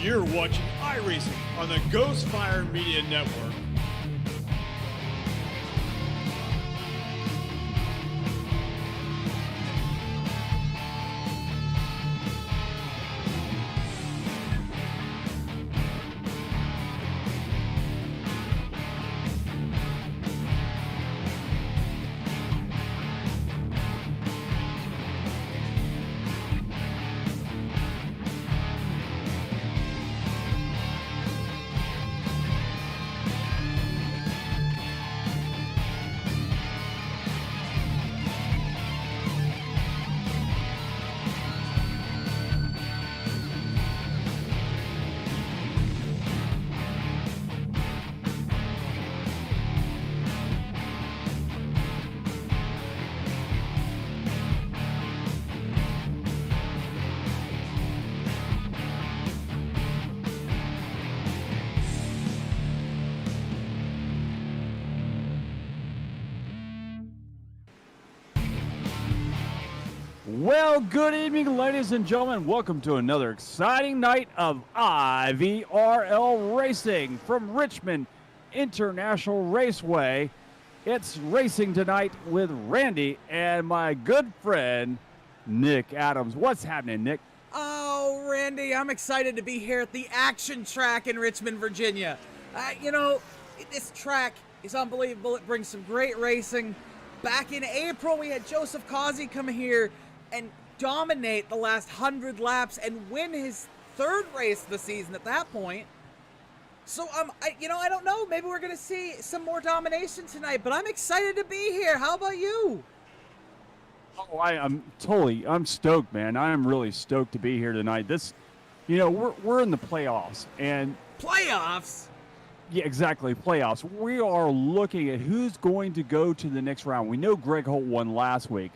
You're watching iRacing on the Ghost Fire Media Network. Well, good evening, ladies and gentlemen. Welcome to another exciting night of IVRL Racing from Richmond International Raceway. It's racing tonight with Randy and my good friend, Nick Adams. What's happening, Nick? Oh, Randy, I'm excited to be here at the Action Track in Richmond, Virginia. This track is unbelievable. It brings some great racing. Back in April, we had Joseph Causey come here and dominate the last 100 laps and win his third race of the season at that point. So, I don't know. Maybe we're going to see some more domination tonight, but I'm excited to be here. How about you? Oh, I'm stoked, man. I am really stoked to be here tonight. We're in the playoffs, and Playoffs? yeah, exactly, playoffs. We are looking at who's going to go to the next round. We know Greg Holt won last week.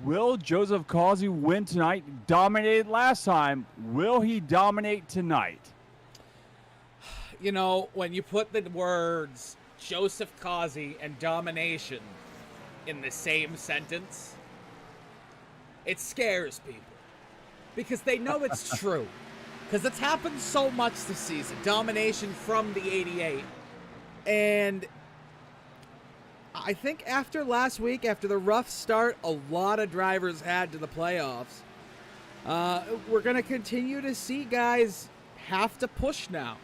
Will Joseph Causey win tonight? Dominated last time. Will he dominate tonight? You know, when you put the words Joseph Causey and domination in the same sentence, it scares people. Because they know it's true. Because it's happened so much this season. Domination from the 88. And I think after last week, after the rough start a lot of drivers had to the playoffs, we're going to continue to see guys have to push now.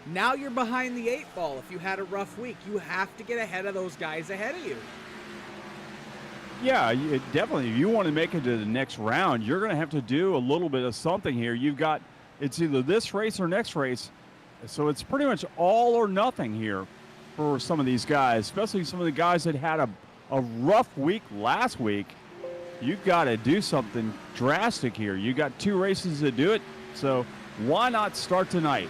Now you're behind the 8 ball. If you had a rough week, you have to get ahead of those guys ahead of you. Yeah, definitely. If you want to make it to the next round, you're going to have to do a little bit of something here. It's either this race or next race. So it's pretty much all or nothing here for some of these guys, especially some of the guys that had a rough week last week. You've got to do something drastic here. You got 2 races to do it, so why not start tonight?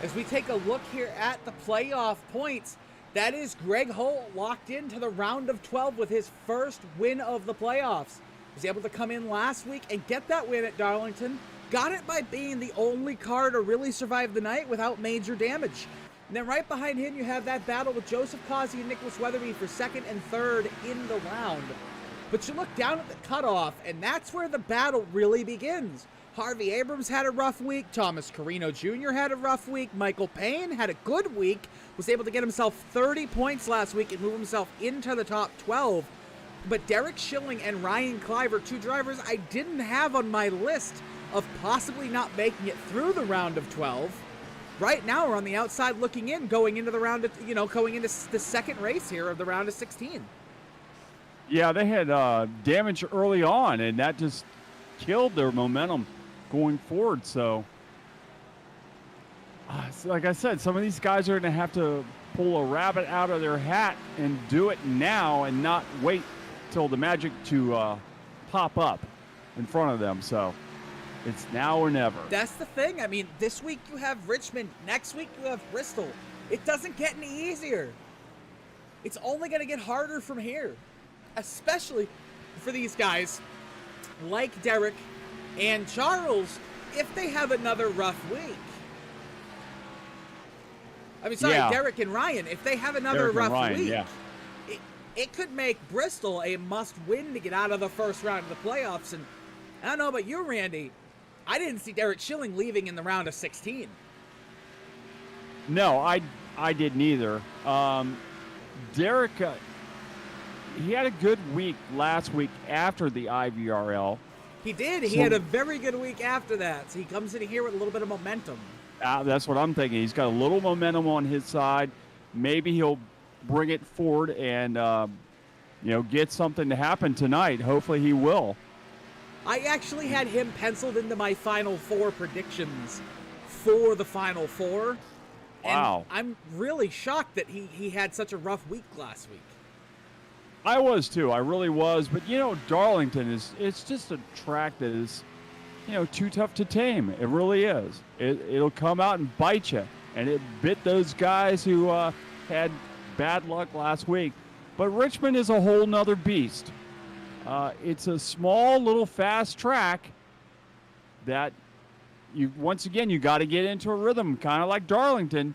As we take a look here at the playoff points, that is Greg Holt locked into the round of 12 with his first win of the playoffs. He was able to come in last week and get that win at Darlington. Got it by being the only car to really survive the night without major damage. And then right behind him, you have that battle with Joseph Causey and Nicholas Weatherby for second and third in the round. But you look down at the cutoff, and that's where the battle really begins. Harvey Abrams had a rough week. Thomas Carino Jr. had a rough week. Michael Payne had a good week. Was able to get himself 30 points last week and move himself into the top 12. But Derek Schilling and Ryan Cliver, 2 drivers I didn't have on my list of possibly not making it through the round of 12. Right now, we're on the outside looking in, going into the round of, going into the second race here of the round of 16. Yeah, they had damage early on, and that just killed their momentum going forward. So, like I said, some of these guys are going to have to pull a rabbit out of their hat and do it now and not wait till the magic to pop up in front of them. So it's now or never. That's the thing. I mean, this week you have Richmond. Next week you have Bristol. It doesn't get any easier. It's only going to get harder from here, especially for these guys like Derek and Charles if they have another rough week. Derek and Ryan, if they have another rough week, it could make Bristol a must-win to get out of the first round of the playoffs. And I don't know about you, Randy, I didn't see Derek Schilling leaving in the round of 16. No, I didn't either. Derek, he had a good week last week after the IVRL. He did. He had a very good week after that. So he comes in here with a little bit of momentum. That's what I'm thinking. He's got a little momentum on his side. Maybe he'll bring it forward and, get something to happen tonight. Hopefully he will. I actually had him penciled into my Final Four predictions for the Final Four. And Wow. I'm really shocked that he had such a rough week last week. I was too. I really was. But, Darlington it's just a track that is, too tough to tame. It really is. It'll come out and bite you. And it bit those guys who had bad luck last week. But Richmond is a whole nother beast. It's a small, little, fast track that you got to get into a rhythm, kind of like Darlington,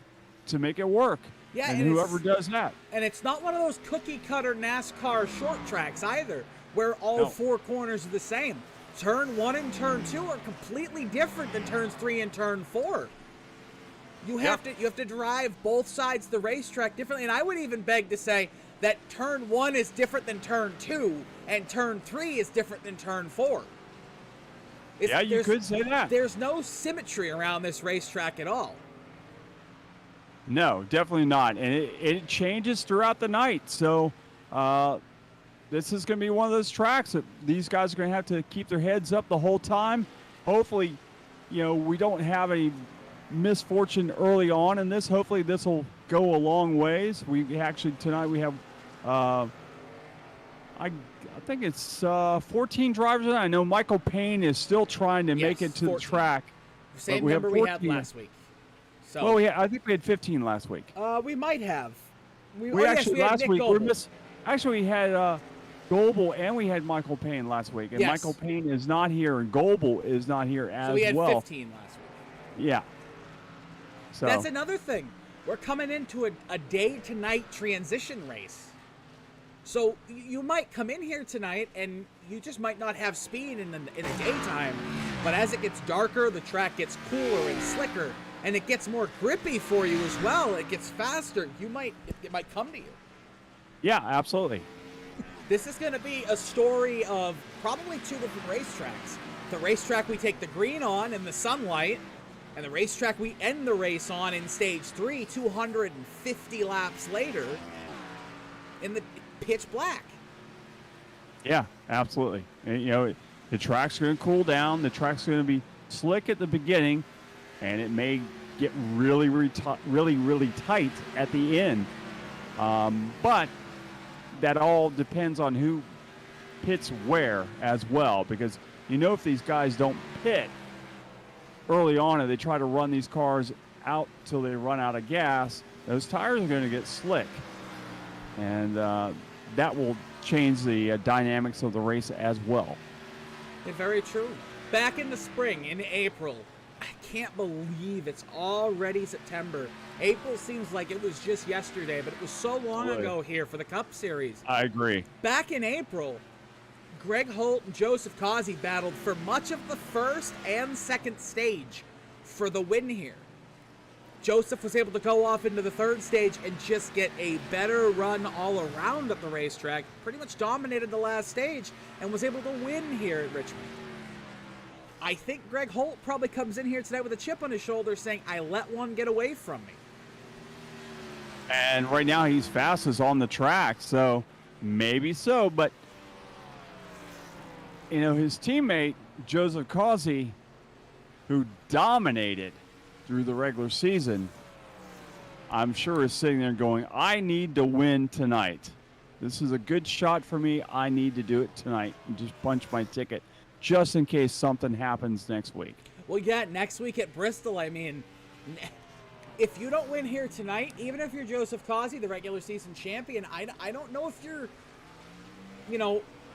to make it work. Yeah, and whoever does that. And it's not one of those cookie-cutter NASCAR short tracks either, where all four corners are the same. Turn 1 and Turn 2 are completely different than Turns 3 and Turn 4. You have to drive both sides of the racetrack differently, and I would even beg to say that Turn 1 is different than Turn 2, and Turn 3 is different than Turn 4. You could say that. There's no symmetry around this racetrack at all. No, definitely not. And it changes throughout the night. So this is going to be one of those tracks that these guys are going to have to keep their heads up the whole time. Hopefully, we don't have any misfortune early on in this. Hopefully this will go a long ways. Tonight we have, I think it's 14 drivers. I know Michael Payne is still trying to make it to 14. The track. Same number we had last week. So, well, I think we had 15 last week. We might have. Last week we had Goebel and we had Michael Payne last week, and Michael Payne is not here, and Goebel is not here as well. So we had 15 last week. Yeah. So that's another thing. We're coming into a day-to-night transition race. So you might come in here tonight and you just might not have speed in the daytime, but as it gets darker, the track gets cooler and slicker, and it gets more grippy for you as well. It gets faster. It might come to you. Yeah, absolutely. This is going to be a story of probably two different racetracks. The racetrack we take the green on in the sunlight, and the racetrack we end the race on in stage 3, 250 laps later, in the pitch black. Yeah, absolutely. And, the track's going to cool down. The track's going to be slick at the beginning, and it may get really, really tight at the end. But that all depends on who pits where as well, because if these guys don't pit early on and they try to run these cars out till they run out of gas, those tires are going to get slick, and that will change the dynamics of the race as well. Yeah, very true. Back in the spring, in April, I can't believe it's already September. April seems like it was just yesterday, but it was so long ago here for the Cup Series. I agree. Back in April, Greg Holt and Joseph Causey battled for much of the first and second stage for the win here. Joseph was able to go off into the third stage and just get a better run all around at the racetrack, pretty much dominated the last stage, and was able to win here at Richmond. I think Greg Holt probably comes in here tonight with a chip on his shoulder saying, I let one get away from me. And right now he's fastest on the track, so maybe so. But, his teammate, Joseph Causey, who dominated through the regular season, I'm sure is sitting there going, I need to win tonight. This is a good shot for me. I need to do it tonight and just punch my ticket just in case something happens next week. Well, yeah, next week at Bristol, if you don't win here tonight, even if you're Joseph Causey, the regular season champion, I don't know if you're,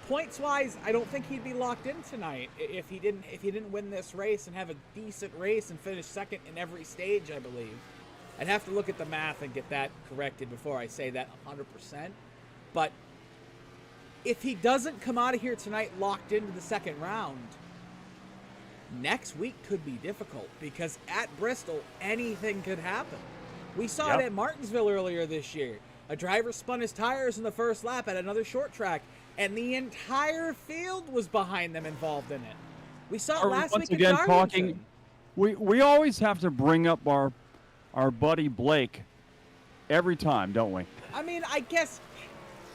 points-wise, I don't think he'd be locked in tonight if he didn't win this race and have a decent race and finish second in every stage, I believe. I'd have to look at the math and get that corrected before I say that 100%. But if he doesn't come out of here tonight locked into the second round, Next week could be difficult because at Bristol, anything could happen. We saw it at Martinsville earlier this year. A driver spun his tires in the first lap at another short track, and the entire field was behind them involved in it. We saw it last week again at talking. Darlington. We always have to bring up our buddy Blake every time, don't we? I mean, I guess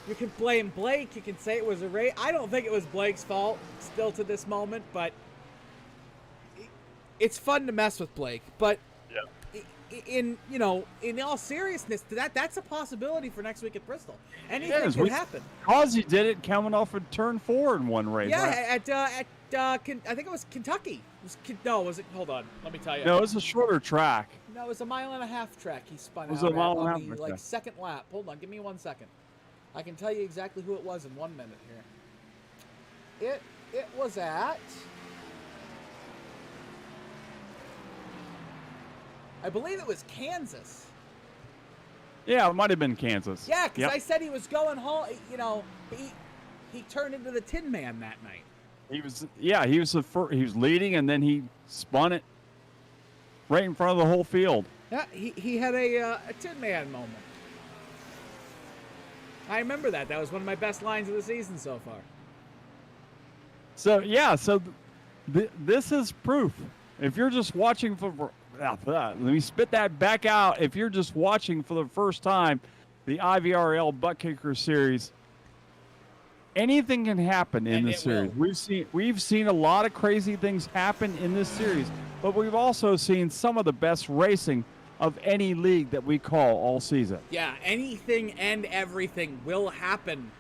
you can blame Blake. You can say it was a race. I don't think it was Blake's fault still to this moment, but it's fun to mess with Blake. But in all seriousness, that's a possibility for next week at Bristol. Anything could happen. Causey did it coming off of turn 4 in one race. Yeah, right? I think it was Kentucky. Was it? Hold on, let me tell you. No, it was a shorter track. No, it was a 1.5 mile track. He spun It was out a mile and a on half, the okay. second lap. Hold on, give me 1 second. I can tell you exactly who it was in 1 minute here. It was at, I believe it was Kansas. Yeah, it might have been Kansas. Yeah, because I said he was going home. He turned into the Tin Man that night. He was he was leading, and then he spun it right in front of the whole field. Yeah, he had a Tin Man moment. I remember that. That was one of my best lines of the season so far. So this is proof. If you're just watching for, let me spit that back out. If you're just watching for the first time, the IVRL Buttkicker series, anything can happen in this series. We've seen a lot of crazy things happen in this series, but we've also seen some of the best racing of any league that we call all season. Yeah, anything and everything will happen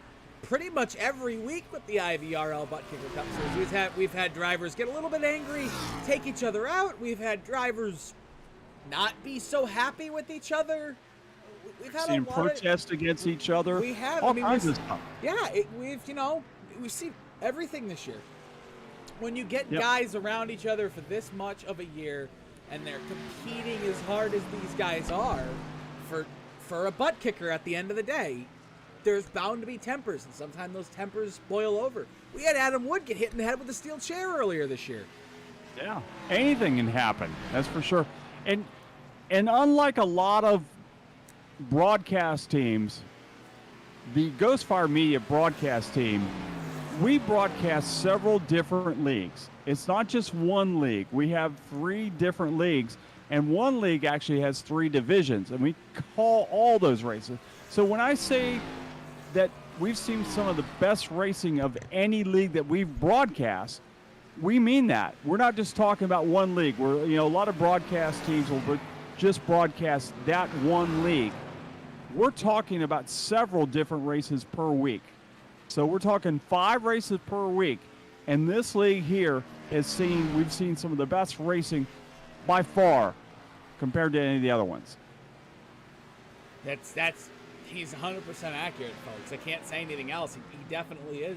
pretty much every week with the IVRL Buttkicker Cup Series. We've had drivers get a little bit angry, take each other out. We've had drivers not be so happy with each other. We've had seen protest against each other. We have all kinds of stuff. Yeah, we've seen everything this year. When you get guys around each other for this much of a year, and they're competing as hard as these guys are for a butt kicker at the end of the day, there's bound to be tempers, and sometimes those tempers boil over. We had Adam Wood get hit in the head with a steel chair earlier this year. Yeah, anything can happen, that's for sure. And unlike a lot of broadcast teams, the Ghostfire Media broadcast team, we broadcast several different leagues. It's not just one league. We have 3 different leagues, and one league actually has 3 divisions, and we call all those races. So when I say that we've seen some of the best racing of any league that we've broadcast, we mean that. We're not just talking about one league. A lot of broadcast teams will just broadcast that one league. We're talking about several different races per week. So we're talking 5 races per week. And this league here we've seen some of the best racing by far compared to any of the other ones. He's 100% accurate, folks. I can't say anything else. He definitely is.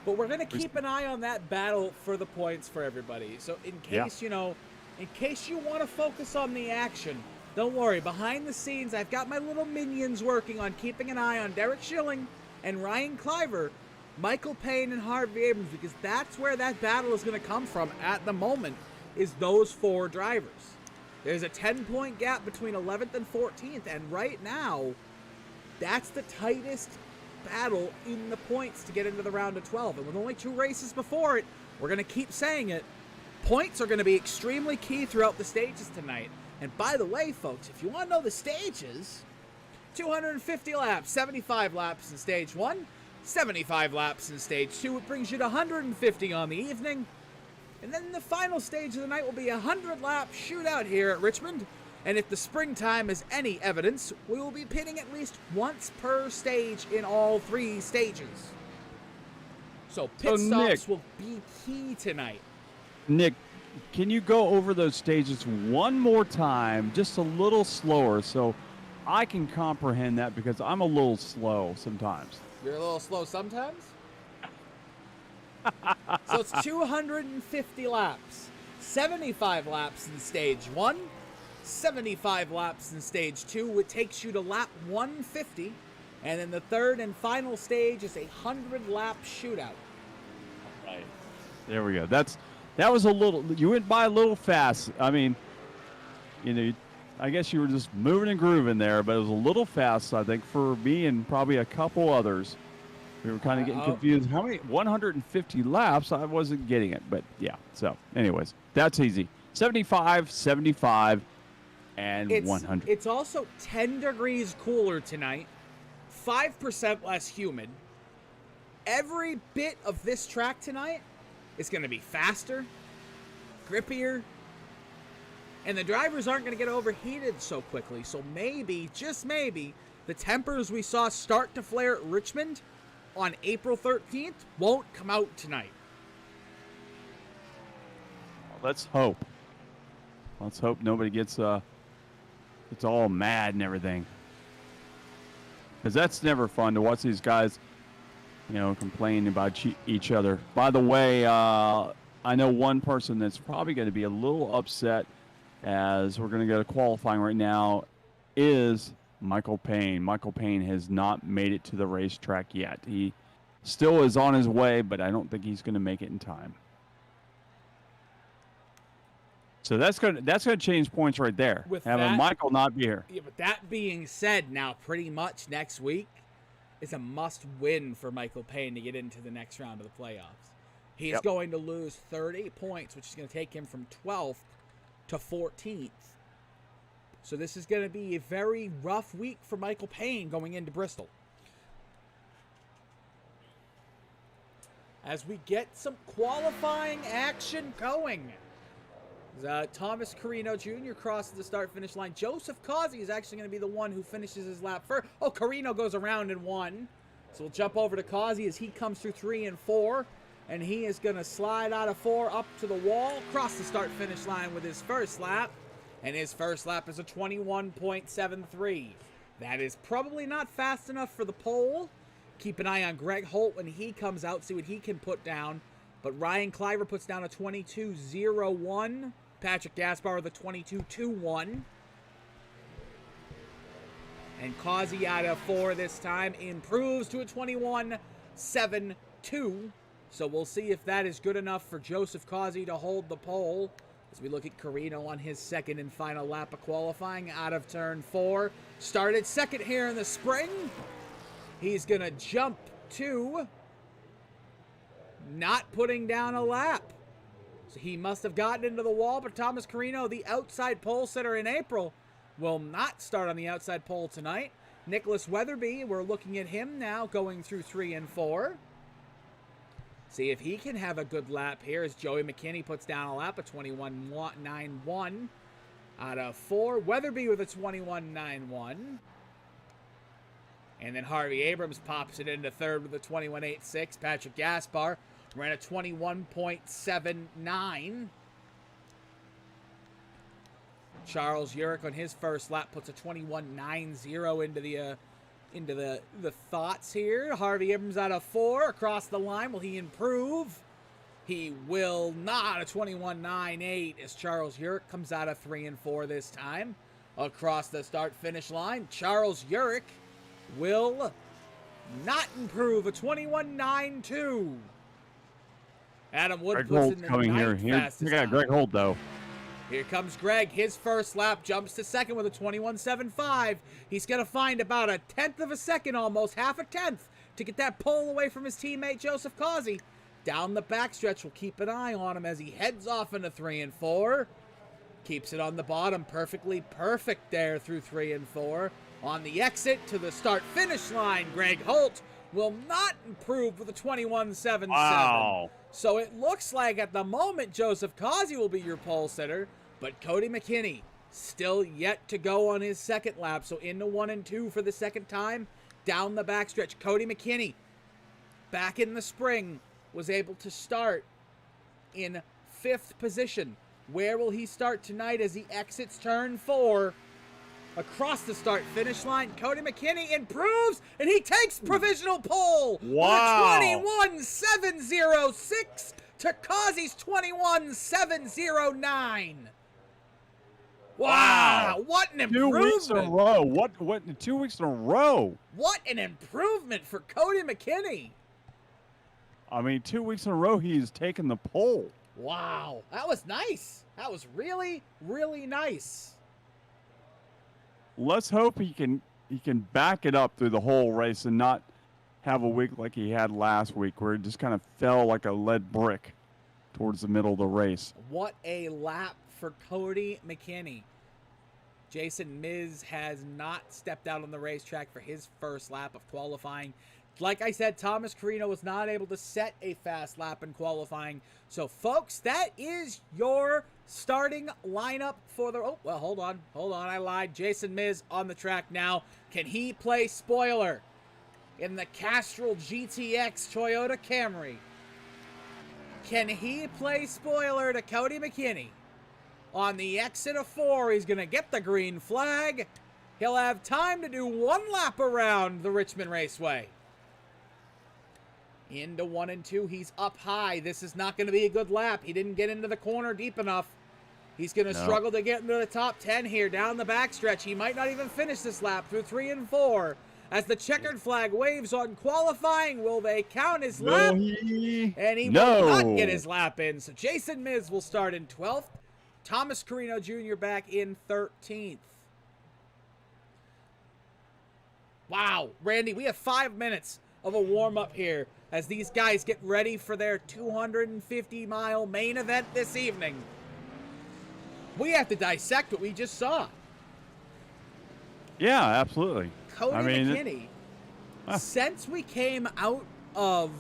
But we're going to keep an eye on that battle for the points for everybody. So in case, in case you want to focus on the action, don't worry. Behind the scenes, I've got my little minions working on keeping an eye on Derek Schilling and Ryan Cliver, Michael Payne and Harvey Abrams, because that's where that battle is going to come from at the moment, is those 4 drivers. There's a 10-point gap between 11th and 14th, and right now, that's the tightest battle in the points to get into the round of 12. And with only 2 races before it, we're going to keep saying it, points are going to be extremely key throughout the stages tonight. And by the way, folks, if you want to know the stages, 250 laps, 75 laps in stage 1, 75 laps in stage 2. It brings you to 150 on the evening. And then the final stage of the night will be a 100-lap shootout here at Richmond. And if the springtime is any evidence, we will be pitting at least once per stage in all 3 stages. So pit stops will be key tonight. Nick, can you go over those stages one more time, just a little slower, so I can comprehend that, because I'm a little slow sometimes. You're a little slow sometimes? So it's 250 laps, 75 laps in stage 1, 75 laps in stage 2. It takes you to lap 150, and then the third and final stage is a 100-lap shootout. Right. There we go. That was a little. You went by a little fast. I mean, I guess you were just moving and grooving there, but it was a little fast, I think, for me and probably a couple others. We were kind of getting confused. How many? 150 laps? I wasn't getting it, but yeah. So, anyways, that's easy. 75, 75, and 100. It's also 10 degrees cooler tonight, 5% less humid. Every bit of this track tonight is going to be faster, grippier, and the drivers aren't going to get overheated so quickly. So maybe, just maybe, the tempers we saw start to flare at Richmond on April 13th won't come out tonight. Let's hope. Let's hope nobody gets all mad and everything. Because that's never fun to watch these guys, complain about each other. By the way, I know one person that's probably going to be a little upset as we're going to go to qualifying right now is Michael Payne. Michael Payne has not made it to the racetrack yet. He still is on his way, but I don't think he's going to make it in time. So that's going to change points right there. With having that, Michael not be here. Yeah, but that being said, now pretty much next week is a must-win for Michael Payne to get into the next round of the playoffs. He's going to lose 30 points, which is going to take him from 12th to 14th. So this is going to be a very rough week for Michael Payne going into Bristol. As we get some qualifying action going. Thomas Carino Jr. crosses the start-finish line. Joseph Causey is actually going to be the one who finishes his lap first. Oh, Carino goes around in 1. So we'll jump over to Causey as he comes through 3 and 4. And he is going to slide out of 4 up to the wall, cross the start-finish line with his first lap. And his first lap is a 21.73. That is probably not fast enough for the pole. Keep an eye on Greg Holt when he comes out, see what he can put down. But Ryan Cliver puts down a 22.01. Patrick Gaspar with a 22.21. And Causey out of 4 this time improves to a 21.72. So we'll see if that is good enough for Joseph Causey to hold the pole. As we look at Carino on his second and final lap of qualifying out of turn 4. Started second here in the spring. He's going to jump to not putting down a lap. So he must have gotten into the wall, but Thomas Carino, the outside pole sitter in April, will not start on the outside pole tonight. Nicholas Weatherby, we're looking at him now going through 3 and 4. See if he can have a good lap here as Joey McKinney puts down a lap, a 21.91 out of 4. Weatherby with a 21.91. And then Harvey Abrams pops it into third with a 21.86. Patrick Gaspar ran a 21.79. Charles Urick on his first lap puts a 21.90 into the thoughts here. Harvey Abrams out of 4 across the line. Will he improve? He will not. A 21.98 as Charles Urick comes out of 3 and 4 this time. Across the start-finish line, Charles Urick will not improve. A 21.92. Adam Wood Greg puts Holt in the coming ninth here. fastest We got time. Greg Holt, though. Here comes Greg. His first lap jumps to second with a 21.75. He's going to find about a tenth of a second, almost half a tenth, to get that pole away from his teammate Joseph Causey. Down the backstretch, we'll keep an eye on him as he heads off into 3 and 4. Keeps it on the bottom, perfectly perfect there through 3 and 4. On the exit to the start-finish line, Greg Holt will not improve with a 21.77. Wow. So it looks like at the moment Joseph Causey will be your pole sitter, but Cody McKinney still yet to go on his second lap. So into 1 and 2 for the second time down the backstretch. Cody McKinney, back in the spring, was able to start in 5th position. Where will he start tonight as he exits turn 4? Across the start-finish line, Cody McKinney improves, and he takes provisional pole. Wow. With a 21.706 to Causey's 21.709. Wow. What an 2 improvement. weeks in a row. What 2 weeks in a row? What an improvement for Cody McKinney. I mean, 2 weeks in a row, he's taken the pole. Wow, that was nice. That was really, really nice. Let's hope he can back it up through the whole race and not have a week like he had last week where it just kind of fell like a lead brick towards the middle of the race. What a lap for Cody McKinney. Jason Miz has not stepped out on the racetrack for his first lap of qualifying. Like I said, Thomas Carino was not able to set a fast lap in qualifying. So, folks, that is your starting lineup for the... Oh, well, hold on, I lied. Jason Miz on the track now. Can he play spoiler in the Castrol GTX Toyota Camry? Can he play spoiler to Cody McKinney? On the exit of 4, he's going to get the green flag. He'll have time to do one lap around the Richmond Raceway. Into 1 and 2, he's up high. This is not going to be a good lap. He didn't get into the corner deep enough. He's going to struggle to get into the top 10 here down the backstretch. He might not even finish this lap through 3 and 4. As the checkered flag waves on qualifying, will they count his lap? And he will not get his lap in. So Jason Miz will start in 12th. Thomas Carino Jr. back in 13th. Wow, Randy, we have 5 minutes of a warm-up here as these guys get ready for their 250-mile main event this evening. We have to dissect what we just saw. Yeah, absolutely. Cody McKinney, since we came out of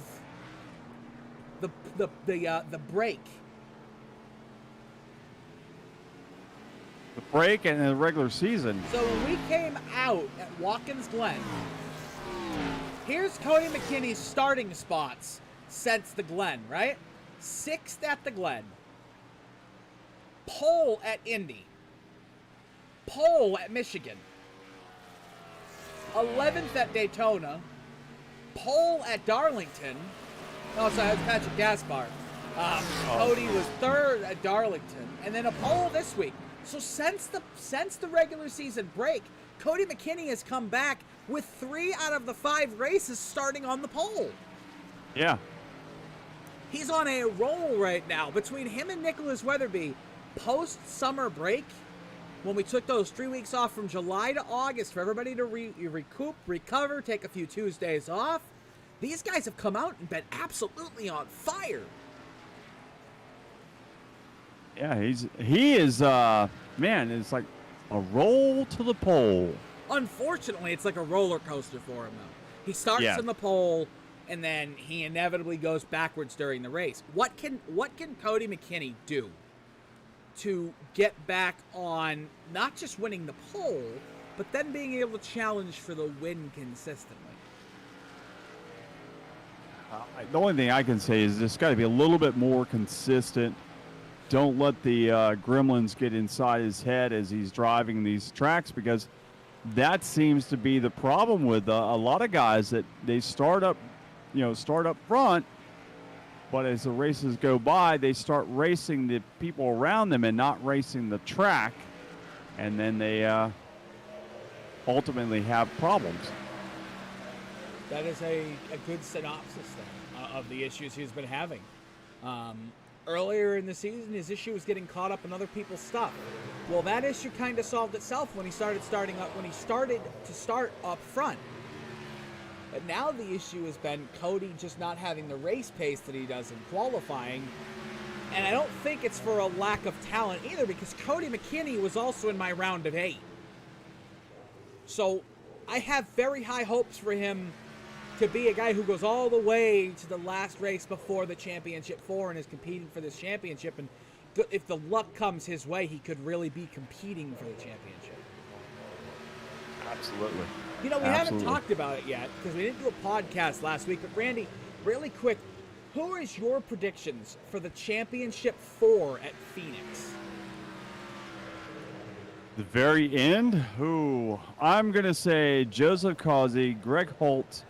the break. The break and the regular season. So when we came out at Watkins Glen, here's Cody McKinney's starting spots since the Glen, right? 6th at the Glen. Pole at Indy. Pole at Michigan. 11th at Daytona. Pole at Darlington. Oh, sorry, that was Patrick Gaspar. Cody was 3rd at Darlington. And then a pole this week. So since the regular season break, Cody McKinney has come back with 3 out of the 5 races starting on the pole. Yeah. He's on a roll right now. Between him and Nicholas Weatherby, post-summer break, when we took those 3 weeks off from July to August for everybody to recoup, recover, take a few Tuesdays off, these guys have come out and been absolutely on fire. Yeah, he is man, it's like a roll to the pole. Unfortunately, it's like a roller coaster for him though. He starts in the pole and then he inevitably goes backwards during the race. What can Cody McKinney do to get back on not just winning the pole, but then being able to challenge for the win consistently? The only thing I can say is this got to be a little bit more consistent. Don't let the gremlins get inside his head as he's driving these tracks, because that seems to be the problem with a lot of guys, that they start up front, but as the races go by, they start racing the people around them and not racing the track, and then they ultimately have problems. That is a good synopsis then, of the issues he's been having. Earlier in the season, his issue was getting caught up in other people's stuff. Well, that issue kind of solved itself when he started to start up front. But now the issue has been Cody just not having the race pace that he does in qualifying. And I don't think it's for a lack of talent either, because Cody McKinney was also in my round of 8. So I have very high hopes for him to be a guy who goes all the way to the last race before the championship 4 and is competing for this championship. And if the luck comes his way, he could really be competing for the championship. Absolutely. You know, we haven't talked about it yet because we didn't do a podcast last week. But Randy, really quick, who is your predictions for the championship 4 at Phoenix? The very end? Ooh, I'm going to say Joseph Causey, Greg Holt,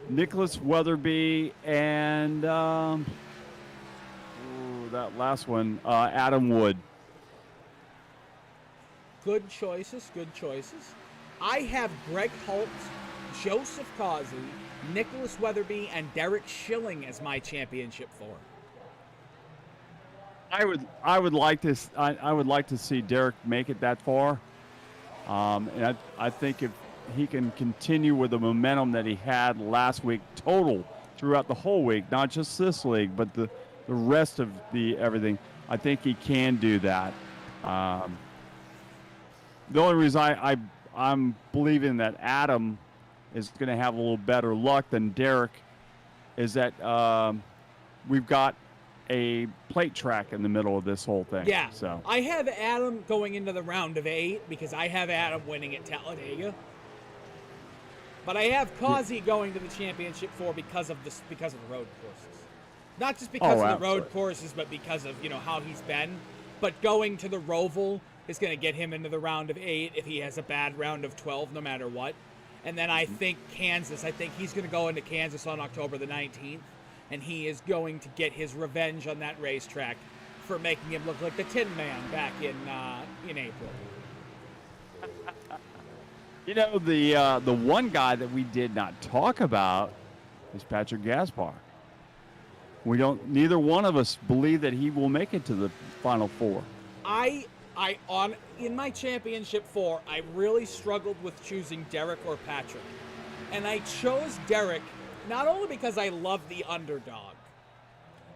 Nicholas Weatherby, and that last one, Adam Wood. Good choices, good choices. I have Greg Holt Joseph Causey, Nicholas Weatherby, and Derek Schilling as my championship 4. I would like to see Derek make it that far. And I think if he can continue with the momentum that he had last week total throughout the whole week, not just this league, but the rest of the everything, I think he can do that. The only reason I'm believing that Adam is going to have a little better luck than Derek is that we've got a plate track in the middle of this whole thing. Yeah. So I have Adam going into the round of 8 because I have Adam winning at Talladega. But I have Causey going to the championship 4 because of the road courses. Not just because of the road courses, but because of, how he's been. But going to the Roval is going to get him into the round of 8 if he has a bad round of 12, no matter what. And then I think Kansas, he's going to go into Kansas on October the 19th, and he is going to get his revenge on that racetrack for making him look like the Tin Man back in April. The one guy that we did not talk about is Patrick Gaspar. Neither one of us believe that he will make it to the Final Four. In my championship 4, I really struggled with choosing Derek or Patrick. And I chose Derek not only because I love the underdog,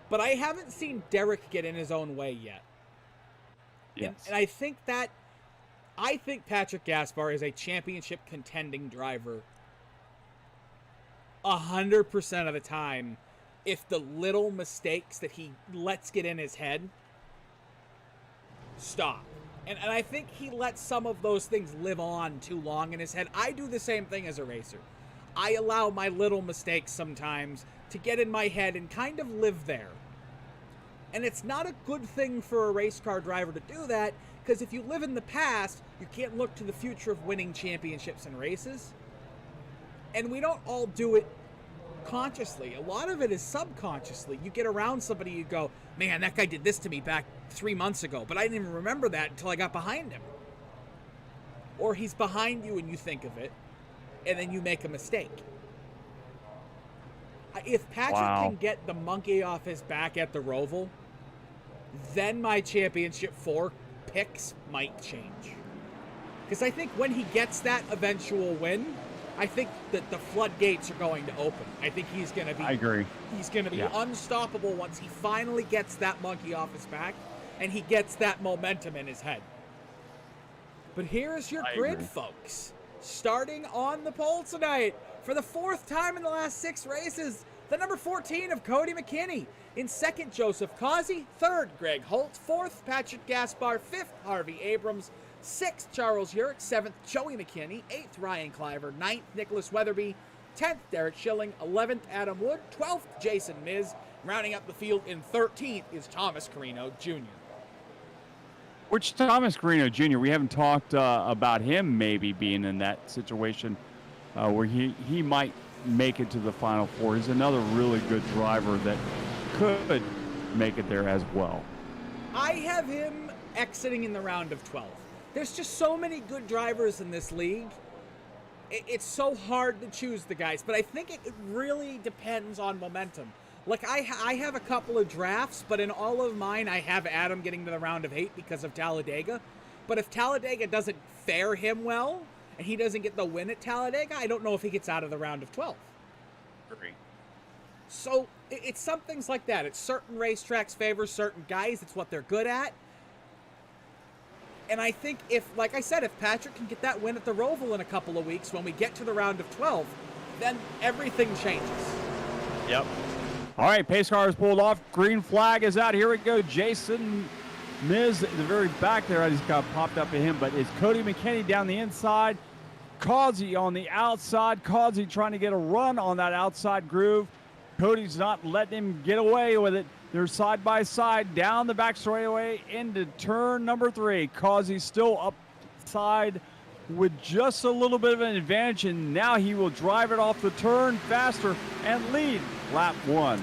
but I haven't seen Derek get in his own way yet. Yes. And I think Patrick Gaspar is a championship contending driver 100% of the time if the little mistakes that he lets get in his head stop. And I think he lets some of those things live on too long in his head. I do the same thing as a racer. I allow my little mistakes sometimes to get in my head and kind of live there. And it's not a good thing for a race car driver to do that, because if you live in the past, you can't look to the future of winning championships and races. And we don't all do it consciously. A lot of it is subconsciously. You get around somebody, you go, man, that guy did this to me back 3 months ago, but I didn't even remember that until I got behind him. Or he's behind you and you think of it, and then you make a mistake. If Patrick can get the monkey off his back at the Roval, then my championship 4 picks might change. Because I think when he gets that eventual win, I think that the floodgates are going to open. I think he's going to be... I agree. He's going to be unstoppable once he finally gets that monkey off his back and he gets that momentum in his head. But here's your grid, folks. Starting on the pole tonight, for the 4th time in the last 6 races, the number 14 of Cody McKinney. In 2nd, Joseph Causey. 3rd, Greg Holt. 4th, Patrick Gaspar. 5th, Harvey Abrams. 6th, Charles Urick. 7th, Joey McKinney. 8th, Ryan Cliver. 9th, Nicholas Weatherby. 10th, Derek Schilling. 11th, Adam Wood. 12th, Jason Miz. Rounding up the field in 13th is Thomas Carino Jr. Which Thomas Carino Jr., we haven't talked about him maybe being in that situation where he might make it to the Final Four. He's another really good driver that could make it there as well. I have him exiting in the round of 12. There's just so many good drivers in this league. It's so hard to choose the guys, but I think it really depends on momentum. Like, I have a couple of drafts, but in all of mine, I have Adam getting to the round of 8 because of Talladega. But if Talladega doesn't fare him well, and he doesn't get the win at Talladega, I don't know if he gets out of the round of 12. Agree. So it's some things like that. It's certain racetracks favor certain guys. It's what they're good at. And I think if, like I said, if Patrick can get that win at the Roval in a couple of weeks, when we get to the round of 12, then everything changes. Yep. All right, pace car is pulled off. Green flag is out. Here we go. Jason Miz at the very back there. I just got popped up at him, but it's Cody McKinney down the inside. Causey on the outside. Causey trying to get a run on that outside groove. Cody's not letting him get away with it. They're side by side down the back straightaway into turn number 3. Causey still upside with just a little bit of an advantage, and now he will drive it off the turn faster and lead lap 1.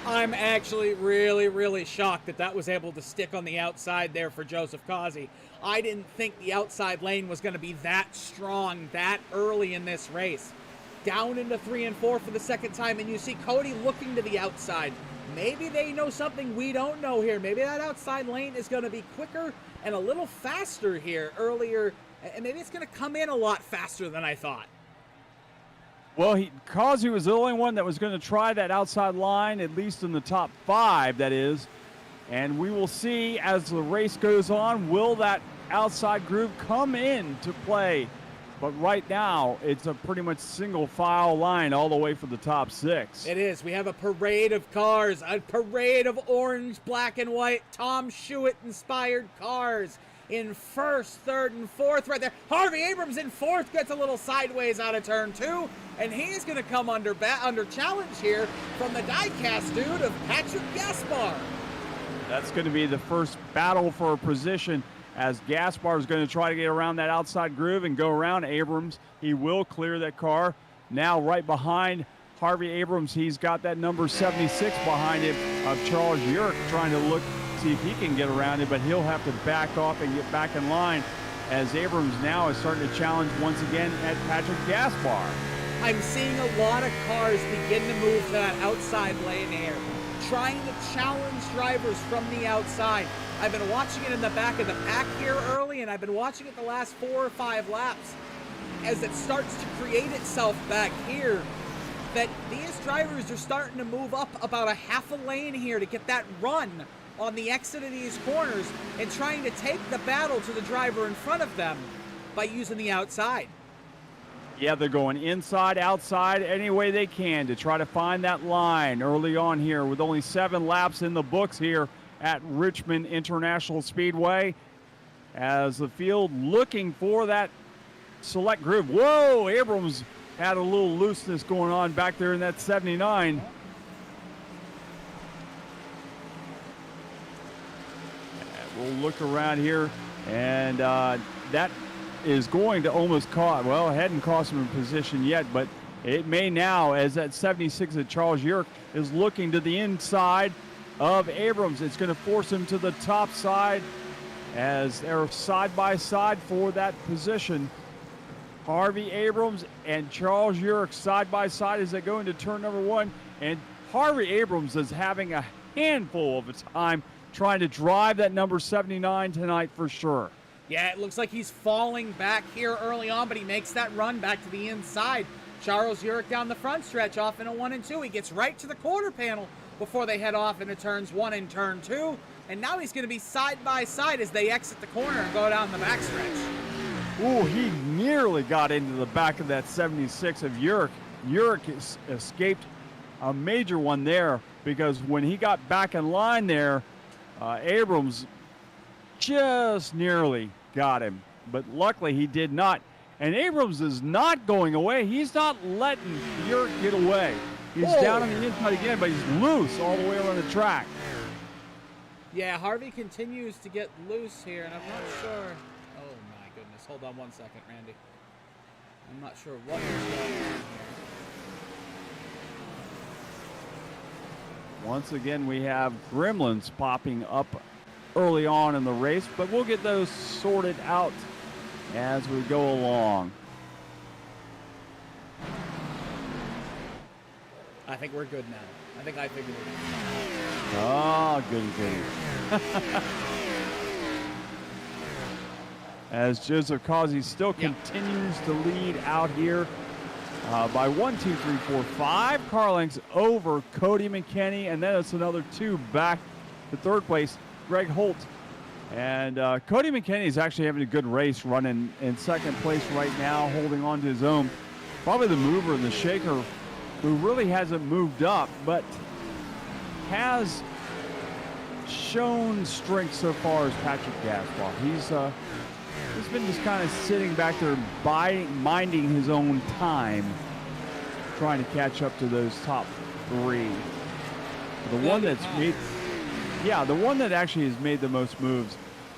I'm actually really, really shocked that was able to stick on the outside there for Joseph Causey. I didn't think the outside lane was going to be that strong that early in this race. down into 3 and 4 for the second time, and you see Cody looking to the outside. Maybe they know something we don't know here. Maybe that outside lane is going to be quicker and a little faster here earlier, and maybe it's going to come in a lot faster than I thought. Well, Causey was the only one that was going to try that outside line, at least in the top 5, that is. And we will see as the race goes on, will that outside groove come in to play? But right now, it's a pretty much single file line all the way for the top 6. It is. We have a parade of cars, a parade of orange, black, and white Tom Schuett-inspired cars in first, third, and fourth right there. Harvey Abrams in fourth gets a little sideways out of turn 2, and he's going to come under challenge here from the diecast dude of Patrick Gaspar. That's going to be the first battle for a position, as Gaspar is going to try to get around that outside groove and go around Abrams. He will clear that car. Now right behind Harvey Abrams, he's got that number 76 behind him of Charles Yerk, trying to look, see if he can get around it, but he'll have to back off and get back in line, as Abrams now is starting to challenge once again at Patrick Gaspar. I'm seeing a lot of cars begin to move to that outside lane here, trying to challenge drivers from the outside. I've been watching it in the back of the pack here early, and I've been watching it the last 4 or 5 laps as it starts to create itself back here, that these drivers are starting to move up about a half a lane here to get that run on the exit of these corners and trying to take the battle to the driver in front of them by using the outside. Yeah, they're going inside, outside, any way they can to try to find that line early on here, with only 7 laps in the books here at Richmond International Speedway, as the field looking for that select groove. Whoa, Abrams had a little looseness going on back there in that 79. We'll look around here, and that is going to almost cost, well, it hadn't cost him a position yet, but it may now, as that 76 of Charles Yerk is looking to the inside of Abrams. It's going to force him to the top side, as they're side by side for that position. Harvey Abrams and Charles Yerk side by side as they go into turn number 1, and Harvey Abrams is having a handful of a time trying to drive that number 79 tonight for sure. Yeah, it looks like he's falling back here early on, but he makes that run back to the inside. Charles Yerk down the front stretch off into 1 and 2. He gets right to the quarter panel before they head off into turns 1 and turn 2. And now he's going to be side by side as they exit the corner and go down the backstretch. Ooh, he nearly got into the back of that 76 of Yerk. Yerk escaped a major one there, because when he got back in line there, Abrams just nearly got him, but luckily he did not. And Abrams is not going away. He's not letting Yerk get away. He's down on the inside again, but he's loose all the way around the track. Yeah, Harvey continues to get loose here, and I'm not sure. Oh my goodness. Hold on 1 second, Randy. I'm not sure what is going on here. Once again, we have gremlins popping up early on in the race, but we'll get those sorted out as we go along. I think we're good now. I think I figured it out. Oh, goody. As Joseph Causey still continues to lead out here by 1, 2, 3, 4, 5 car lengths over Cody McKinney, and then it's another 2 back to third place, Greg Holt. And Cody McKinney is actually having a good race, running in second place right now, holding on to his own. Probably the mover and the shaker, who really hasn't moved up, but has shown strength so far, as Patrick Gaspar. He's been just kind of sitting back there, minding his own time, trying to catch up to those top 3. The one that's made, the one that actually has made the most moves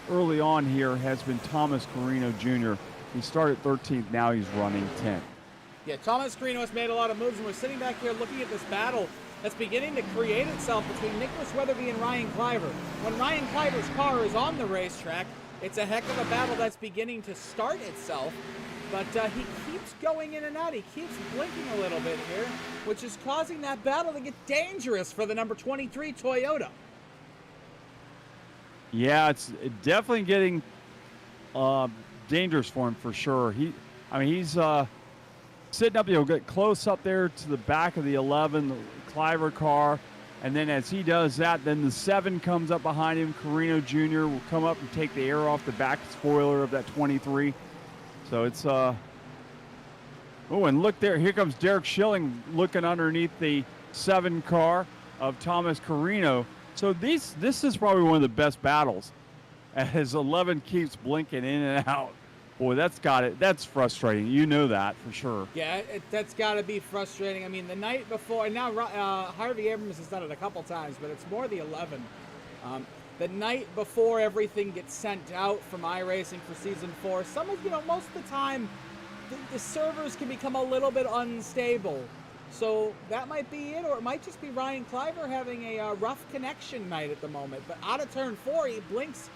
early on here has been Thomas Carino Jr. He started 13th, now he's running 10th. Yeah, Thomas Carino has made a lot of moves, and we're sitting back here looking at this battle that's beginning to create itself between Nicholas Weatherby and Ryan Cliver. When Ryan Cliver's car is on the racetrack, it's a heck of a battle that's beginning to start itself, but he keeps keeps going in and out. He keeps blinking a little bit here, which is causing that battle to get dangerous for the number 23 Toyota. Yeah, it's definitely getting dangerous for him for sure. He's sitting up, get close up there to the back of the 11, the Cliver car. And then as he does that, then the 7 comes up behind him. Carino Jr. will come up and take the air off the back spoiler of that 23. So it's, oh, and look there. Here comes Derek Schilling looking underneath the 7 car of Thomas Carino. So this is probably one of the best battles as 11 keeps blinking in and out. Boy, that's frustrating. You know that for sure. Yeah, that's got to be frustrating. I mean, the night before, and now Harvey Abrams has done it a couple times, but it's more the 11. The night before everything gets sent out from iRacing for Season 4, most of the time, the servers can become a little bit unstable. So that might be it, or it might just be Ryan Cliver having a rough connection night at the moment. But out of turn 4, he blinks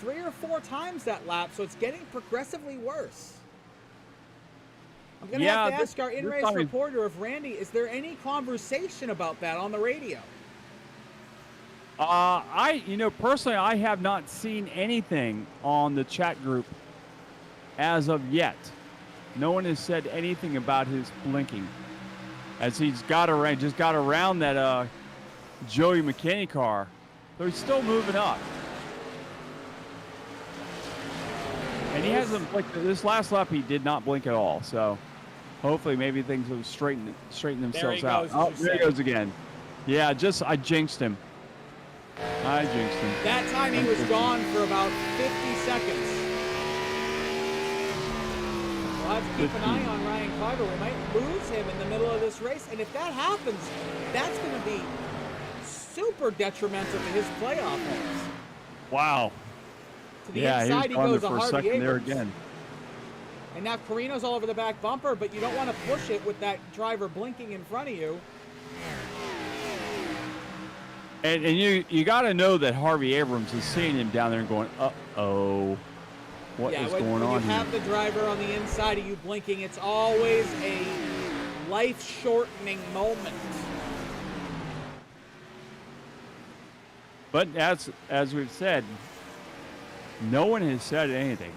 3 or 4 times that lap, so it's getting progressively worse. I'm going to have to ask our in-race reporter of Randy, is there any conversation about that on the radio? Personally, I have not seen anything on the chat group as of yet. No one has said anything about his blinking, as he's just got around that Joey McKinney car. So he's still moving up. And he hasn't blinked. This last lap, he did not blink at all. So hopefully maybe things will straighten themselves out. Oh, there he goes again. Yeah, I jinxed him. That time he was gone for about 50 seconds. We'll have to keep an eye on Ryan Carter. We might lose him in the middle of this race. And if that happens, that's going to be super detrimental to his playoff hopes. Wow. To the inside, he goes to Harvey Abrams. There again. And now Carino's all over the back bumper, but you don't want to push it with that driver blinking in front of you. And you got to know that Harvey Abrams is seeing him down there and going, uh-oh, what is going on here? When you have the driver on the inside of you blinking, it's always a life-shortening moment. But as we've said, no one has said anything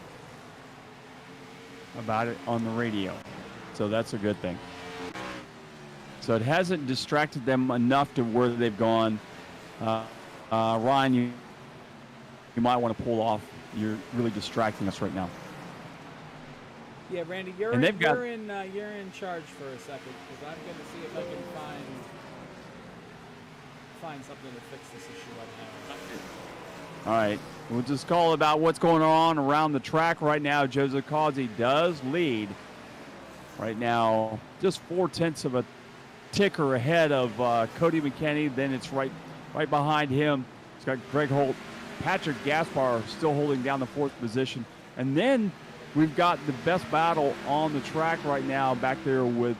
about it on the radio. So that's a good thing. So it hasn't distracted them enough to where they've gone, Ryan, you might want to pull off. You're really distracting us right now. Yeah, Randy, you're in charge for a second, because I'm going to see if I can find something to fix this issue right now. All right, we'll just call about what's going on around the track right now. Joseph Causey does lead right now, just 0.4 of a ticker ahead of Cody McKinney. Then it's right behind him. It's got Greg Holt, Patrick Gaspar still holding down the 4th position. And then we've got the best battle on the track right now back there with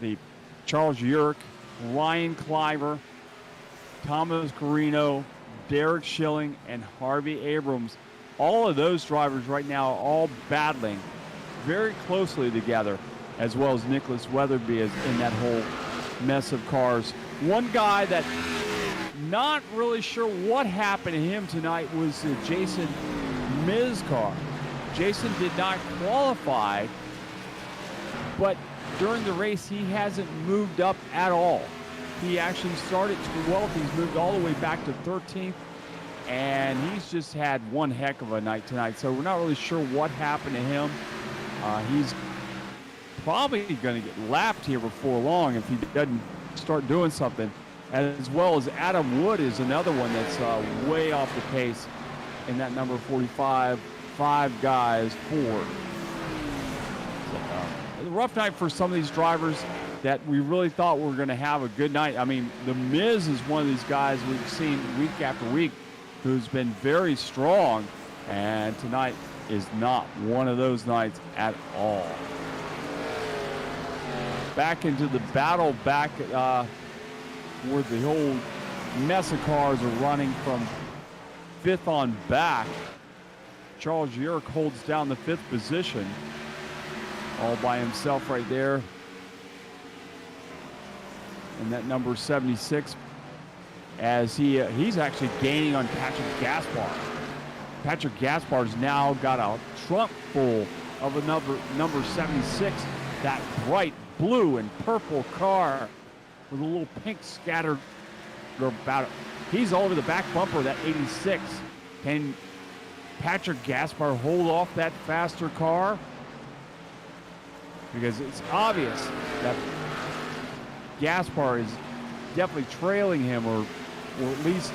the Charles Urich, Ryan Cliver, Thomas Carino, Derek Schilling, and Harvey Abrams. All of those drivers right now are all battling very closely together, as well as Nicholas Weatherby is in that whole mess of cars. One guy that not really sure what happened to him tonight was the Jason Miz car. Jason did not qualify, but during the race he hasn't moved up at all. He actually started 12th. He's moved all the way back to 13th, and he's just had one heck of a night tonight. So we're not really sure what happened to him. He's probably going to get lapped here before long if he doesn't start doing something. As well as Adam Wood is another one that's way off the pace in that number 45, 5 guys, 4. A rough night for some of these drivers that we really thought were going to have a good night. I mean, the Miz is one of these guys we've seen week after week who's been very strong, and tonight is not one of those nights at all. Back into the battle, where the whole mess of cars are running from 5th on back. Charles Urich holds down the 5th position, all by himself right there. And that number 76, as he's actually gaining on Patrick Gaspar. Patrick Gaspar's now got a trunk full of a number 76, that bright blue and purple car with a little pink scattered about it. He's all over the back bumper of that 86. Can Patrick Gaspar hold off that faster car? Because it's obvious that Gaspar is definitely trailing him, or at least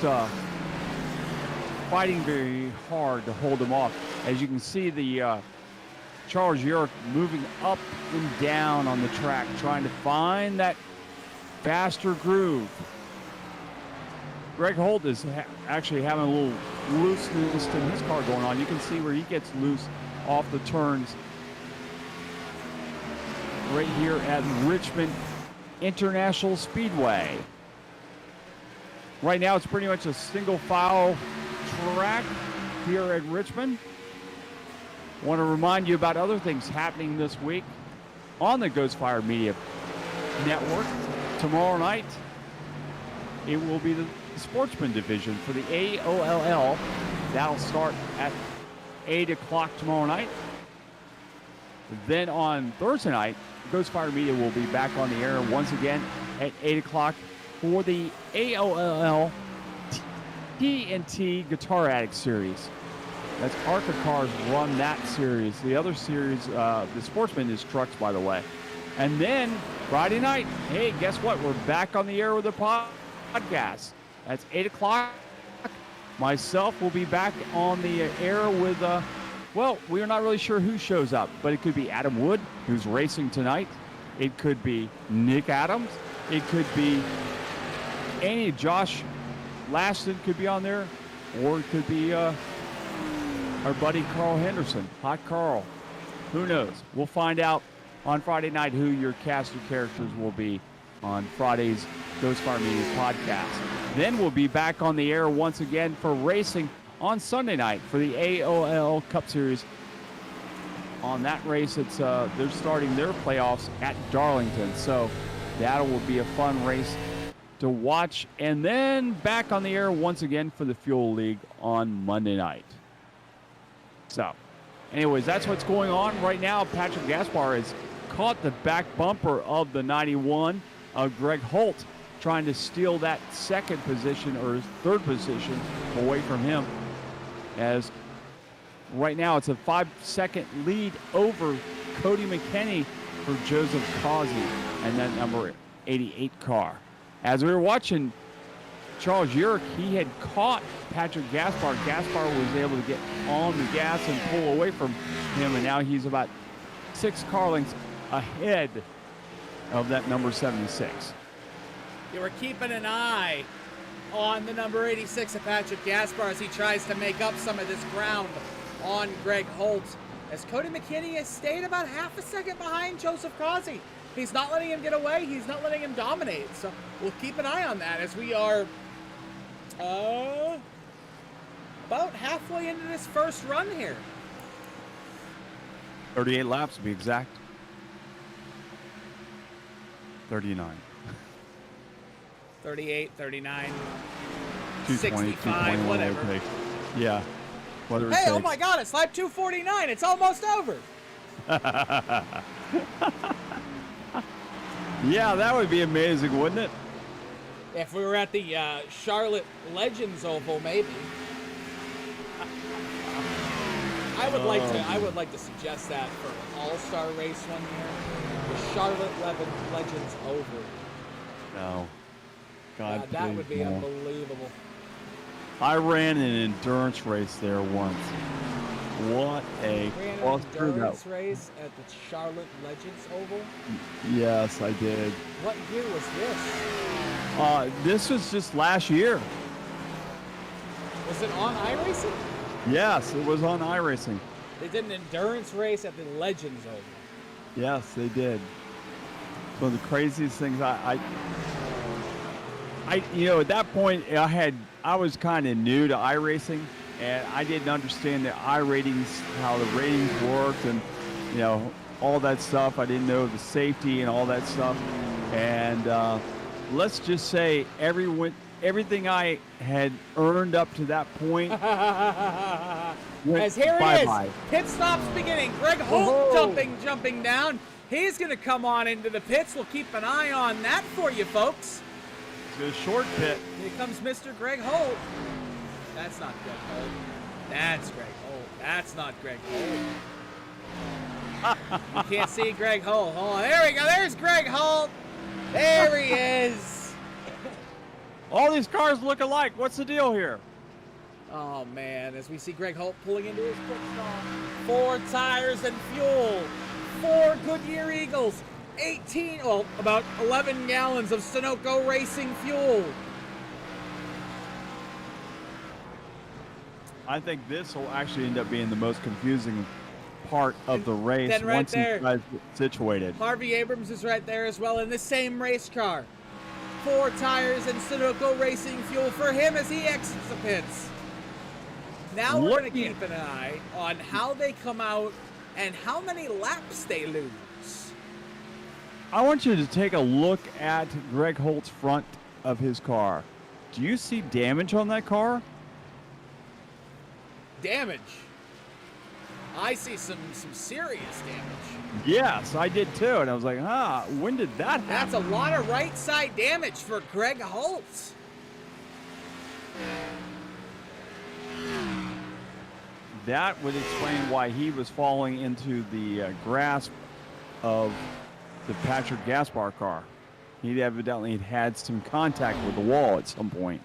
fighting very hard to hold him off. As you can see, the Charles Urick moving up and down on the track, trying to find that faster groove. Greg Holt is actually having a little looseness in his car going on. You can see where he gets loose off the turns right here at Richmond International Speedway. Right now it's pretty much a single file track here at Richmond. Want to remind you about other things happening this week on the Ghostfire Media Network. Tomorrow night, it will be the Sportsman Division for the AOLL. That'll start at 8 o'clock tomorrow night. Then on Thursday night, Ghostfire Media will be back on the air once again at 8 o'clock for the AOLL TNT Guitar Addict Series. That's ARCA Cars run that series. The other series, the Sportsman, is trucks, by the way. And then Friday night, hey, guess what? We're back on the air with the podcast. That's 8 o'clock. Myself will be back on the air with, well, we're not really sure who shows up, but it could be Adam Wood, who's racing tonight. It could be Nick Adams. It could be Josh Laston could be on there, or it could be our buddy Carl Henderson, Hot Carl. Who knows? We'll find out on Friday night who your cast of characters will be on Friday's Ghostfire Media podcast. Then we'll be back on the air once again for racing on Sunday night for the AOL Cup Series. On that race, it's they're starting their playoffs at Darlington, so that will be a fun race to watch. And then back on the air once again for the Fuel League on Monday night. So, anyways, that's what's going on right now. Patrick Gaspar has caught the back bumper of the 91 of Greg Holt, trying to steal that second position or third position away from him. As right now it's a 5-second lead over Cody McKinney for Joseph Causey and that number 88 car. As we were watching Charles Urick, he had caught Patrick Gaspar. Gaspar was able to get on the gas and pull away from him, and now he's about 6 car lengths ahead of that number 76. You were keeping an eye on the number 86 of Patrick Gaspar as he tries to make up some of this ground on Greg Holt. As Cody McKinney has stayed about half a second behind Joseph Causey. He's not letting him get away. He's not letting him dominate. So we'll keep an eye on that as we are about halfway into this first run here. 38 laps to be exact. 39. 38, 39, 220, 65, whatever. Yeah. Whatever Hey, oh my God, it's lap 249. It's almost over. Yeah, that would be amazing, wouldn't it? If we were at the Charlotte Legends Oval, maybe. I would like to suggest that for an all-star race one year. The Charlotte Legends Oval. No. God, that would be no. unbelievable. I ran an endurance race there once. What a Ran an cluster endurance race at the Charlotte Legends Oval? Yes, I did. What year was this? This was just last year. Was it on iRacing? Yes, it was on iRacing. They did an endurance race at the Legends Oval. Yes, they did. One of the craziest things I at that point I was kind of new to iRacing, and I didn't understand the iRatings, how the ratings worked, and all that stuff. I didn't know the safety and all that stuff. And let's just say everything I had earned up to that point went As here bye-bye. it is, pit stops beginning. Greg Holt jumping down. He's going to come on into the pits. We'll keep an eye on that for you, folks. It's a short pit. Here comes Mr. Greg Holt. That's not Greg Holt. That's Greg Holt. That's not Greg Holt. You can't see Greg Holt. Hold on. There we go. There's Greg Holt. There he is. All these cars look alike. What's the deal here? Oh, man. As we see Greg Holt pulling into his pit stop. 4 tires and fuel. 4 Goodyear Eagles. About 11 gallons of Sunoco Racing fuel. I think this will actually end up being the most confusing part of the race Then right once there, these guys get situated. Harvey Abrams is right there as well in the same race car. 4 tires and Sunoco Racing fuel for him as he exits the pits. Now we're going to keep an eye on how they come out and how many laps they lose. I want you to take a look at Greg Holt's front of his car. Do you see damage on that car? Damage. I see some serious damage. Yes, I did too. And I was like, when did that happen? That's a lot of right side damage for Greg Holt. That would explain why he was falling into the grasp of the Patrick Gaspar car. He evidently had some contact with the wall at some point.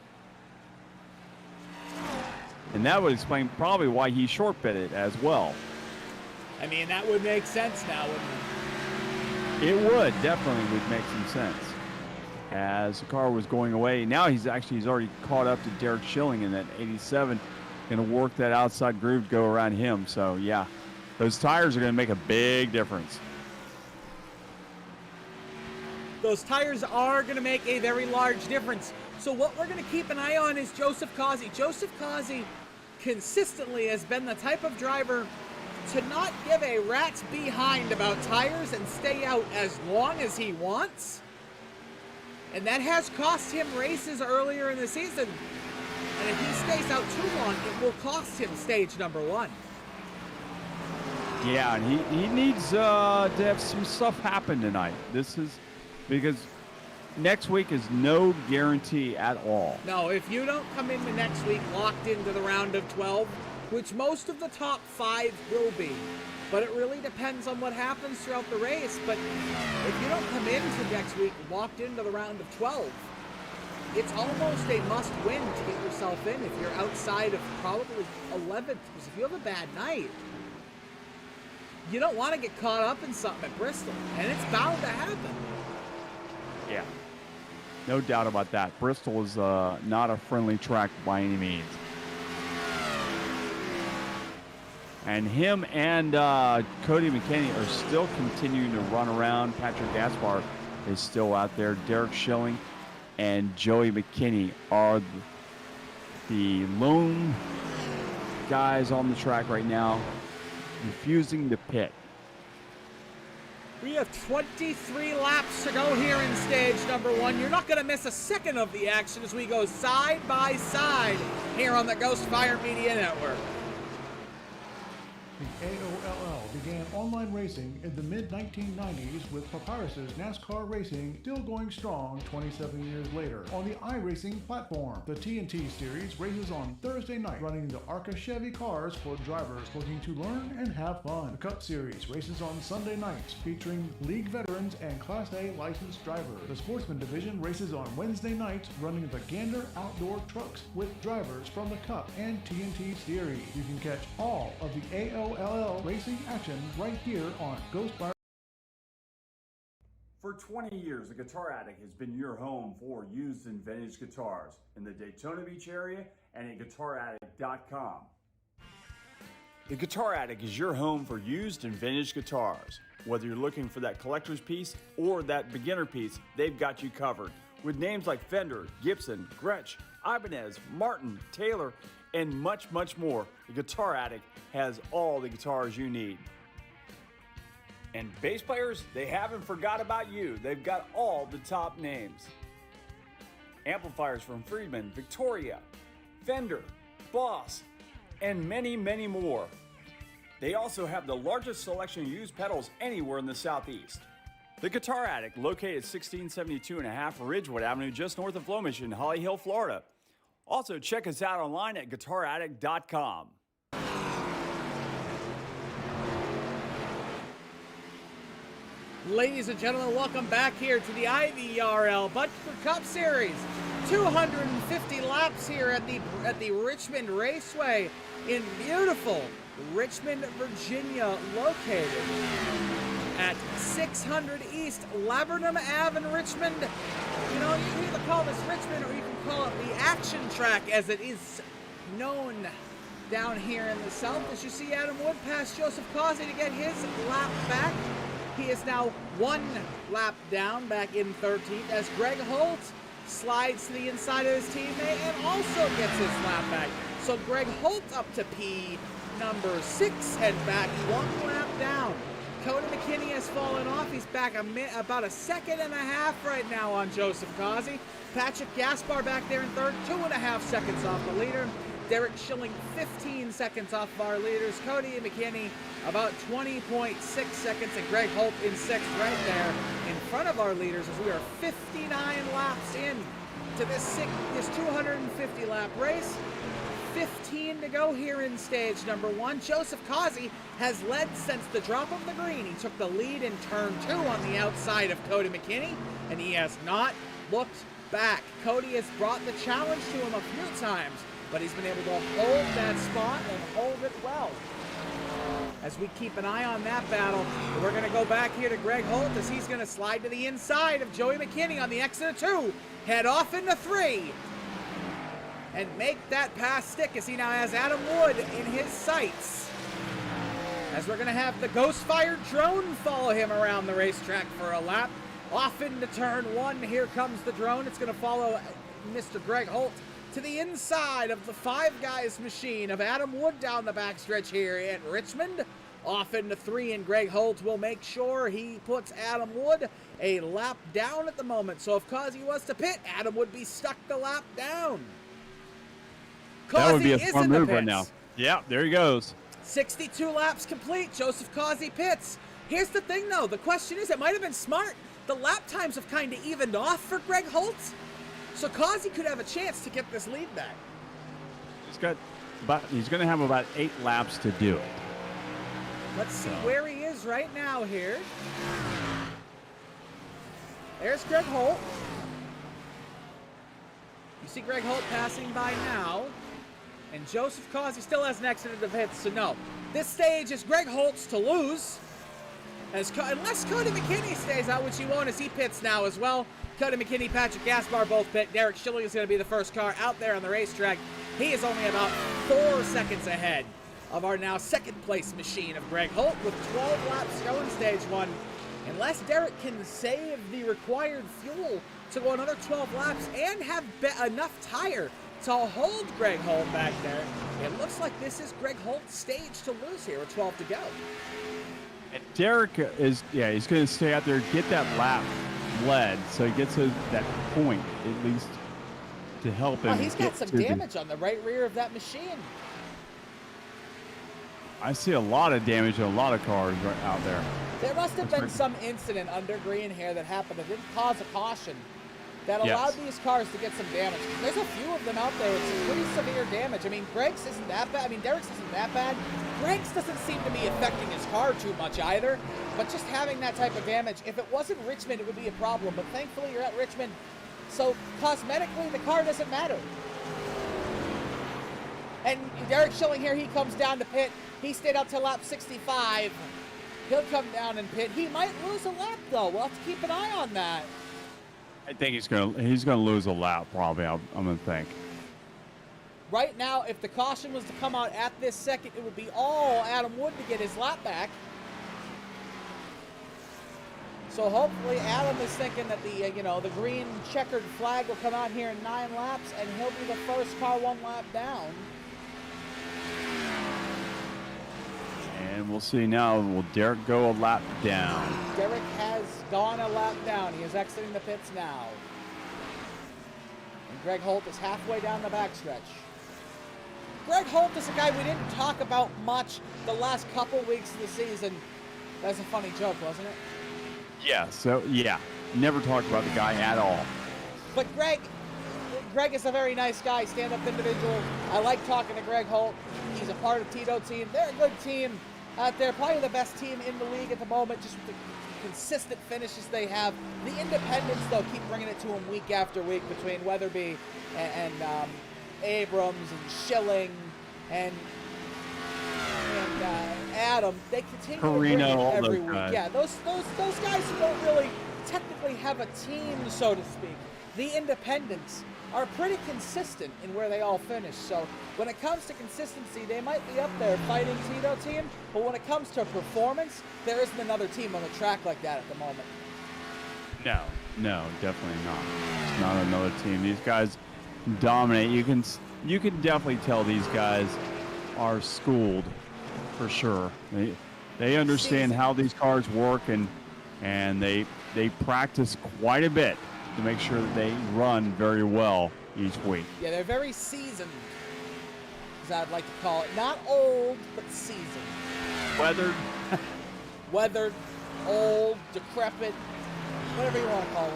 And that would explain probably why he short pitted as well. I mean, that would make sense now, wouldn't it? It would, definitely would make some sense. As the car was going away, now he's already caught up to Derek Schilling in that 87. Going to work that outside groove to go around him. So, yeah, those tires are going to make a big difference. Those tires are going to make a very large difference. So what we're going to keep an eye on is Joseph Causey. Joseph Causey consistently has been the type of driver to not give a rat's behind about tires and stay out as long as he wants. And that has cost him races earlier in the season. And if he stays out too long, it will cost him stage number 1. Yeah, and he needs to have some stuff happen tonight. This is because next week is no guarantee at all. No, if you don't come into next week locked into the round of 12, which most of the top 5 will be, but it really depends on what happens throughout the race. But if you don't come into next week locked into the round of 12, it's almost a must-win to get yourself in if you're outside of probably 11th. Because if you have a bad night, you don't want to get caught up in something at Bristol, and it's bound to happen. Yeah, no doubt about that. Bristol is not a friendly track by any means. And him and Cody McKinney are still continuing to run around. Patrick Gaspar is still out there. Derek Schilling and Joey McKinney are the lone guys on the track right now, refusing to pit. We have 23 laps to go here in stage number 1. You're not going to miss a second of the action as we go side by side here on the Ghost Fire Media Network. The AOLL began online racing in the mid-1990s with Papyrus's NASCAR racing still going strong 27 years later on the iRacing platform. The TNT Series races on Thursday night, running the ARCA Chevy cars for drivers looking to learn and have fun. The Cup Series races on Sunday nights, featuring league veterans and Class A licensed drivers. The Sportsman Division races on Wednesday nights, running the Gander Outdoor trucks with drivers from the Cup and TNT Series. You can catch all of the AOLL racing action right here on Ghostfire. For 20 years, the Guitar Attic has been your home for used and vintage guitars in the Daytona Beach area and at GuitarAttic.com. The Guitar Attic is your home for used and vintage guitars. Whether you're looking for that collector's piece or that beginner piece, they've got you covered. With names like Fender, Gibson, Gretsch, Ibanez, Martin, Taylor, and much, much more, the Guitar Attic has all the guitars you need. And bass players, they haven't forgot about you. They've got all the top names. Amplifiers from Friedman, Victoria, Fender, Boss, and many, many more. They also have the largest selection of used pedals anywhere in the Southeast. The Guitar Attic, located 1672.5 Ridgewood Avenue, just north of Flemish in Holly Hill, Florida. Also, check us out online at guitarattic.com. Ladies and gentlemen, welcome back here to the IVRL Buttkicker Cup Series. 250 laps here at the Richmond Raceway in beautiful Richmond, Virginia, located at 600 East Laburnum Ave in Richmond. You know, you can either call this Richmond or you can call it the Action Track, as it is known down here in the South. As you see Adam Wood pass Joseph Causey to get his lap back. He is now 1 lap down, back in 13th, as Greg Holt slides to the inside of his teammate and also gets his lap back. So Greg Holt up to P number 6 and back 1 lap down. Cody McKinney has fallen off. He's back about a second and a half right now on Joseph Causey. Patrick Gaspar back there in third, 2.5 seconds off the leader. Derek Schilling 15 seconds off of our leaders. Cody McKinney about 20.6 seconds, and Greg Holt in 6th right there in front of our leaders as we are 59 laps in to this 250 lap race. 15 to go here in stage number 1. Joseph Causey has led since the drop of the green. He took the lead in turn 2 on the outside of Cody McKinney, and he has not looked back. Cody has brought the challenge to him a few times, but he's been able to hold that spot and hold it well. As we keep an eye on that battle, we're going to go back here to Greg Holt as he's going to slide to the inside of Joey McKinney on the exit of 2, head off into 3, and make that pass stick as he now has Adam Wood in his sights. As we're going to have the Ghostfire drone follow him around the racetrack for a lap. Off into turn 1, here comes the drone. It's going to follow Mr. Greg Holt to the inside of the Five Guys machine of Adam Wood down the backstretch here at Richmond. Off into 3, and Greg Holt will make sure he puts Adam Wood a lap down at the moment. So if Causey was to pit, Adam would be stuck the lap down. That would be a Causey smart is in the move right pits. now. Yeah, there he goes. 62 laps complete. Joseph Causey pits. Here's the thing, though. The question is, it might have been smart. The lap times have kind of evened off for Greg Holt. So Causey could have a chance to get this lead back. He's going to have about 8 laps to do it. Let's see where he is right now here. There's Greg Holt. You see Greg Holt passing by now. And Joseph Causey still hasn't exited the pits, so no. This stage is Greg Holt's to lose. Unless Cody McKinney stays out, which he won't as he pits now as well. Cody McKinney, Patrick Gaspar both pit. Derek Schilling is going to be the first car out there on the racetrack. He is only about 4 seconds ahead of our now second place machine of Greg Holt with 12 laps to go in stage 1. Unless Derek can save the required fuel to go another 12 laps and have enough tire to hold Greg Holt back there, it looks like this is Greg Holt's stage to lose here with 12 to go. And Derek is, he's going to stay out there, get that lap led, so he gets that point at least to help him. Oh, he's got some damage on the right rear of that machine. I see a lot of damage on a lot of cars right out there. There must have been some incident under green here that happened that didn't cause a caution that allowed these cars to get some damage. There's a few of them out there with some pretty severe damage. I mean, Derek's isn't that bad. Greg's doesn't seem to be affecting his car too much either, but just having that type of damage, if it wasn't Richmond, it would be a problem, but thankfully you're at Richmond, so cosmetically the car doesn't matter. And Derek Schilling here, he comes down to pit. He stayed out till lap 65. He'll come down and pit. He might lose a lap though. We'll have to keep an eye on that. I think he's gonna lose a lap probably. I'm gonna think. Right now, if the caution was to come out at this second, it would be all Adam Wood to get his lap back. So hopefully Adam is thinking that the green checkered flag will come out here in 9 laps, and he'll be the first car 1 lap down. And we'll see now. Will Derek go a lap down? Derek has gone a lap down. He is exiting the pits now. And Greg Holt is halfway down the backstretch. Greg Holt is a guy we didn't talk about much the last couple weeks of the season. That's a funny joke, wasn't it? Yeah, never talked about the guy at all. But Greg is a very nice guy, stand-up individual. I like talking to Greg Holt. He's a part of Tito team. They're a good team out there, probably the best team in the league at the moment, just with the consistent finishes they have. The independents, though, keep bringing it to them week after week between Weatherby and Abrams and Schilling and Adam. They continue to bring it every week. Guys. Yeah, those guys who don't really technically have a team, so to speak. The independents are pretty consistent in where they all finish. So when it comes to consistency, they might be up there fighting Tito team, but when it comes to performance, there isn't another team on the track like that at the moment. No, definitely not. It's not another team. These guys dominate. You can definitely tell these guys are schooled for sure. They understand how these cars work, and they practice quite a bit to make sure that they run very well each week. Yeah, they're very seasoned, as I'd like to call it. Not old, but seasoned. Weathered, old, decrepit, whatever you want to call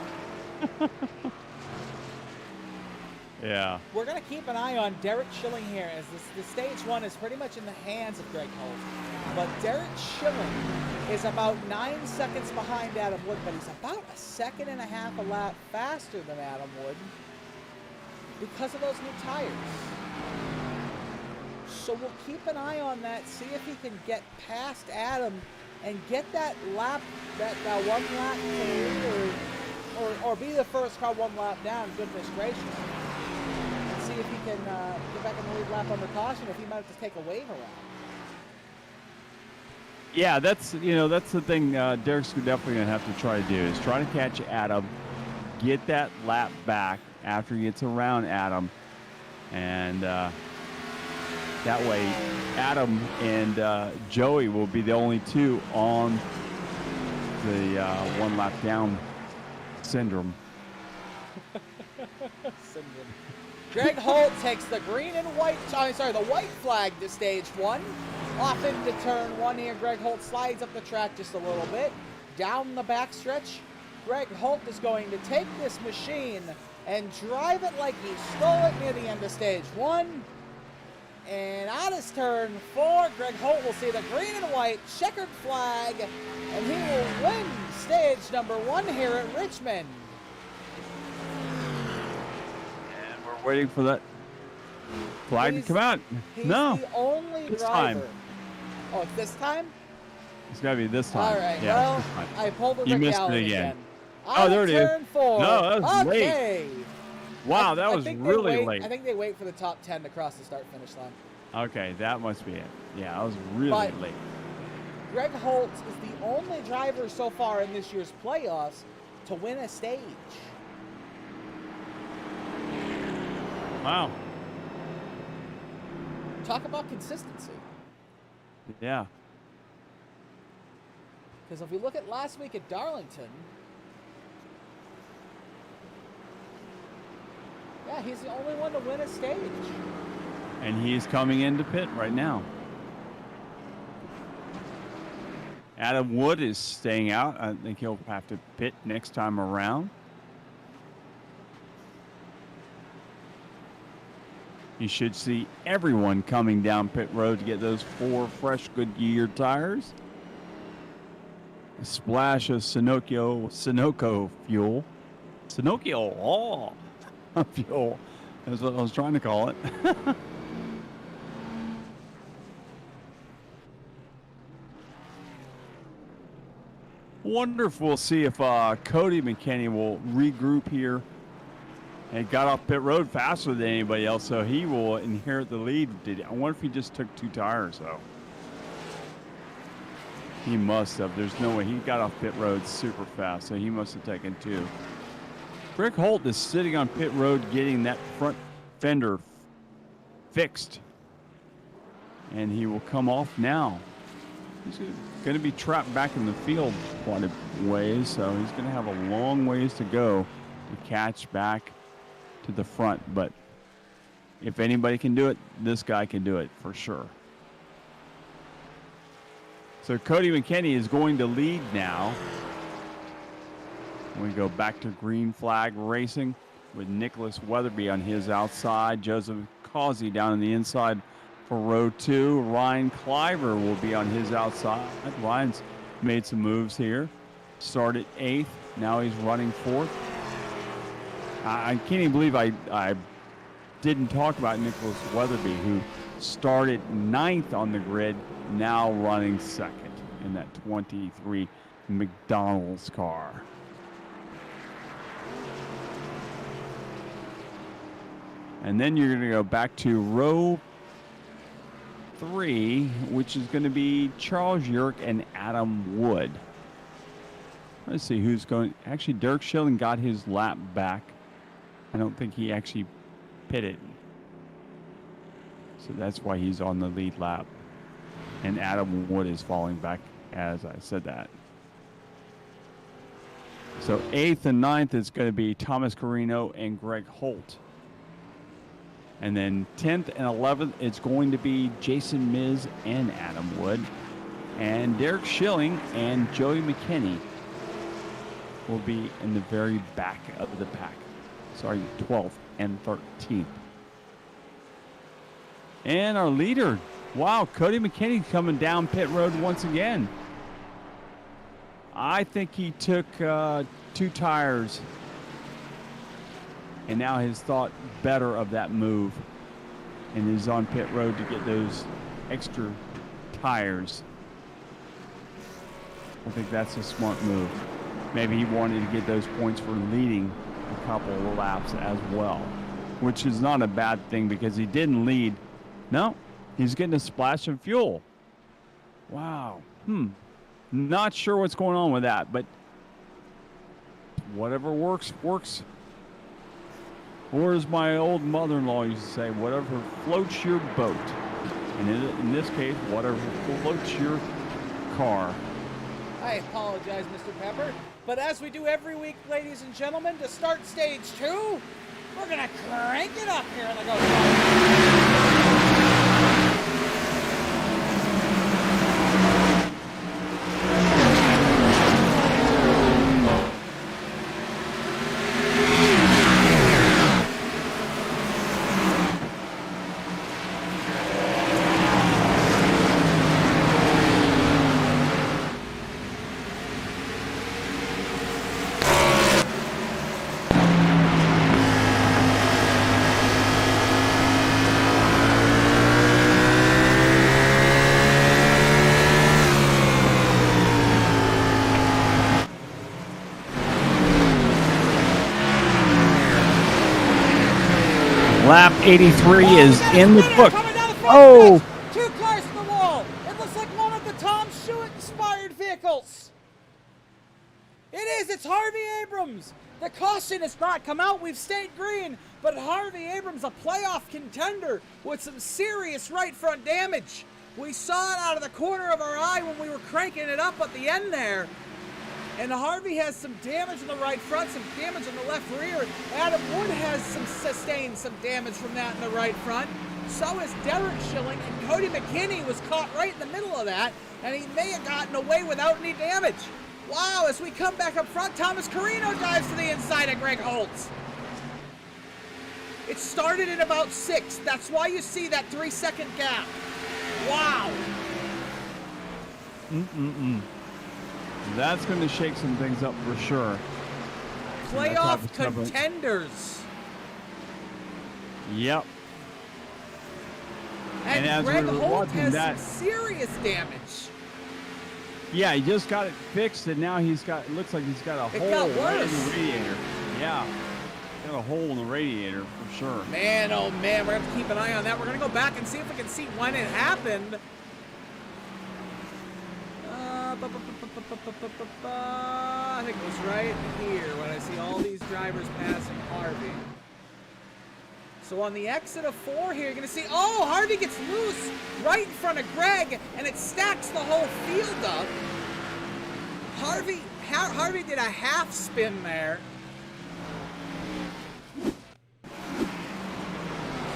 them. Yeah. We're going to keep an eye on Derek Schilling here, as the stage one is pretty much in the hands of Greg Holt. But Derek Schilling is about 9 seconds behind Adam Wood, but he's about a second and a half a lap faster than Adam Wood because of those new tires. So we'll keep an eye on that, see if he can get past Adam and get that lap, that 1 lap to lead, or be the first car 1 lap down, goodness gracious. And see if he can get back in the lead lap under caution, if he might have to take a wave around. Yeah, that's the thing Derek's definitely going to have to try to do, is try to catch Adam, get that lap back after he gets around Adam, and that way Adam and Joey will be the only two on the 1 lap down syndrome. Greg Holt takes the the white flag to stage 1. Off into turn 1 here. Greg Holt slides up the track just a little bit. Down the backstretch, Greg Holt is going to take this machine and drive it like he stole it near the end of stage 1. And on his turn 4, Greg Holt will see the green and white checkered flag, and he will win stage number 1 here at Richmond. And we're waiting for that flag to come out. He's no, the only this driver. time. Oh, it's this time? It's got to be this time. All right, yeah, well, this time. I pulled the You Rick missed Allen it again. On there it is. turn 4. No, that was okay. late. Wow, that was really late. I think they wait for the top 10 to cross the start-finish line. Okay, that must be it. Yeah, that was really late. Greg Holt is the only driver so far in this year's playoffs to win a stage. Wow. Talk about consistency. Yeah. Because if we look at last week at Darlington, yeah, he's the only one to win a stage. And he's coming into pit right now. Adam Wood is staying out. I think he'll have to pit next time around. You should see everyone coming down pit road to get those 4 fresh Goodyear tires. A splash of Sunoco fuel. Sunoco fuel. That's what I was trying to call it. Wonderful. We'll see if Cody McKinney will regroup here. And got off pit road faster than anybody else, so he will inherit the lead. I wonder if he just took 2 tires, though. He must have. There's no way. He got off pit road super fast, so he must have taken 2. Greg Holt is sitting on pit road getting that front fender fixed. And he will come off now. He's going to be trapped back in the field quite a ways, so he's going to have a long ways to go to catch back to the front. But if anybody can do it, this guy can do it for sure. So Cody McKinney is going to lead now. We go back to green flag racing with Nicholas Weatherby on his outside. Joseph Causey down on the inside for row 2. Ryan Cliver will be on his outside. Ryan's made some moves here. Started 8th. Now he's running 4th. I can't even believe I didn't talk about Nicholas Weatherby, who started 9th on the grid, now running 2nd in that 23 McDonald's car. And then you're going to go back to row 3, which is going to be Charles Yerk and Adam Wood. Let's see who's going. Actually, Derek Schilling got his lap back. I don't think he actually pitted. So that's why he's on the lead lap. And Adam Wood is falling back as I said that. So 8th and 9th is going to be Thomas Carino and Greg Holt. And then 10th and 11th, it's going to be Jason Miz and Adam Wood. And Derek Schilling and Joey McKinney will be in the very back of the pack. Sorry, 12th and 13th. And our leader, wow, Cody McKinney coming down pit road once again. I think he took 2 tires and now has thought better of that move and is on pit road to get those extra tires. I think that's a smart move. Maybe he wanted to get those points for leading a couple of laps as well, which is not a bad thing because he didn't lead. No, he's getting a splash of fuel. Wow. Not sure what's going on with that, but whatever works, works. Or as my old mother-in-law used to say, whatever floats your boat. And in this case, whatever floats your car. I apologize, Mr. Pepper, but as we do every week, ladies and gentlemen, to start stage 2, we're going to crank it up here on the go. Lap 83 is in the book. Oh! 2 cars to the wall. It looks like one of the Tom Stewart-inspired vehicles. It is. It's Harvey Abrams. The caution has not come out. We've stayed green. But Harvey Abrams, a playoff contender with some serious right front damage. We saw it out of the corner of our eye when we were cranking it up at the end there. And Harvey has some damage in the right front, some damage in the left rear. Adam Wood has sustained some damage from that in the right front. So is Derek Schilling, and Cody McKinney was caught right in the middle of that, and he may have gotten away without any damage. Wow, as we come back up front, Thomas Carino dives to the inside of Greg Holtz. It started at about 6th. That's why you see that 3-second gap. Wow. That's going to shake some things up for sure. Playoff contenders. Yep. And as Greg we were Holt watching has that, some serious damage. Yeah, he just got it fixed, and now he's got. It looks like he's got a hole right in the radiator. Yeah, got a hole in the radiator for sure. Man, oh man, we're gonna have to keep an eye on that. We're gonna go back and see if we can see when it happened. I think it was right here when I see all these drivers passing Harvey. So on the exit of 4 here, you're going to see, oh, Harvey gets loose right in front of Greg, and it stacks the whole field up. Harvey did a half spin there.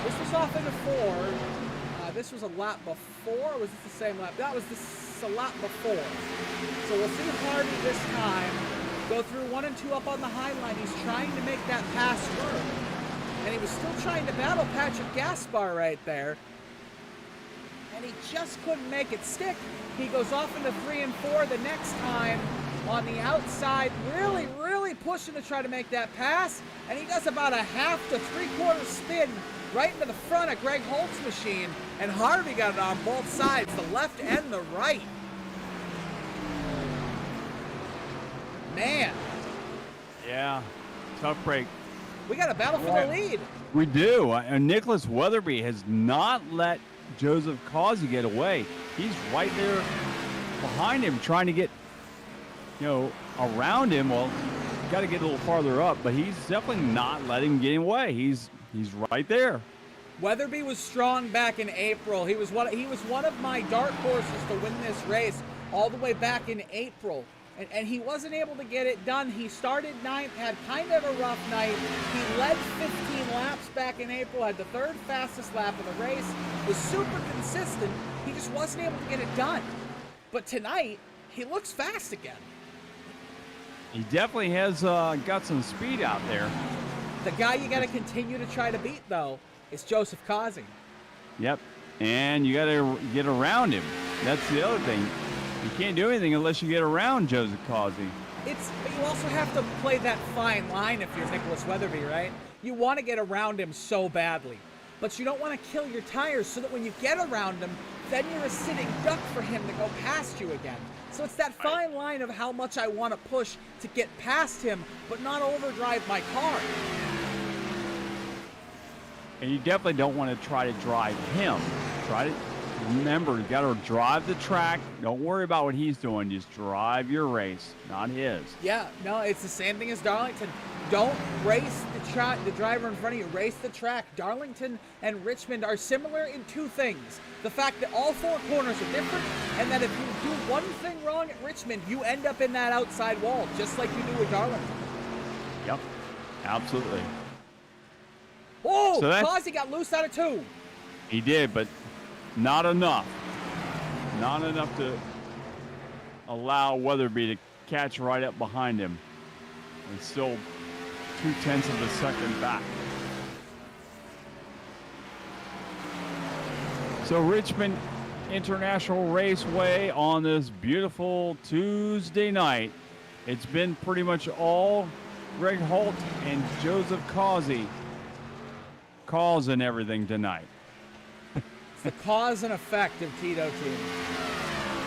This was off into 4. This was a lap before, or was this the same lap? That was a lap before. So we'll see Harvey this time go through 1 and 2 up on the high line. He's trying to make that pass work. And he was still trying to battle Patrick Gaspar right there. And he just couldn't make it stick. He goes off into 3 and 4 the next time on the outside, really, really pushing to try to make that pass. And he does about a half to 3/4 spin right into the front of Greg Holt's machine. And Harvey got it on both sides, the left and the right. Man. Yeah, tough break. We got a battle for the lead. We do. And Nicholas Weatherby has not let Joseph Causey get away. He's right there behind him trying to get, around him. Well, got to get a little farther up, but he's definitely not letting him get away. He's right there. Weatherby was strong back in April. He was one of my dark horses to win this race all the way back in April. And he wasn't able to get it done. He started 9th, had kind of a rough night. He led 15 laps back in April, had the 3rd fastest lap of the race, was super consistent. He just wasn't able to get it done. But tonight, he looks fast again. He definitely has got some speed out there. The guy you got to continue to try to beat, though, is Joseph Causey. Yep. And you got to get around him. That's the other thing. You can't do anything unless you get around Joseph Causey. But you also have to play that fine line if you're Nicholas Weatherby, right? You want to get around him so badly, but you don't want to kill your tires so that when you get around him, then you're a sitting duck for him to go past you again. So it's that fine line of how much I want to push to get past him, but not overdrive my car. And you definitely don't want to try to drive him. Remember, you got to drive the track. Don't worry about what he's doing. Just drive your race, not his. Yeah, no, it's the same thing as Darlington. Don't race the driver in front of you. Race the track. Darlington and Richmond are similar in 2 things. The fact that all 4 corners are different, and that if you do one thing wrong at Richmond, you end up in that outside wall, just like you do with Darlington. Yep, absolutely. Oh, so Causey got loose out of 2. He did, but not enough. Not enough to allow Weatherby to catch right up behind him. And still 0.2 of a second back. So Richmond International Raceway on this beautiful Tuesday night. It's been pretty much all Greg Holt and Joseph Causey causing everything tonight. The cause and effect of Tito team.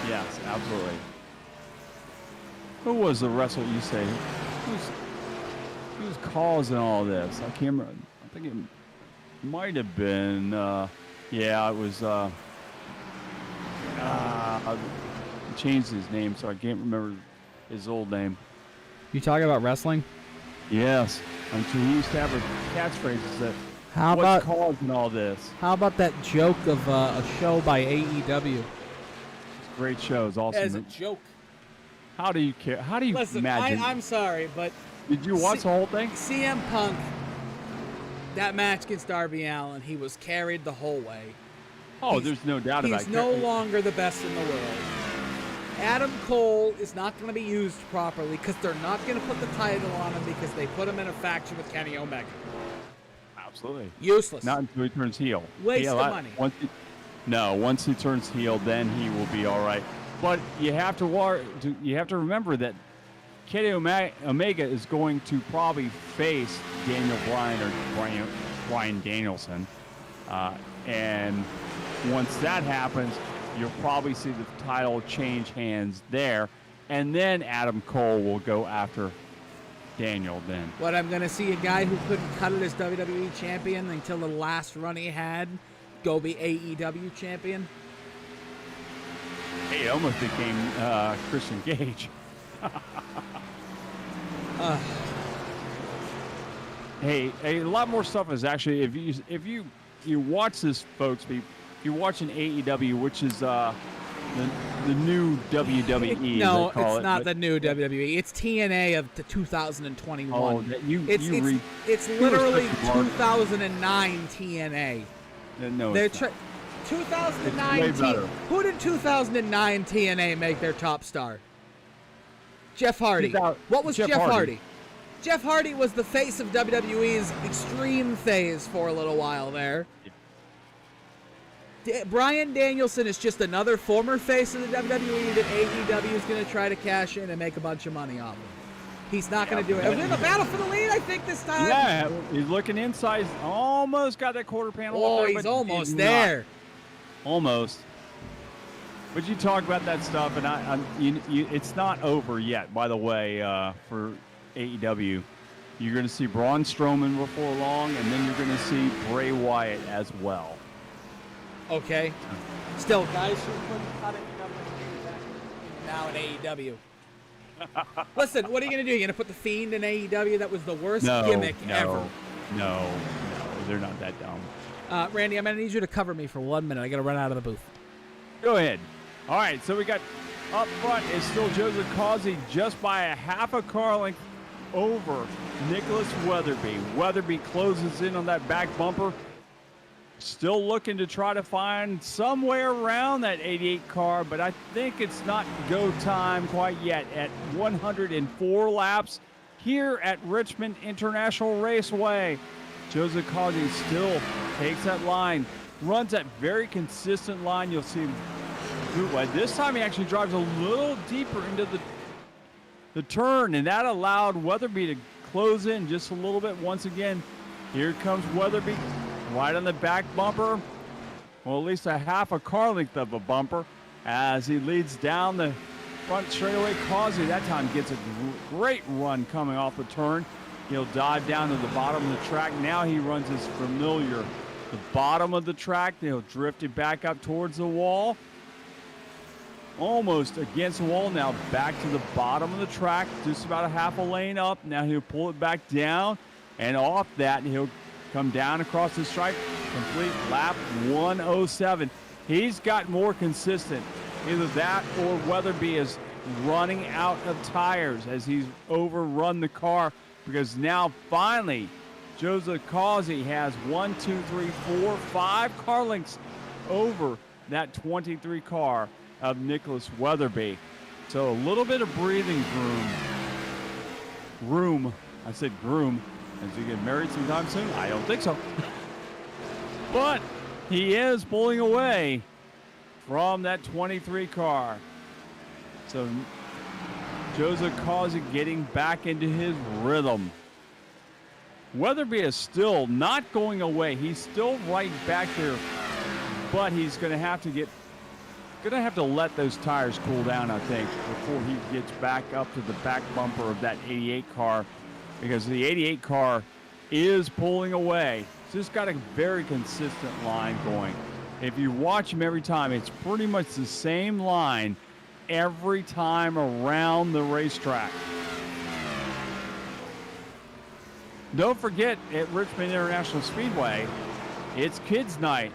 Yes, absolutely. Who was the wrestler you say? Who's causing all this? I can't remember. I think it might have been, yeah, it was, he changed his name, so I can't remember his old name. You talking about wrestling? Yes. He used to have a catchphrase that, How what's about causing all this? How about that joke of a show by AEW? Great show. It's awesome. As a joke. How do you care? How do you imagine? I'm sorry, but did you watch the whole thing? CM Punk, that match against Darby Allin, he was carried the whole way. Oh, there's no doubt about it. He's no longer the best in the world. Adam Cole is not going to be used properly because they're not going to put the title on him because they put him in a faction with Kenny Omega. Absolutely. Useless. Not until he turns heel. Waste of money. Once he turns heel, then he will be all right. But you have to remember that Kenny Omega is going to probably face Daniel Bryan or Bryan Danielson. And once that happens, you'll probably see the title change hands there. And then Adam Cole will go after Daniel then. What, I'm going to see a guy who couldn't cut it as WWE champion until the last run he had go be AEW champion? Hey, it almost became Christian Gage. Hey, a lot more stuff is actually if you watch this, folks. If you're watching AEW, which is the new WWE. No, as they call it's it, not but- the new WWE. It's TNA of the 2021. Oh, It's literally 2009 TNA. No, They're it's not. 2009 It's way better. Who did 2009 TNA make their top star? Jeff Hardy. What was Jeff Hardy? Jeff Hardy was the face of WWE's Extreme phase for a little while there. Bryan Danielson is just another former face of the WWE that AEW is going to try to cash in and make a bunch of money off of. He's not going to do it. Are we in the battle for the lead, I think, this time? Yeah, he's looking inside. He's almost got that quarter panel. Oh, up there, he's but almost not. there. Almost. But you talk about that stuff, and it's not over yet, by the way, for AEW. You're going to see Braun Strowman before long, and then you're going to see Bray Wyatt as well. Okay. Still, guys who couldn't cut it now in AEW. Listen, what are you going to do? You're going to put the Fiend in AEW? That was the worst gimmick ever. No, they're not that dumb. Randy, I'm going to need you to cover me for 1 minute. I got to run out of the booth. Go ahead. All right, so we got up front is still Joseph Causey just by a half a car length over Nicholas Weatherby. Weatherby closes in on that back bumper. Still looking to try to find somewhere around that 88 car, but I think it's not go time quite yet at 104 laps here at Richmond International Raceway. Joseph Causey still takes that line, runs that very consistent line. You'll see him do it. This time he actually drives a little deeper into the turn, and that allowed Weatherby to close in just a little bit. Once again, here comes Weatherby right on the back bumper. Well, at least a half a car length of a bumper as he leads down the front straightaway. Causey that time gets a great run coming off the turn. He'll dive down to the bottom of the track. Now he runs his familiar, the bottom of the track. He'll drift it back up towards the wall. Almost against the wall now, back to the bottom of the track, just about a half a lane up. Now he'll pull it back down, and off that he'll come down across the stripe, complete lap 107. He's got more consistent. Either that or Weatherby is running out of tires as he's overrun the car, because now finally Joseph Causey has 5 car lengths over that 23 car of Nicholas Weatherby. So a little bit of breathing room. I said groom. Is he getting married sometime soon? I don't think so. But he is pulling away from that 23 car. So Joseph Causey getting back into his rhythm. Weatherby is still not going away. He's still right back there, but he's going to have to let those tires cool down, I think, before he gets back up to the back bumper of that 88 car, because the 88 car is pulling away. It's just got a very consistent line going. If you watch him every time, it's pretty much the same line every time around the racetrack. Don't forget, at Richmond International Speedway, it's Kids Night.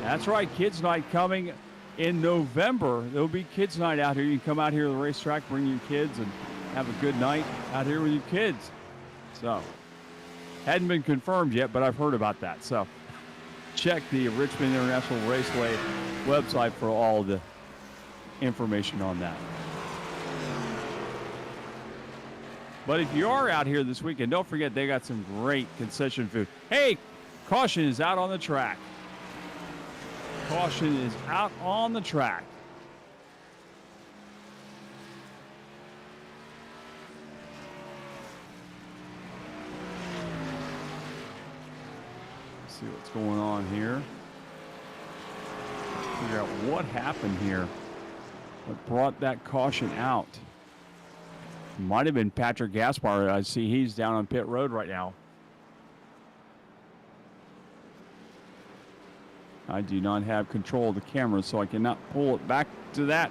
That's right, Kids Night coming in November. There'll be Kids Night out here. You can come out here to the racetrack, bring your kids, and have a good night out here with your kids. So, hadn't been confirmed yet, but I've heard about that. So, check the Richmond International Raceway website for all the information on that. But if you are out here this weekend, don't forget they got some great concession food. Hey, caution is out on the track. Caution is out on the track. Let's see what's going on here. Figure out what happened here. What brought that caution out? Might have been Patrick Gaspar. I see he's down on pit road right now. I do not have control of the camera, so I cannot pull it back to that.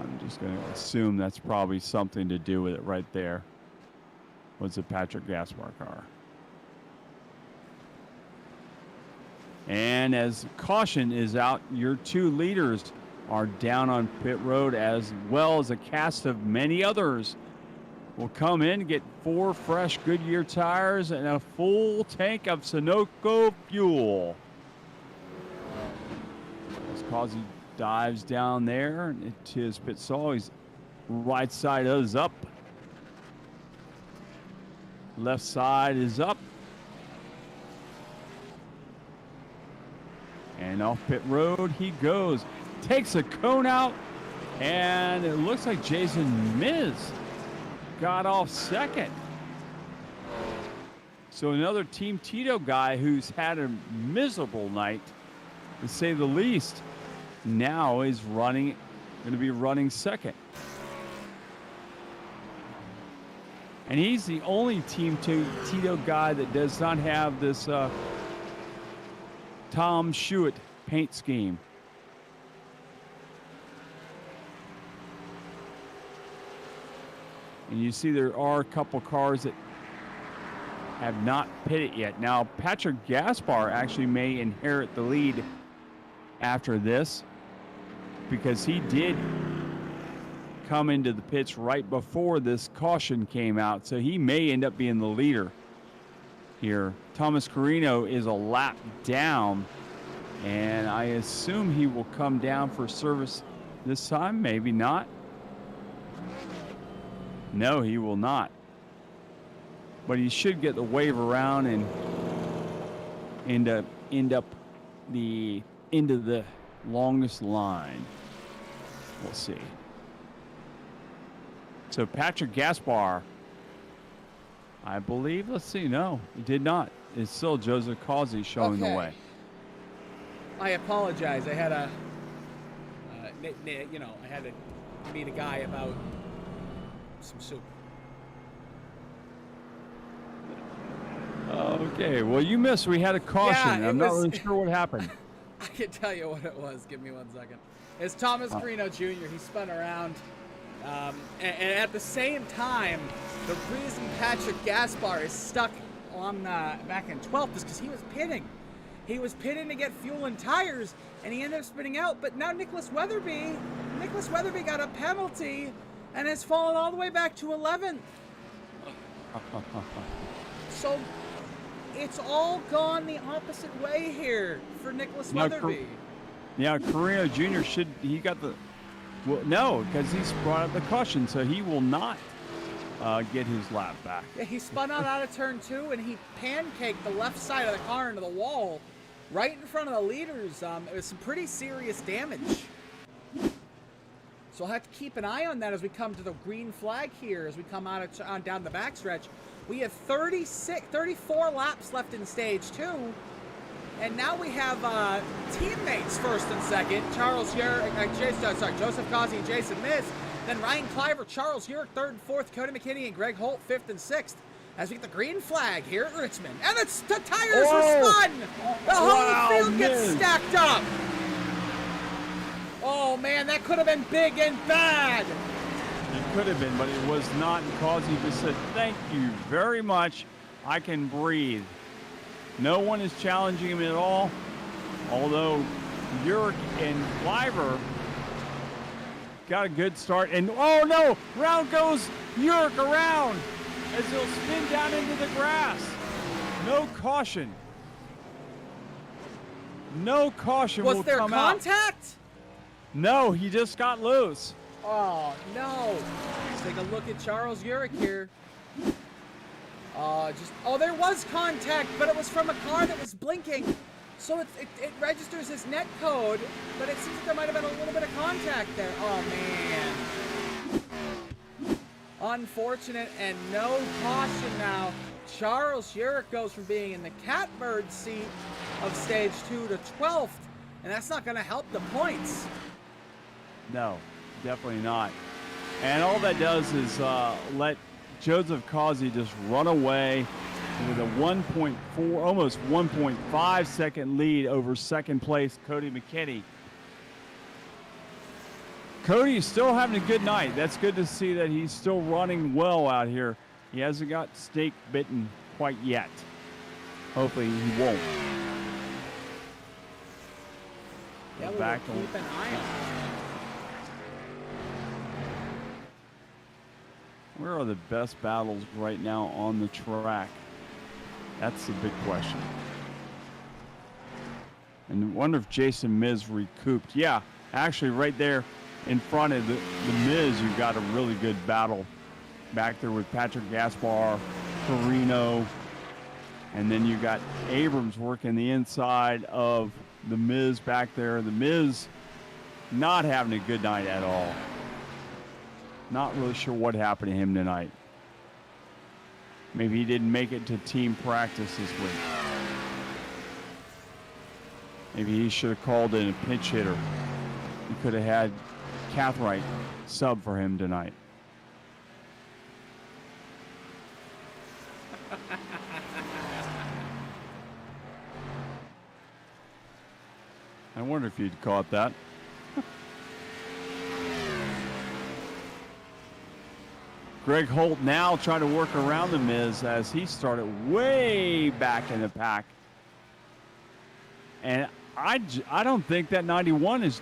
I'm just just going to assume that's probably something to do with it right there. Was a Patrick Gaspar car. And as caution is out, your 2 leaders are down on pit road, as well as a cast of many others will come in, get 4 fresh Goodyear tires and a full tank of Sunoco fuel. As Causey dives down there into his pit stall, he's right side is up. Left side is up. And off pit road he goes. Takes a cone out. And it looks like Jason Miz got off second. So another Team Tito guy who's had a miserable night, to say the least, now is going to be running second. And he's the only Team Tito guy that does not have this Tom Schuett paint scheme. And you see there are a couple cars that have not pitted yet. Now, Patrick Gaspar actually may inherit the lead after this, because he did come into the pits right before this caution came out, so he may end up being the leader here. Thomas Carino is a lap down, and I assume he will come down for service this time. Maybe not. No, he will not. But he should get the wave around and end up the end of the longest line. We'll see. So Patrick Gaspar, I believe, let's see, no, he did not. It's still Joseph Causey showing the way. I apologize. I had I had to meet a guy about some soup. Okay, well, you missed. We had a caution. Yeah, I'm not really sure what happened. I can tell you what it was. Give me 1 second. It's Thomas Carino Jr. He spun around. And at the same time, the reason Patrick Gaspar is stuck on back in 12th is because he was pitting. He was pitting to get fuel and tires, and he ended up spinning out. But now Nicholas Weatherby got a penalty and has fallen all the way back to 11th. So it's all gone the opposite way here for Nicholas Weatherby. Yeah, Carino Jr. he got the, well, no, because he's brought up the caution, so he will not get his lap back. Yeah, he spun out of turn 2, and he pancaked the left side of the car into the wall right in front of the leaders. It was some pretty serious damage. So I'll have to keep an eye on that as we come to the green flag here, as we come on down the backstretch. We have 34 laps left in stage 2. And now we have teammates first and second. Joseph Causey and Jason Miz. Then Ryan Cliver, Charles Urick, 3rd and 4th. Cody McKinney and Greg Holt, 5th and 6th. As we get the green flag here at Richmond. And the tires are spun! The whole field gets stacked up! Oh, man, that could have been big and bad! It could have been, but it was not. And Causey just said, thank you very much. I can breathe. No one is challenging him at all, although Urick and Cliver got a good start. And, oh, no, round goes Urick around as he'll spin down into the grass. No caution. No caution will come out. Was there contact? No, he just got loose. Oh, no. Let's take a look at Charles Urick here. There was contact, but it was from a car that was blinking. So it registers as net code, but it seems like there might have been a little bit of contact there. Oh, man. Unfortunate, and no caution now. Charles Urick goes from being in the catbird seat of stage 2 to 12th, and that's not going to help the points. No, definitely not. And all that does is let Joseph Causey just run away with a 1.4, almost 1.5 second lead over second place Cody McKinney. Cody's still having a good night. That's good to see that he's still running well out here. He hasn't got snake bitten quite yet. Hopefully he won't. Yeah, Go we'll back keep on. an eye on it. Where are the best battles right now on the track? That's the big question. And I wonder if Jason Miz recouped. Yeah, actually right there in front of the Miz, you've got a really good battle back there with Patrick Gaspar, Carino, and then you got Abrams working the inside of the Miz back there. The Miz not having a good night at all. Not really sure what happened to him tonight. Maybe he didn't make it to team practice this week. Maybe he should have called in a pinch hitter. He could have had Cathright sub for him tonight. I wonder if you'd caught that. Greg Holt now trying to work around the Miz as he started way back in the pack. And I don't think that 91 is,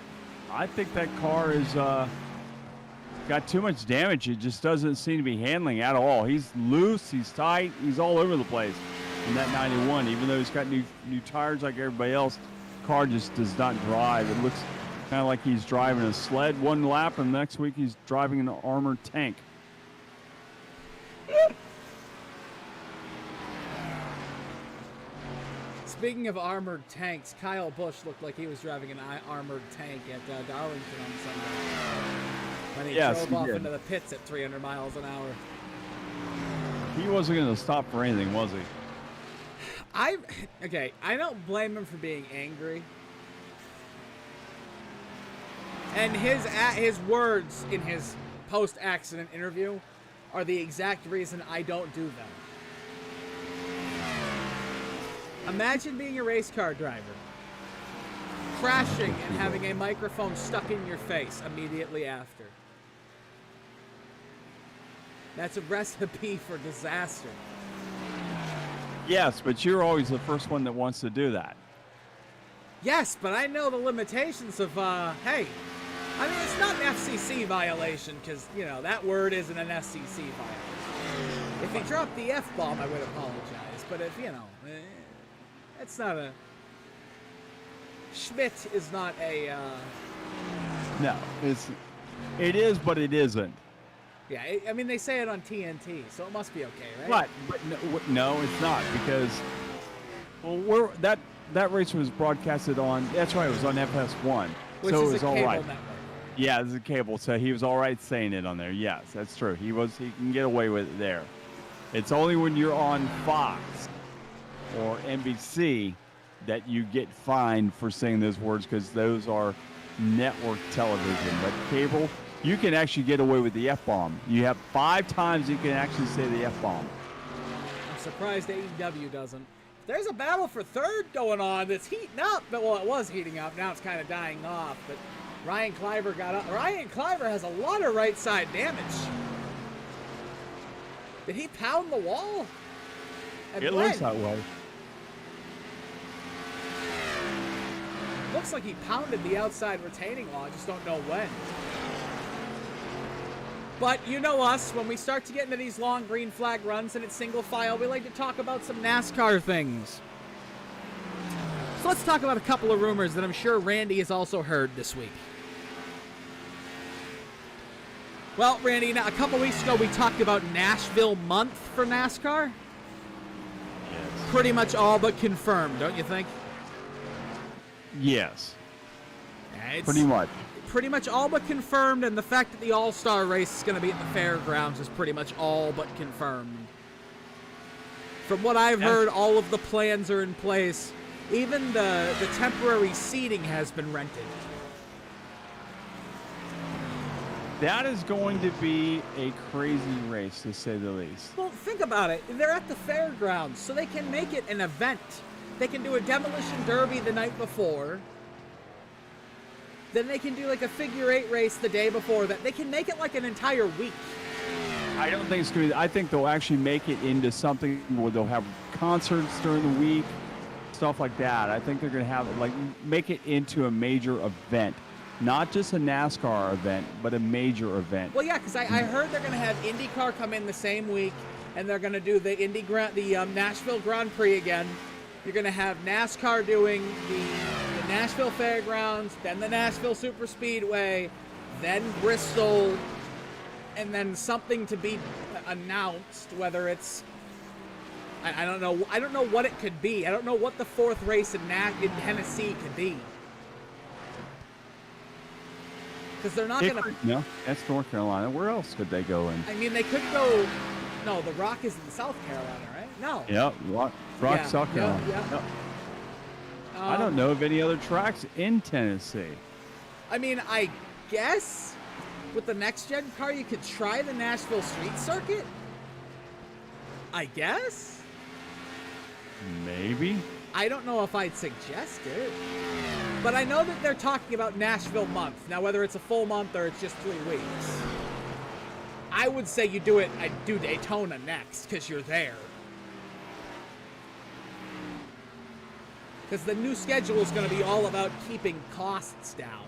I think that car is got too much damage. It just doesn't seem to be handling at all. He's loose, he's tight, he's all over the place in that 91. Even though he's got new tires like everybody else, the car just does not drive. It looks kind of like he's driving a sled one lap, and next week he's driving an armored tank. Speaking of armored tanks, Kyle Busch looked like he was driving an armored tank at Darlington on Sunday when he drove off into the pits at 300 miles an hour. He wasn't going to stop for anything, was he? I don't blame him for being angry. And his words in his post-accident interview are the exact reason I don't do them. Imagine being a race car driver, crashing and having a microphone stuck in your face immediately after. That's a recipe for disaster. Yes, but you're always the first one that wants to do that. Yes, but I know the limitations of, hey, I mean, it's not an FCC violation because, you know, that word isn't an FCC violation. If he dropped the F-bomb, I would apologize. But if, you know, it's not a... Schmidt is not a... No, it is, but it isn't. Yeah, I mean, they say it on TNT, so it must be okay, right? But no, it's not, because well, that race was broadcasted on. That's right, it was on FS1, Which so is it was a all cable right. network. Yeah, it's a cable, so he was all right saying it on there. Yes, that's true. He can get away with it there. It's only when you're on Fox or NBC that you get fined for saying those words, because those are network television. But cable, you can actually get away with the F-bomb. You have 5 times you can actually say the F-bomb. I'm surprised AEW doesn't. There's a battle for third going on that's heating up. Well, it was heating up. Now it's kind of dying off. But Ryan Cliver got up. Ryan Cliver has a lot of right side damage. Did he pound the wall? And It when? looks that way. Looks like he pounded the outside retaining wall. I just don't know when. But you know us, when we start to get into these long green flag runs and it's single file, we like to talk about some NASCAR things. So let's talk about a couple of rumors that I'm sure Randy has also heard this week. Well, Randy, now, a couple weeks ago we talked about Nashville month for NASCAR. Yes. Pretty much all but confirmed, don't you think? Yes. It's Pretty much. pretty much all but confirmed, and the fact that the All-Star race is going to be at the fairgrounds is pretty much all but confirmed. From what I've heard, all of the plans are in place. Even the temporary seating has been rented. That is going to be a crazy race, to say the least. Well, think about it. They're at the fairgrounds, so they can make it an event. They can do a demolition derby the night before. Then they can do like a figure 8 race the day before that. They can make it like an entire week. I don't think it's going to be. I think they'll actually make it into something where they'll have concerts during the week, stuff like that. I think they're going to have it, like, make it into a major event. Not just a NASCAR event, but a major event. Well, yeah, because I heard they're going to have IndyCar come in the same week, and they're going to do the Nashville Grand Prix again. You're going to have NASCAR doing the Nashville Fairgrounds, then the Nashville Super Speedway, then Bristol, and then something to be announced, whether it's, I don't know. I don't know what it could be. I don't know what the 4th race in Tennessee could be. Because they're not going to... No, that's North Carolina. Where else could they go in? I mean, they could go... No, the Rock is in South Carolina, right? No. Yeah, Rock, Yeah, South Carolina. yeah. Yep. I don't know of any other tracks in Tennessee. I mean, I guess with the next gen car, you could try the Nashville Street Circuit. I guess. Maybe. I don't know if I'd suggest it. But I know that they're talking about Nashville month. Now, whether it's a full month or it's just 3 weeks. I would say you do it, I'd do Daytona next, because you're there. Because the new schedule is going to be all about keeping costs down.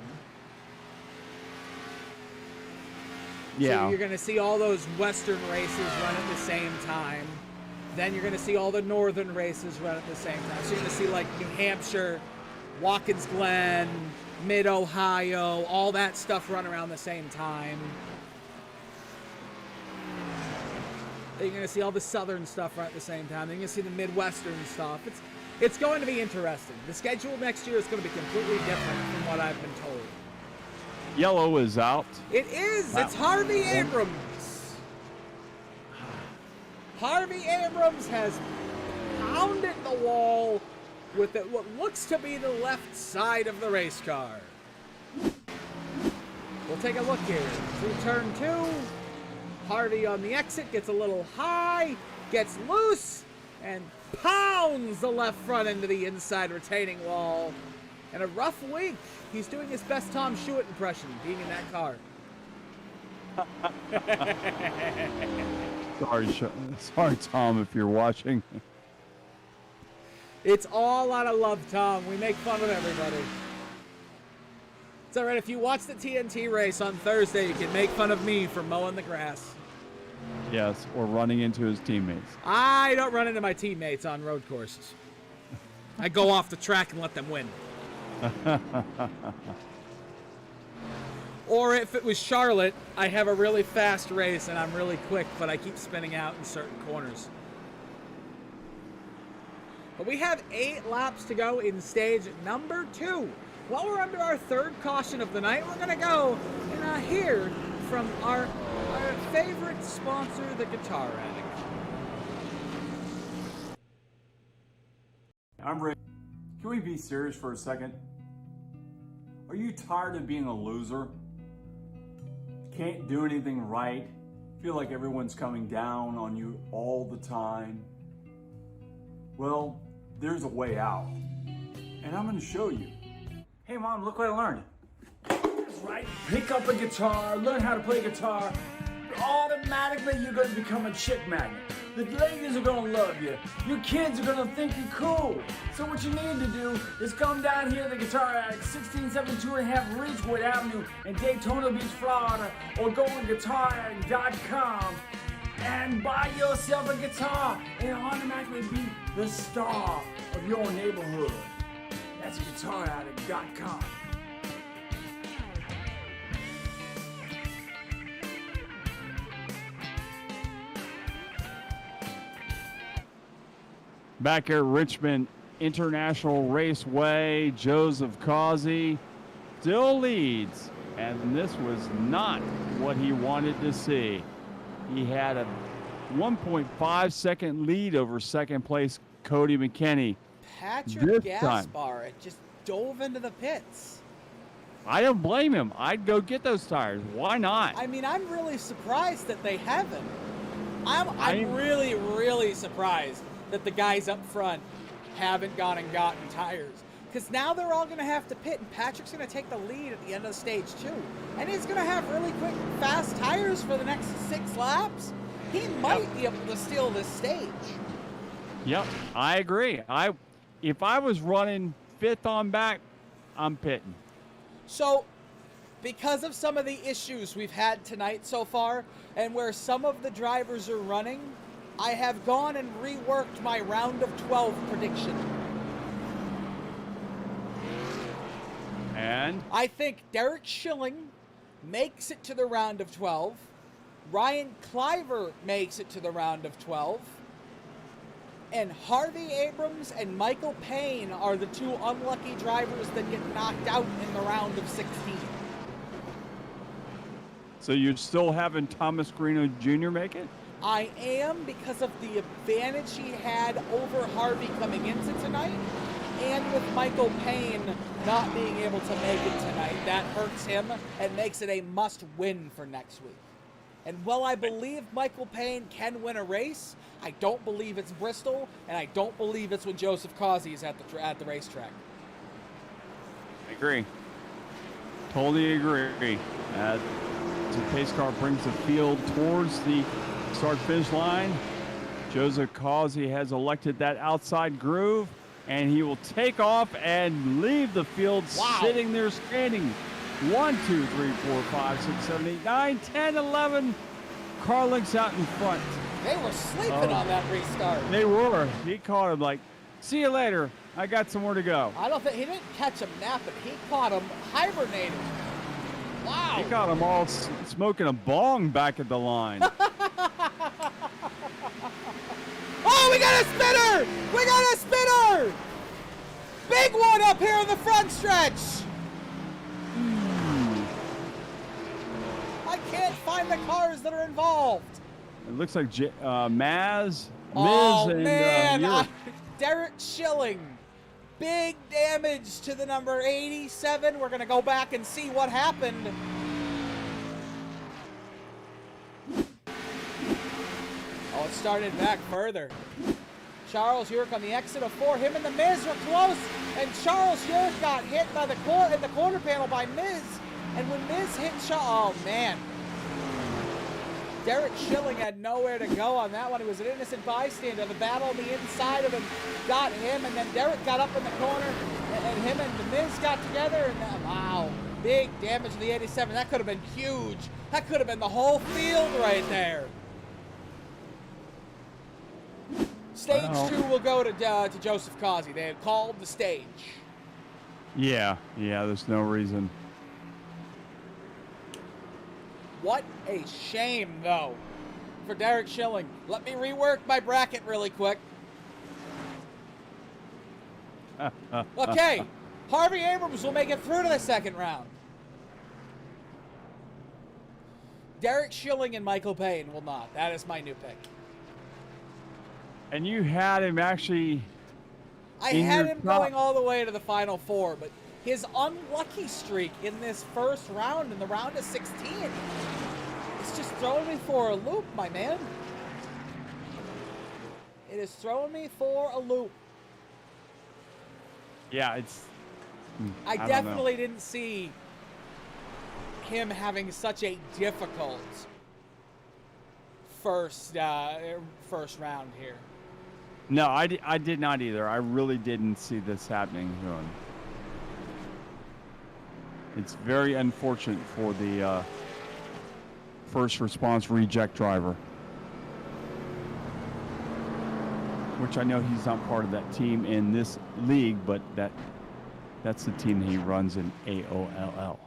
Yeah. So you're going to see all those Western races run at the same time. Then you're going to see all the Northern races run at the same time. So you're going to see like New Hampshire, Watkins Glen, Mid-Ohio, all that stuff run around the same time. Then you're going to see all the Southern stuff run at the same time. Then you're going to see the Midwestern stuff. It's going to be interesting. The schedule next year is going to be completely different from what I've been told. Yellow is out. It is. Wow. It's Harvey Abrams. Harvey Abrams has pounded the wall with what looks to be the left side of the race car. We'll take a look here. Through turn 2. Harvey on the exit gets a little high, gets loose, and pounds the left front into the inside retaining wall. And a rough week. He's doing his best Tom Stewart impression, being in that car. Sorry, Tom, if you're watching. It's all out of love, Tom. We make fun of everybody. It's all right. If you watch the TNT race on Thursday, you can make fun of me for mowing the grass. Yes, or running into his teammates. I don't run into my teammates on road courses. I go off the track and let them win. Or if it was Charlotte, I have a really fast race and I'm really quick, but I keep spinning out in certain corners. But we have 8 laps to go in stage number 2. While we're under our 3rd caution of the night, we're going to go and hear from our favorite sponsor, the Guitar Addict. I'm Rick. Can we be serious for a second? Are you tired of being a loser? Can't do anything right? Feel like everyone's coming down on you all the time? Well, there's a way out. And I'm going to show you. Hey Mom, look what I learned. That's right. Pick up a guitar, learn how to play guitar. Automatically you're going to become a chick magnet. The ladies are going to love you. Your kids are going to think you're cool. So what you need to do is come down here to the Guitar Addict, 1672.5 Ridgewood Avenue in Daytona Beach, Florida, or go on guitaraddict.com and buy yourself a guitar and automatically be the star of your neighborhood. That's guitaraddict.com. Back here at Richmond International Raceway, Joseph Causey still leads, and this was not what he wanted to see. He had a 1.5 second lead over second place Cody McKinney. Patrick Gaspar just dove into the pits. I don't blame him. I'd go get those tires. Why not? I mean, I'm really surprised that they haven't. I'm really, really surprised that the guys up front haven't gone and gotten tires. Because now they're all going to have to pit, and Patrick's going to take the lead at the end of stage 2. And he's going to have really quick, fast tires for the next 6 laps. He might be able to steal this stage. Yep, I agree. If I was running 5th on back, I'm pitting. So, because of some of the issues we've had tonight so far, and where some of the drivers are running, I have gone and reworked my round of 12 prediction. And? I think Derek Schilling makes it to the round of 12. Ryan Cliver makes it to the round of 12. And Harvey Abrams and Michael Payne are the 2 unlucky drivers that get knocked out in the round of 16. So you're still having Thomas Greeno Jr. make it? I am, because of the advantage he had over Harvey coming into tonight, and with Michael Payne not being able to make it tonight. That hurts him and makes it a must-win for next week. And while I believe Michael Payne can win a race, I don't believe it's Bristol, and I don't believe it's when Joseph Causey is at the racetrack. I agree. Totally agree. As the pace car brings the field towards the start-finish line, Joseph Causey has elected that outside groove, and he will take off and leave the field sitting there standing. 1, 2, 3, 4, 5, 6, 7, 8, 9, 10, 11 car lengths out in front. They were sleeping on that restart. They were. He caught him like, see you later. I got somewhere to go. I don't think he didn't catch him napping. He caught him hibernating. Wow. He caught him all smoking a bong back at the line. Oh, we got a spinner! We got a spinner! Big one up here in the front stretch. I can't find the cars that are involved. It looks like Miz Oh, and man. Derek Schilling. Big damage to the number 87. We're going to go back and see what happened. Oh, it started back further. Charles York on the exit of 4. Him and the Miz were close. And Charles York got hit by in the quarter panel by Miz. And when Miz hit oh, man. Derek Schilling had nowhere to go on that one. He was an innocent bystander. The battle on the inside of him got him, and then Derek got up in the corner, and him and the Miz got together, and wow, big damage to the 87. That could have been huge. That could have been the whole field right there. Stage 2 will go to Joseph Causey. They have called the stage. Yeah, there's no reason. What a shame, though, for Derek Schilling. Let me rework my bracket really quick. Okay, Harvey Abrams will make it through to the second round. Derek Schilling and Michael Payne will not. That is my new pick. And you had him actually... I had him going all the way to the Final Four, but his unlucky streak in this first round, in the round of 16, it's just throwing me for a loop, my man. It is throwing me for a loop. Yeah, it's... I definitely didn't see him having such a difficult first round here. No, I did not either. I really didn't see this happening to him. It's very unfortunate for the first response reject driver. Which I know he's not part of that team in this league, but that's the team he runs in AOLL.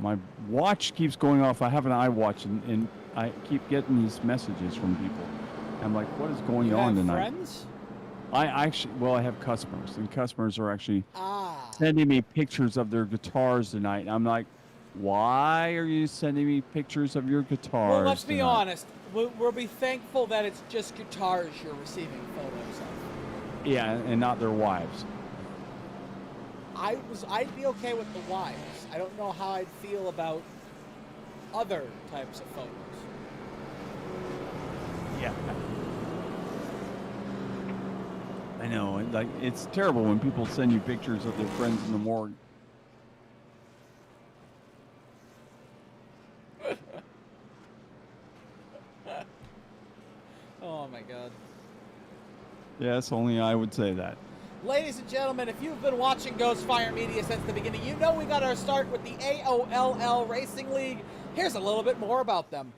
My watch keeps going off. I have an iWatch, and I keep getting these messages from people. I'm like, what is going on tonight? Friends? I have customers, and customers are actually sending me pictures of their guitars tonight. And I'm like, why are you sending me pictures of your guitars? Well, let's be tonight? honest. We'll be thankful that it's just guitars you're receiving photos of. Yeah, and not their wives. I'd be okay with the wives. I don't know how I'd feel about other types of photos. Yeah. I know. Like, it's terrible when people send you pictures of their friends in the morgue. Oh my God. Yes, only I would say that. Ladies and gentlemen, if you've been watching Ghost Fire Media since the beginning, you know we got our start with the AOLL Racing League. Here's a little bit more about them.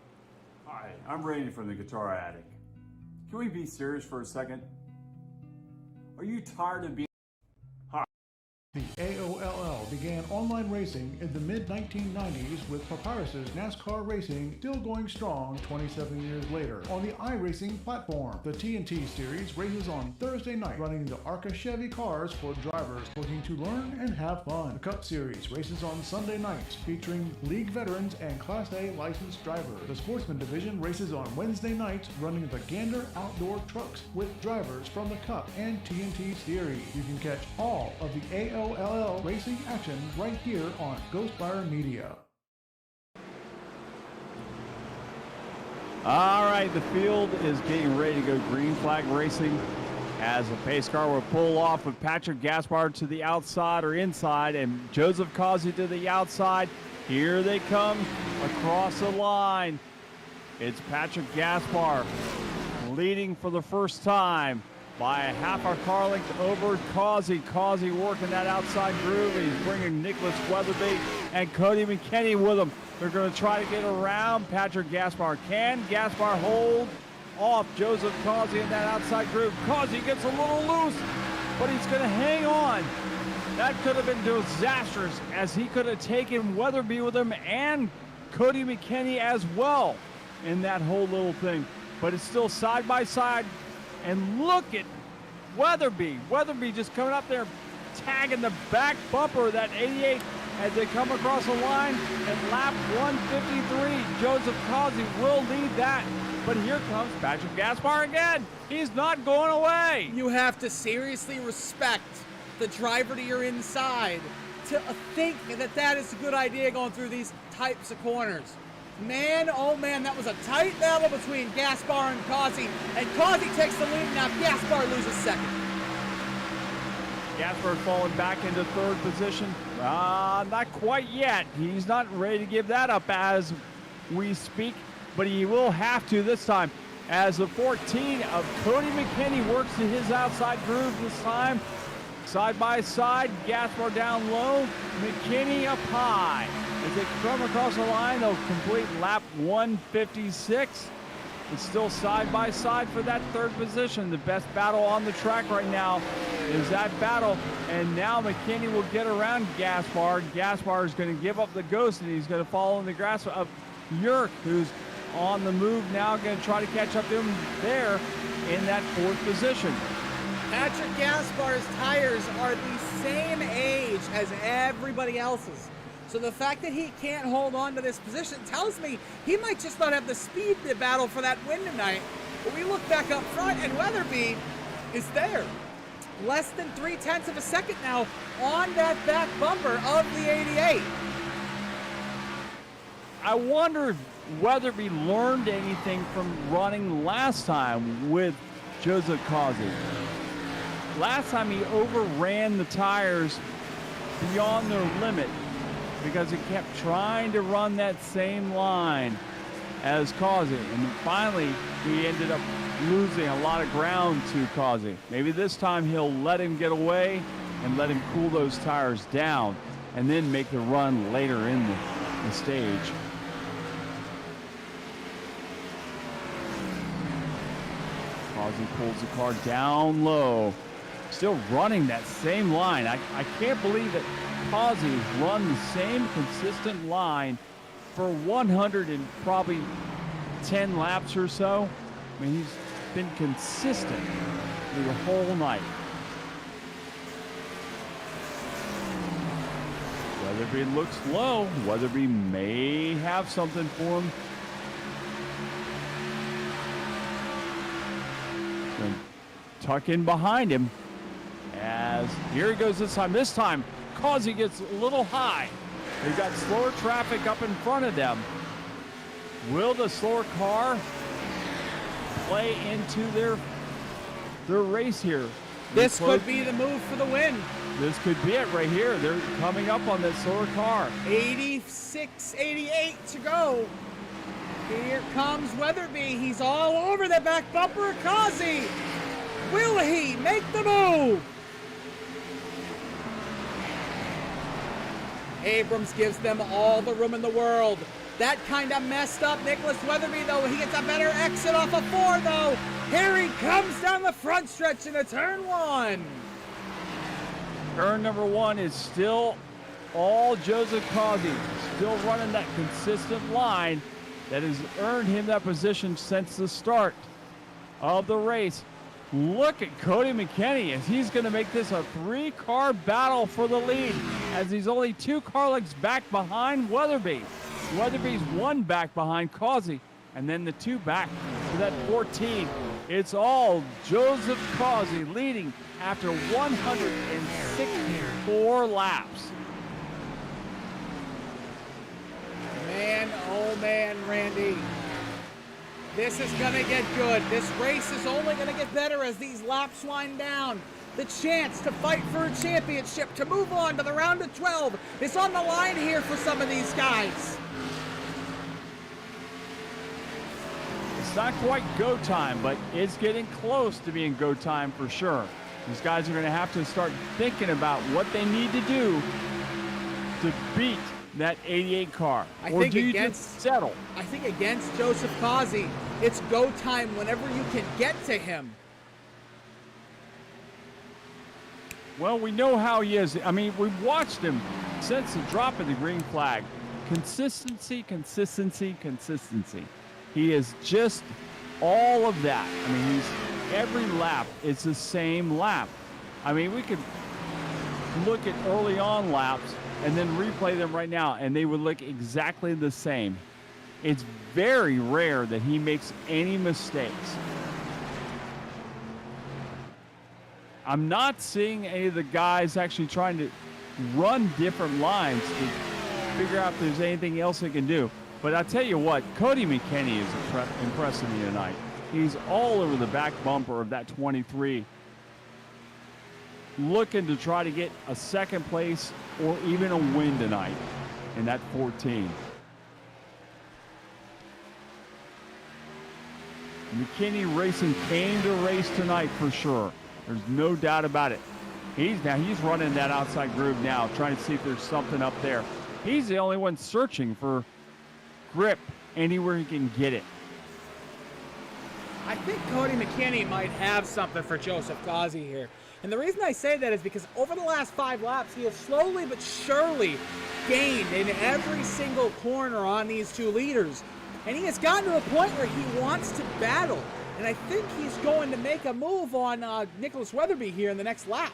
Hi, I'm Randy from the Guitar Attic. Can we be serious for a second? Are you tired of being... The AOLL began online racing in the mid-1990s with Papyrus's NASCAR racing still going strong 27 years later on the iRacing platform. The TNT series races on Thursday night, running the ARCA Chevy cars for drivers looking to learn and have fun. The Cup Series races on Sunday nights, featuring league veterans and Class A licensed drivers. The Sportsman Division races on Wednesday nights, running the Gander Outdoor Trucks with drivers from the Cup and TNT series. You can catch all of the AOLL racing action right here on Ghostfire Media. All right, the field is getting ready to go green flag racing as a pace car will pull off with Patrick Gaspard to the outside or inside and Joseph Causey to the outside. Here they come across the line. It's Patrick Gaspard leading for the first time by a half a car length over Causey. Causey working that outside groove. He's bringing Nicholas Weatherby and Cody McKinney with him. They're going to try to get around Patrick Gaspard. Can Gaspard hold off Joseph Causey in that outside groove? Causey gets a little loose, but he's going to hang on. That could have been disastrous, as he could have taken Weatherby with him and Cody McKinney as well in that whole little thing. But it's still side by side. And look at Weatherby. Weatherby just coming up there, tagging the back bumper of that 88 as they come across the line. And lap 153, Joseph Causey will lead that. But here comes Patrick Gaspard again. He's not going away. You have to seriously respect the driver to your inside to think that that is a good idea going through these types of corners. Man, oh man, that was a tight battle between Gaspard and Causey Causey takes the lead. Now Gaspard loses second. Gaspard falling back into third position. Not quite yet. He's not ready to give that up as we speak, but he will have to this time as the 14 of Cody McKinney works to his outside groove this time. Side by side, Gaspard down low, McKinney up high. As they come across the line, they'll complete lap 156. It's still side by side for that third position. The best battle on the track right now is that battle. And now McKinney will get around Gaspard. Gaspard is going to give up the ghost, and he's going to follow in the grass of Yerk, who's on the move now, going to try to catch up to him there in that fourth position. Patrick Gaspard's tires are the same age as everybody else's. So the fact that he can't hold on to this position tells me he might just not have the speed to battle for that win tonight. But we look back up front and Weatherby is there. Less than 0.3 of a second now on that back bumper of the 88. I wonder if Weatherby learned anything from running last time with Joseph Causey. Last time he overran the tires beyond their limit because he kept trying to run that same line as Causey. And finally, he ended up losing a lot of ground to Causey. Maybe this time he'll let him get away and let him cool those tires down and then make the run later in the stage. Causey pulls the car down low. Still running that same line. I can't believe that Causey run the same consistent line for 100 and probably 10 laps or so. I mean, he's been consistent through the whole night. Weatherby looks low. Weatherby may have something for him. Gonna tuck in behind him. As here he goes this time. This time, Causey gets a little high. They've got slower traffic up in front of them. Will the slower car play into their race here? This could be the move for the win. This could be it right here. They're coming up on that slower car. 86, 88 to go. Here comes Weatherby. He's all over the back bumper of Causey. Will he make the move? Abrams gives them all the room in the world. That kind of messed up Nicholas Weatherby, though. He gets a better exit off of 4, though. Here he comes down the front stretch into turn 1. Turn number 1 is still all Joseph Causey, still running that consistent line that has earned him that position since the start of the race. Look at Cody McKinney as he's going to make this a 3-car battle for the lead as he's only 2 car lengths back behind Weatherby. Weatherby's 1 back behind Causey, and then the 2 back to that 14. It's all Joseph Causey leading after 164 laps. Man, oh man, Randy. This is going to get good. This race is only going to get better as these laps wind down. The chance to fight for a championship, to move on to the round of 12, is on the line here for some of these guys. It's not quite go time, but it's getting close to being go time for sure. These guys are going to have to start thinking about what they need to do to beat that 88 car. Or do you just settle? I think against Joseph Causey, it's go time whenever you can get to him. Well, we know how he is. I mean, we've watched him since the drop of the green flag. Consistency, consistency, consistency. He is just all of that. I mean, he's every lap, it's the same lap. I mean, we could look at early on laps and then replay them right now, and they would look exactly the same. It's very rare that he makes any mistakes. I'm not seeing any of the guys actually trying to run different lines to figure out if there's anything else they can do. But I tell you what, Cody McKinney is impressing me tonight. He's all over the back bumper of that 23, looking to try to get a second place or even a win tonight in that 14. McKinney Racing came to race tonight for sure. There's no doubt about it. He's running that outside groove now, trying to see if there's something up there. He's the only one searching for grip anywhere he can get it. I think Cody McKinney might have something for Joseph Causey here. And the reason I say that is because over the last 5 laps, he has slowly but surely gained in every single corner on these 2 leaders. And he has gotten to a point where he wants to battle. And I think he's going to make a move on Nicholas Weatherby here in the next lap.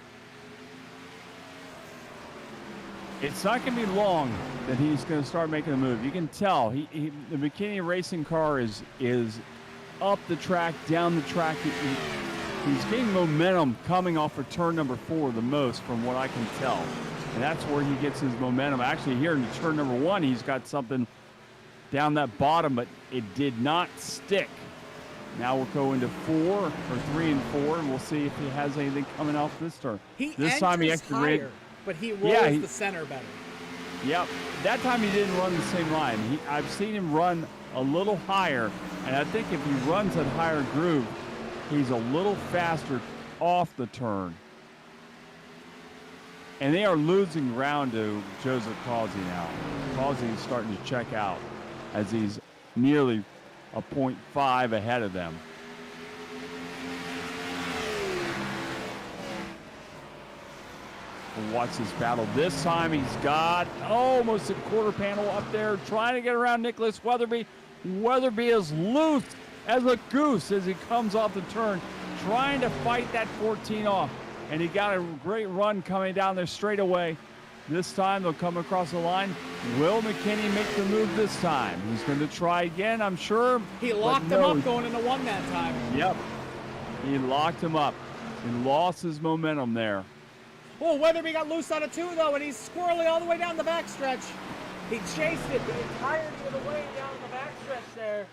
It's not going to be long that he's going to start making a move. You can tell the McKinney Racing car is up the track, down the track. He's getting momentum coming off of turn number 4 the most, from what I can tell. And that's where he gets his momentum. Actually, here in turn number 1, he's got something down that bottom, but it did not stick. Now we'll go into 3 and 4, and we'll see if he has anything coming off this turn. This time he actually higher, but he rolls the center better. Yep. That time he didn't run the same line. I've seen him run a little higher, and I think if he runs that higher groove, he's a little faster off the turn. And they are losing ground to Joseph Causey now. Causey is starting to check out as he's nearly a 0.5 ahead of them. We'll watch this battle. This time he's got almost a quarter panel up there trying to get around Nicholas Weatherby. Weatherby is loose as a goose as he comes off the turn, trying to fight that 14 off. And he got a great run coming down there straight away. This time they'll come across the line. Will McKinney make the move this time? He's going to try again, I'm sure. He locked him up going into 1 that time. Yep. He locked him up. He lost his momentum there. Oh, Weatherby got loose out of 2, though, and he's squirrely all the way down the backstretch. He chased it the entirety of the way down the backstretch there.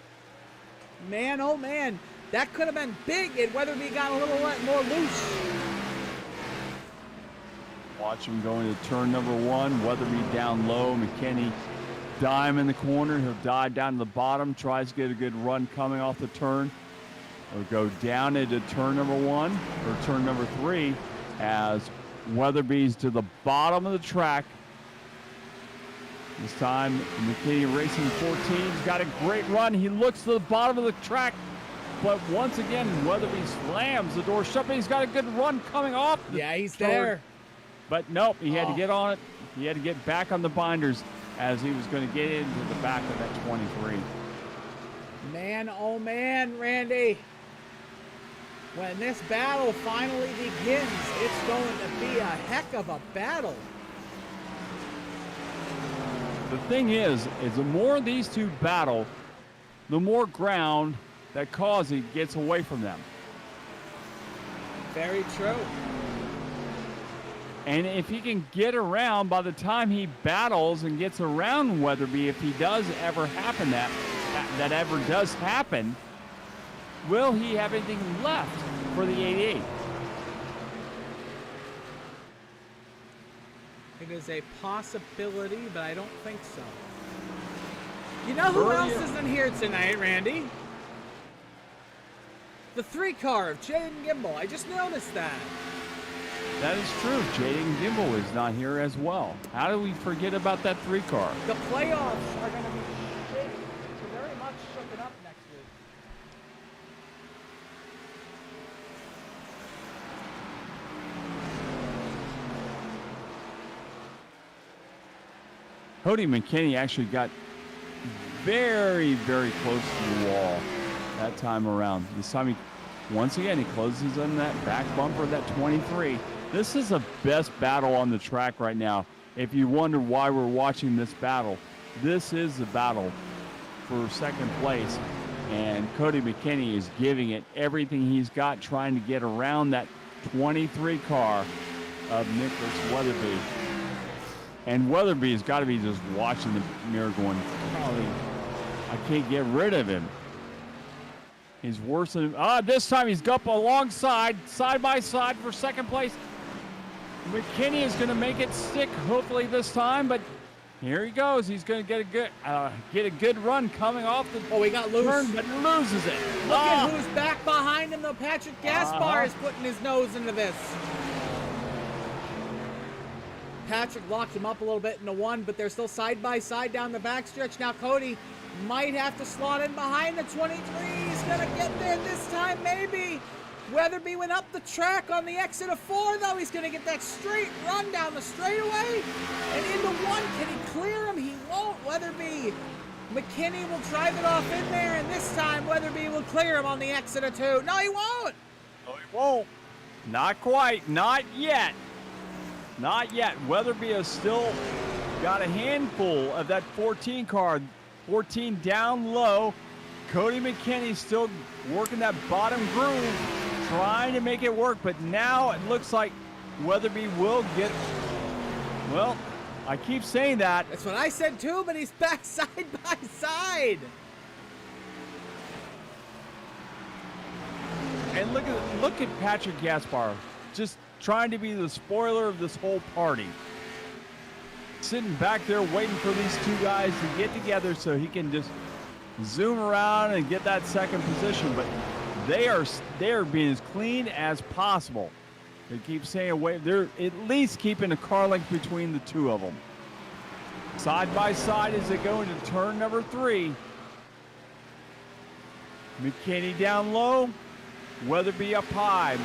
Man, oh man, that could have been big if Weatherby got a little more loose. Watch him go into turn number 1. Weatherby down low. McKinney dime in the corner. He'll dive down to the bottom. Tries to get a good run coming off the turn. Or go down into turn number 1 or turn number 3 as Weatherby's to the bottom of the track. This time, McKinney racing 14's got a great run. He looks to the bottom of the track, but once again, Weatherby slams the door shut, but he's got a good run coming off. Yeah, he's turn. there. But nope, he had to get on it. He had to get back on the binders as he was going to get into the back of that 23. Man, oh man, Randy. When this battle finally begins, it's going to be a heck of a battle. The thing is the more these two battle, the more ground that Causey gets away from them. Very true. And if he can get around by the time he battles and gets around Weatherby, if he does ever happen that ever does happen, will he have anything left for the 88? It is a possibility, but I don't think so. You know who else isn't here tonight, Randy? The 3-car of Jaden Gimbel. I just noticed that. That is true. Jaden Gimbel is not here as well. How do we forget about that 3-car? The playoffs are going to be very much shooken up next week. Cody McKinney actually got very, very close to the wall that time around. This time, once again, he closes on that back bumper of that 23. This is the best battle on the track right now. If you wonder why we're watching this battle, this is the battle for second place. And Cody McKinney is giving it everything he's got, trying to get around that 23 car of Nicholas Weatherby. And Weatherby's got to be just watching the mirror going, I can't get rid of him. He's worse than this time he's up alongside, side by side for second place. McKinney is going to make it stick, hopefully this time, but here he goes. He's going to get a good run coming off the he got loose. turn, but loses it. Look at who's back behind him, though. Patrick Gaspar is putting his nose into this. Patrick locked him up a little bit in the 1, but they're still side by side down the backstretch. Now Cody might have to slot in behind the 23. He's going to get there this time, maybe. Weatherby went up the track on the exit of 4, though. He's going to get that straight run down the straightaway. And into 1, can he clear him? He won't. Weatherby. McKinney will drive it off in there, and this time Weatherby will clear him on the exit of 2. No, he won't. No, he won't. Not quite. Not yet. Not yet. Weatherby has still got a handful of that 14 car. 14 down low. Cody McKinney still working that bottom groove, trying to make it work, but now it looks like Weatherby will get, well, I keep saying that. That's what I said too, but he's back side by side. And look at Patrick Gaspar, just trying to be the spoiler of this whole party. Sitting back there waiting for these two guys to get together so he can just zoom around and get that second position. But they are being as clean as possible. They keep saying they're at least keeping a car length between the two of them. Side by side as they go into turn number 3. McKinney down low, Weatherby up high.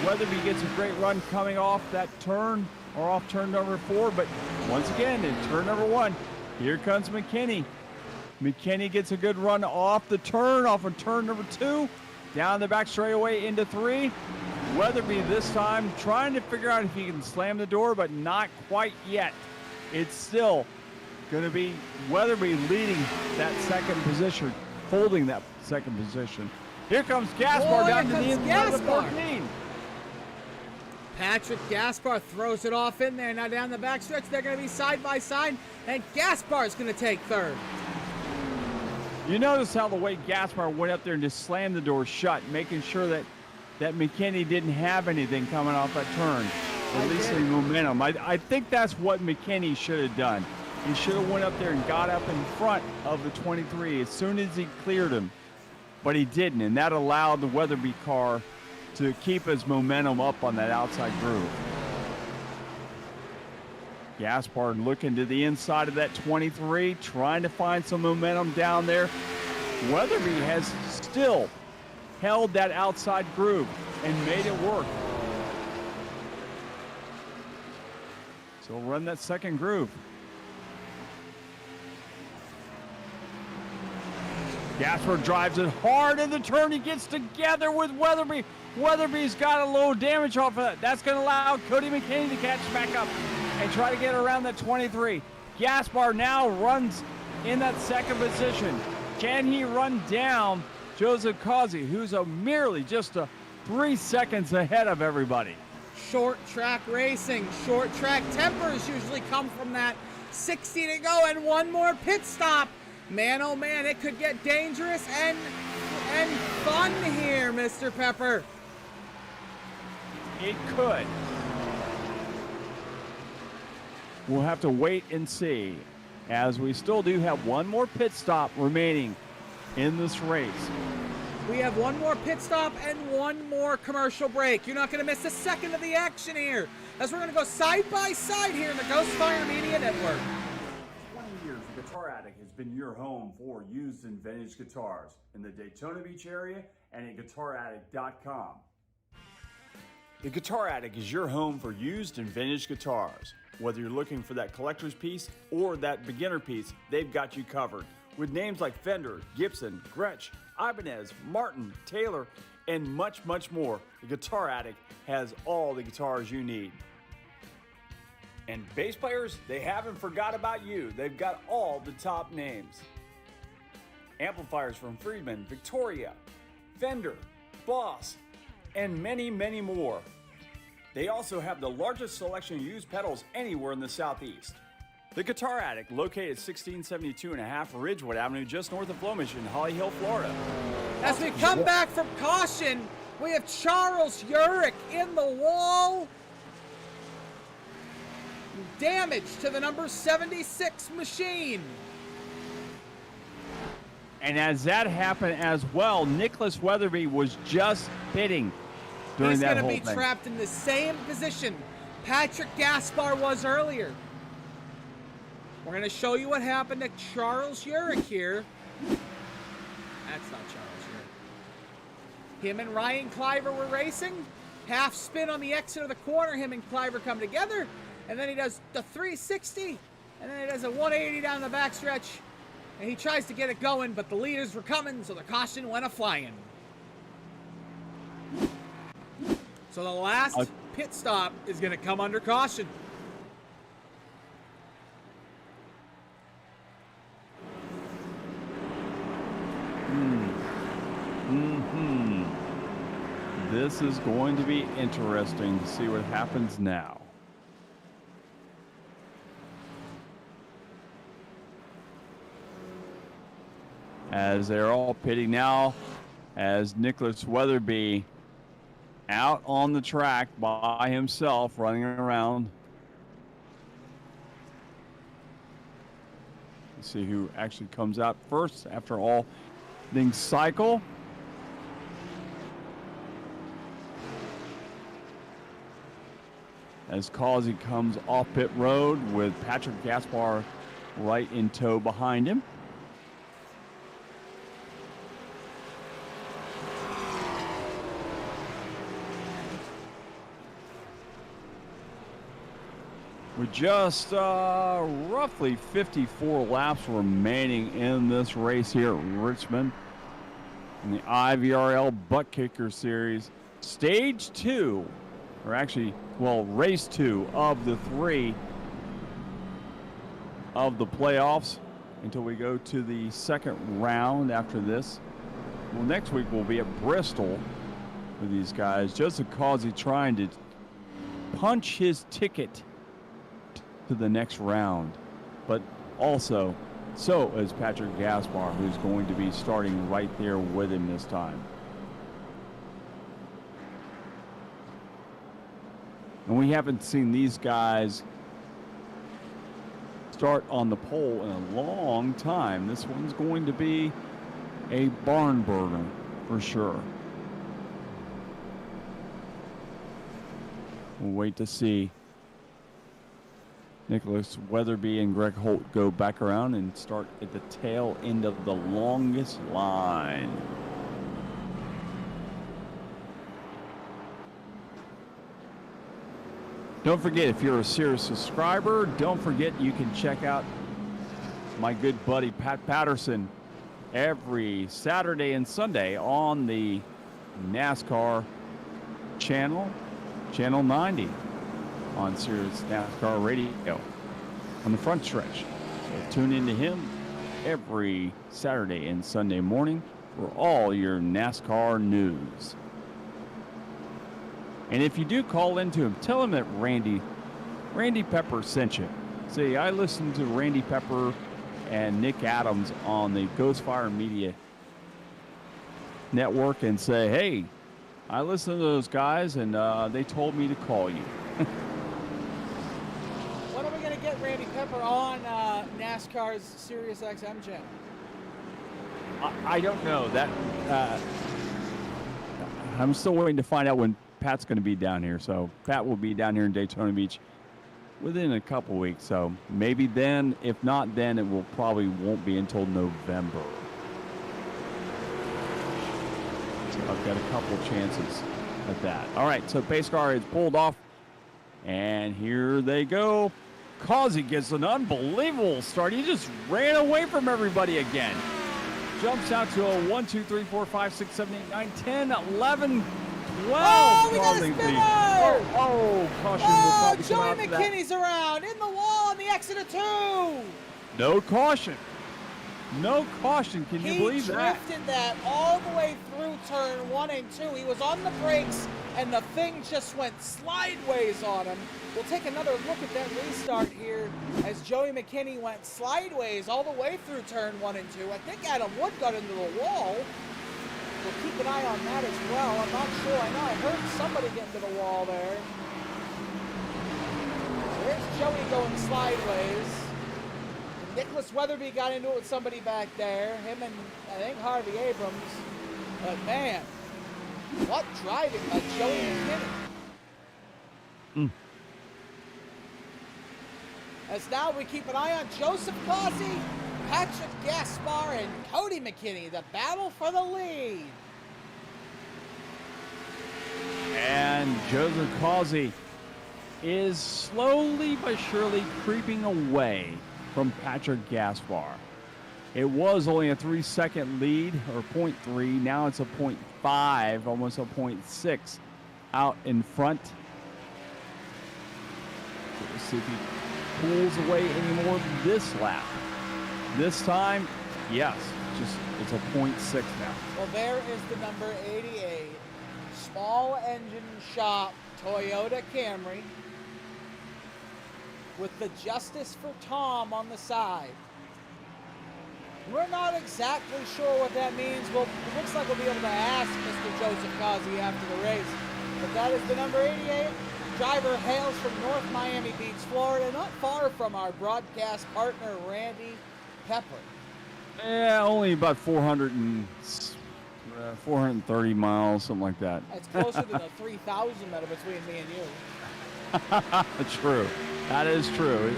Weatherby gets a great run coming off that turn, or off turn number 4, but once again in turn number 1, here comes McKinney. McKinney gets a good run off the turn, off of turn number 2, down the back straightaway into 3. Weatherby this time trying to figure out if he can slam the door, but not quite yet. It's still going to be Weatherby leading that second position, holding that second position. Here comes Gaspar down to the inside of the 14. Patrick Gaspar throws it off in there. Now down the backstretch, they're going to be side by side, and Gaspar is going to take third. You notice how the way Gaspar went up there and just slammed the door shut, making sure that McKinney didn't have anything coming off that turn, at least any momentum. I think that's what McKinney should have done. He should have went up there and got up in front of the 23 as soon as he cleared him, but he didn't, and that allowed the Weatherby car to keep his momentum up on that outside groove. Gaspar looking to the inside of that 23, trying to find some momentum down there. Weatherby has still held that outside groove and made it work. So run that second groove. Gaspar drives it hard in the turn. He gets together with Weatherby. Weatherby's got a little damage off of that. That's going to allow Cody McKinney to catch back up and try to get around that 23. Gaspar now runs in that second position. Can he run down Joseph Causey, who's merely just 3 seconds ahead of everybody? Short track racing, short track tempers usually come from that. 60 to go and one more pit stop. Man, oh man, it could get dangerous and fun here, Mr. Pepper. It could. We'll have to wait and see, as we still do have one more pit stop remaining in this race. We have one more pit stop and one more commercial break. You're not going to miss a second of the action here, as we're going to go side by side here in the Ghostfire Media Network. 20 years, the Guitar Attic has been your home for used and vintage guitars in the Daytona Beach area and at GuitarAttic.com. The Guitar Attic is your home for used and vintage guitars. Whether you're looking for that collector's piece or that beginner piece, they've got you covered. With names like Fender, Gibson, Gretsch, Ibanez, Martin, Taylor, and much, much more, the Guitar Attic has all the guitars you need. And bass players, they haven't forgot about you. They've got all the top names. Amplifiers from Friedman, Victoria, Fender, Boss, and many, many more. They also have the largest selection of used pedals anywhere in the Southeast. The Guitar Attic, located at 1672.5 Ridgewood Avenue, just north of Flomish in Holly Hill, Florida. As we come back from caution, we have Charles Urich in the wall. Damage to the number 76 machine. And as that happened as well, Nicholas Weatherby was just pitting during that whole thing. He's going to be trapped in the same position Patrick Gaspar was earlier. We're going to show you what happened to Charles Urich here. That's not Charles Urich. Him and Ryan Cliver were racing. Half spin on the exit of the corner. Him and Cliver come together. And then he does the 360. And then he does a 180 down the backstretch. And he tries to get it going, but the leaders were coming, so the caution went a-flying. So the last pit stop is going to come under caution. This is going to be interesting to see what happens now. As they're all pitting now, as Nicholas Weatherby out on the track by himself, running around. Let's see who actually comes out first after all things cycle. As Causey comes off pit road with Patrick Gaspar right in tow behind him. With just roughly 54 laps remaining in this race here at Richmond in the IVRL Buttkicker Series, Stage 2, or actually, well, Race 2 of the 3 of the playoffs until we go to the second round after this. Well, next week we'll be at Bristol with these guys. Joseph Causey trying to punch his ticket to the next round. But also, so is Patrick Gaspar, who's going to be starting right there with him this time. And we haven't seen these guys start on the pole in a long time. This one's going to be a barn burner for sure. We'll wait to see Nicholas Weatherby and Greg Holt go back around and start at the tail end of the longest line. Don't forget, if you're a serious subscriber, don't forget you can check out my good buddy Pat Patterson every Saturday and Sunday on the NASCAR channel, Channel 90 on Sirius NASCAR Radio on the front stretch. So tune in to him every Saturday and Sunday morning for all your NASCAR news. And if you do call into him, tell him that Randy Pepper sent you. See, I listened to Randy Pepper and Nick Adams on the Ghostfire Media Network and say, hey, I listened to those guys and they told me to call you. When are we going to get Randy Pepper on NASCAR's Sirius XM channel? I don't know. That I'm still waiting to find out when Pat's going to be down here. So Pat will be down here in Daytona Beach within a couple weeks. So maybe then, if not then, it will probably won't be until November. So I've got a couple chances at that. All right, so pace car is pulled off, and here they go. Causey gets an unbelievable start. He just ran away from everybody again. Jumps out to a 1, 2, 3, 4, 5, 6, 7, 8, 9, 10, 11, 12. Oh, we got a spinner! Caution. Oh, Joey McKinney's around in the wall on the exit of 2. No caution. No caution. Can you believe that? He drifted that all the way through turn 1 and 2. He was on the brakes, and the thing just went sideways on him. We'll take another look at that restart here as Joey McKinney went sideways all the way through turn 1 and 2. I think Adam Wood got into the wall. We'll keep an eye on that as well. I'm not sure. I know I heard somebody get into the wall there. There's Joey going sideways. Nicholas Weatherby got into it with somebody back there. Him and, I think, Harvey Abrams. But, man, what driving by Joey McKinney. As now we keep an eye on Joseph Causey, Patrick Gaspar, and Cody McKinney. The battle for the lead. And Joseph Causey is slowly but surely creeping away from Patrick Gaspar. It was only a 3-second lead, or 0.3. Now it's a 0.5, almost a 0.6 out in front. Let's see if he pulls away anymore this lap. This time, yes, it's a 0.6 now. Well, there is the number 88. Small engine shop Toyota Camry with the Justice for Tom on the side. We're not exactly sure what that means. Well, it looks like we'll be able to ask Mr. Joseph Causey after the race. But that is the number 88. Driver hails from North Miami Beach, Florida, not far from our broadcast partner, Randy Pepper. Yeah, only about 430 miles, something like that. That's closer to the 3,000 that are between me and you. True. That is true.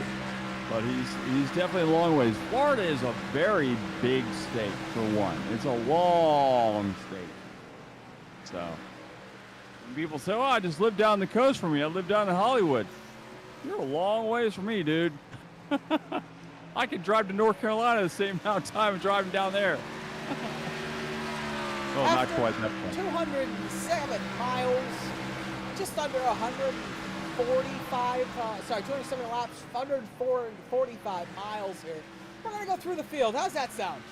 But he's definitely a long ways. Florida is a very big state, for one. It's a long state. So, when people say, oh, I just live down the coast from you. I live down in Hollywood. You're a long ways from me, dude. I could drive to North Carolina the same amount of time driving down there. Oh, not quite that far. 207 miles, just under 207 laps, 145 miles here. We're going to go through the field. How's that sound?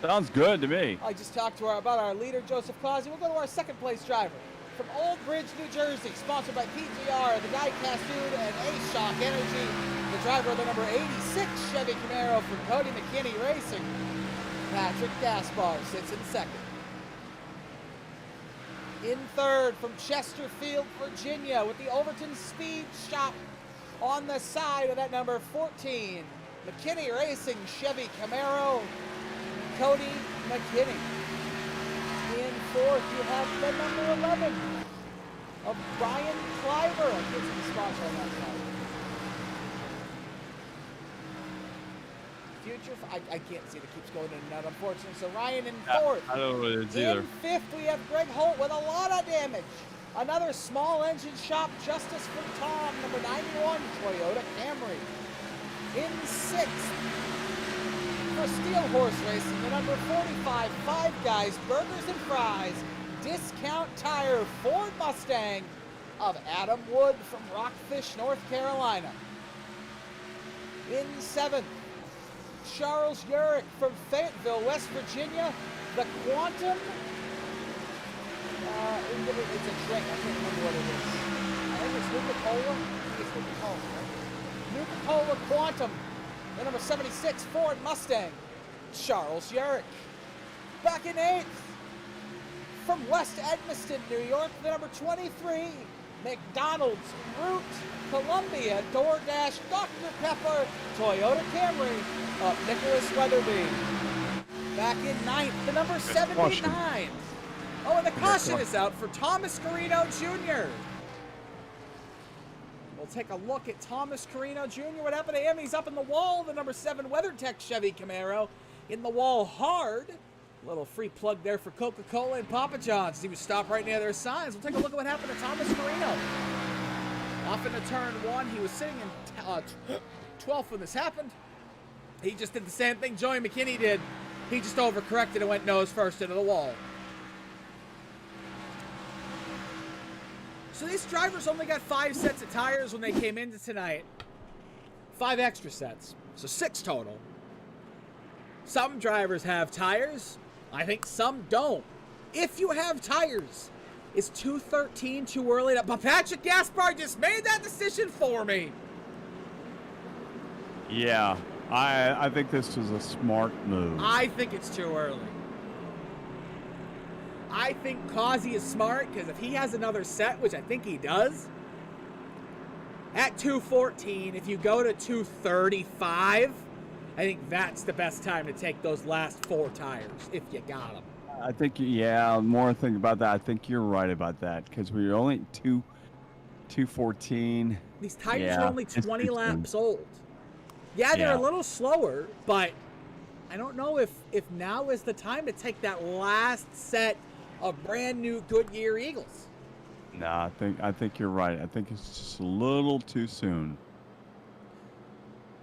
Sounds good to me. I just talked to about our leader, Joseph Causey. We'll go to our second place driver. from Old Bridge, New Jersey, sponsored by PGR, the Diecast Dude, and A-Shock Energy. The driver of the number 86 Chevy Camaro from Cody McKinney Racing, Patrick Gaspar, sits in second. In third, from Chesterfield, Virginia, with the Overton Speed Shop on the side of that number 14, McKinney Racing Chevy Camaro, Cody McKinney. In fourth, you have the number 11 of Brian Cliver. I can't see the sponsor on that side. Future, I can't see it. It keeps going in and out, unfortunately. So Ryan in fourth. I don't know what it is either. In fifth, we have Greg Holt with a lot of damage. Another small engine shop, Justice from Tom, number 91, Toyota Camry. In sixth, for Steel Horse Racing, the number 45, Five Guys, Burgers and Fries, Discount Tire, Ford Mustang of Adam Wood from Rockfish, North Carolina. In seventh, Charles Urich from Fayetteville, West Virginia, the Quantum, it's a drink, I can't remember what it is. I think it's Nuka-Cola. I think it's Nuka-Cola, right? Nuka-Cola Quantum, the number 76 Ford Mustang, Charles Urich. Back in eighth, from West Edmiston, New York, the number 23, McDonald's, Root, Columbia, DoorDash, Dr. Pepper, Toyota Camry, Nicholas Weatherby. Back in ninth, the number 79. Oh, and the caution is out for Thomas Carino Jr. We'll take a look at Thomas Carino Jr. What happened to him? He's up in the wall. The number 7 WeatherTech Chevy Camaro in the wall hard. A little free plug there for Coca-Cola and Papa John's. He was stopped right near their signs. We'll take a look at what happened to Thomas Carino. Off into turn one, he was sitting in 12th when this happened. He just did the same thing Joey McKinney did. He just overcorrected and went nose first into the wall. So these drivers only got 5 sets of tires when they came into tonight. 5 extra sets, so 6 total. Some drivers have tires. I think some don't. If you have tires, is 213 too early? But Patrick Gaspar just made that decision for me. Yeah, I think this is a smart move. I think it's too early. I think Causey is smart because if he has another set, which I think he does, at 214, if you go to 235, I think that's the best time to take those last 4 tires if you got them. I think, yeah, more think about that. I think you're right about that because we're only 214. These tires are only 20 laps old. Yeah, they're a little slower, but I don't know if now is the time to take that last set of brand new Goodyear Eagles. No, I think you're right. I think it's just a little too soon.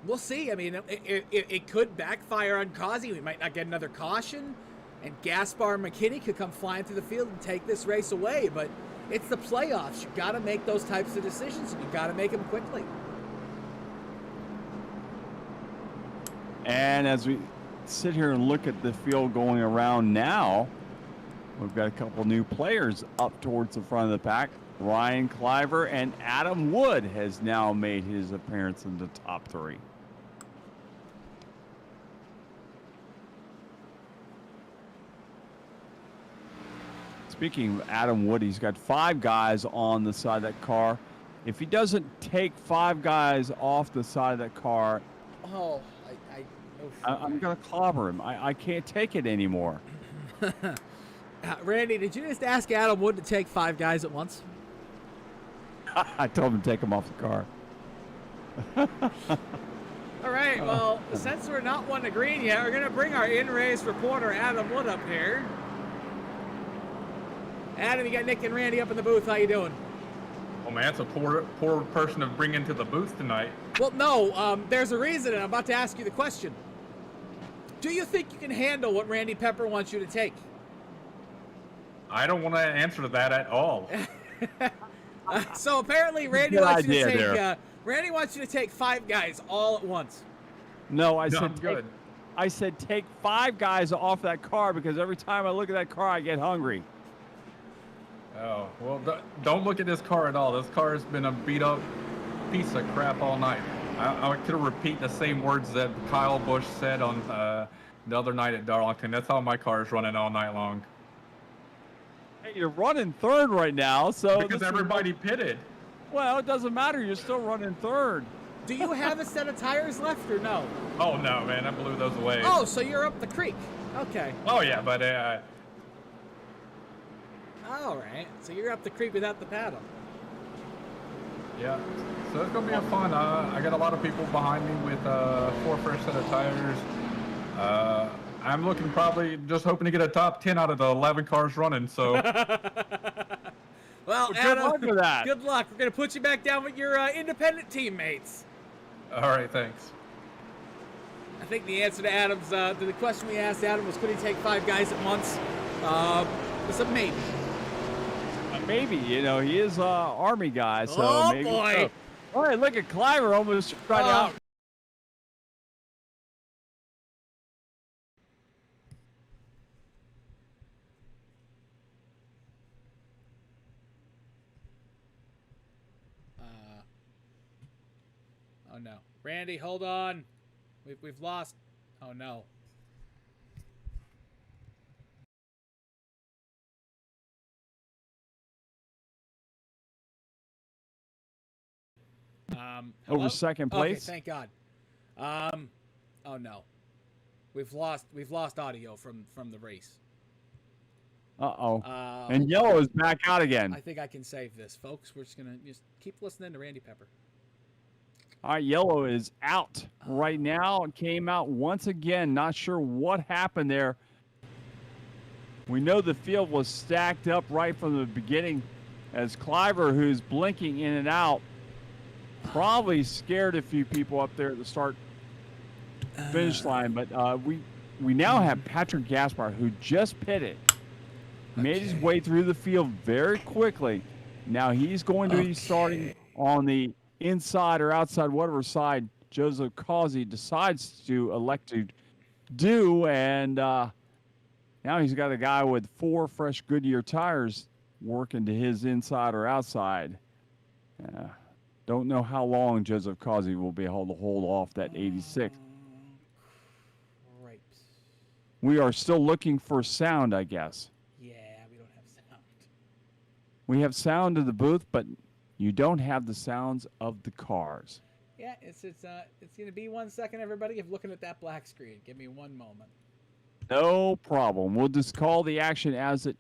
We'll see. I mean, it could backfire on Causey. We might not get another caution, and Gaspar and McKinney could come flying through the field and take this race away. But it's the playoffs. You got to make those types of decisions, and you got to make them quickly. And as we sit here and look at the field going around now, we've got a couple new players up towards the front of the pack. Ryan Cliver and Adam Wood has now made his appearance in the top 3. Speaking of Adam Wood, he's got 5 guys on the side of that car. If he doesn't take 5 guys off the side of that car, I'm going to clobber him. I can't take it anymore. Randy, did you just ask Adam Wood to take 5 guys at once? I told him to take him off the car. All right, well, since we're not one to green yet, we're going to bring our in-race reporter, Adam Wood, up here. Adam, you got Nick and Randy up in the booth. How you doing? Oh, man, it's a poor person to bring into the booth tonight. Well, no, there's a reason, and I'm about to ask you the question. Do you think you can handle what Randy Pepper wants you to take? I don't want to answer to that at all. So apparently Randy wants you to take 5 guys all at once. No, I said take 5 guys off that car because every time I look at that car, I get hungry. Oh, well, don't look at this car at all. This car has been a beat up piece of crap all night. I could repeat the same words that Kyle Busch said on the other night at Darlington. That's how my car is running all night long. Hey, you're running third right now, so Because everybody pitted. Well, it doesn't matter. You're still running third. Do you have a set of tires left or no? Oh no, man! I blew those away. Oh, so you're up the creek. Okay. Oh yeah, but All right. So you're up the creek without the paddle. yeah. So it's gonna be a fun. I got a lot of people behind me with 4 fresh set of tires. I'm looking probably just hoping to get a top 10 out of the 11 cars running. So. Well, Good Adam, luck with that. good luck. We're gonna put you back down with your independent teammates. All right, thanks. I think the answer to Adam's to the question we asked Adam was, could he take 5 guys at once? It's a maybe. Maybe, you know, he is Army guy, so Oh, maybe. boy. So. All right, look at Cliver almost right out. Oh no, Randy, hold on. We've lost. Oh no. Over hello? second Okay, place. thank God. Oh no, we've lost audio from the race. Uh-oh. Uh, And yellow is back out again. I think I can save this, folks. We're just gonna keep listening to Randy Pepper. All right, yellow is out right now. It came out once again. Not sure what happened there. We know the field was stacked up right from the beginning as Cliver, who's blinking in and out, probably scared a few people up there at the start finish line. But we now have Patrick Gaspar, who just pitted, made his way through the field very quickly. Now he's going to be starting on the inside or outside, whatever side Joseph Causey decides to elect to do. And now he's got a guy with 4 fresh Goodyear tires working to his inside or outside. Don't know how long Joseph Causey will be able to hold off that 86. Grapes. We are still looking for sound, I guess. Yeah, we don't have sound. We have sound in the booth, but you don't have the sounds of the cars. Yeah, it's gonna be 1 second, everybody. If looking at that black screen, give me 1 moment. No problem. We'll just call the action as it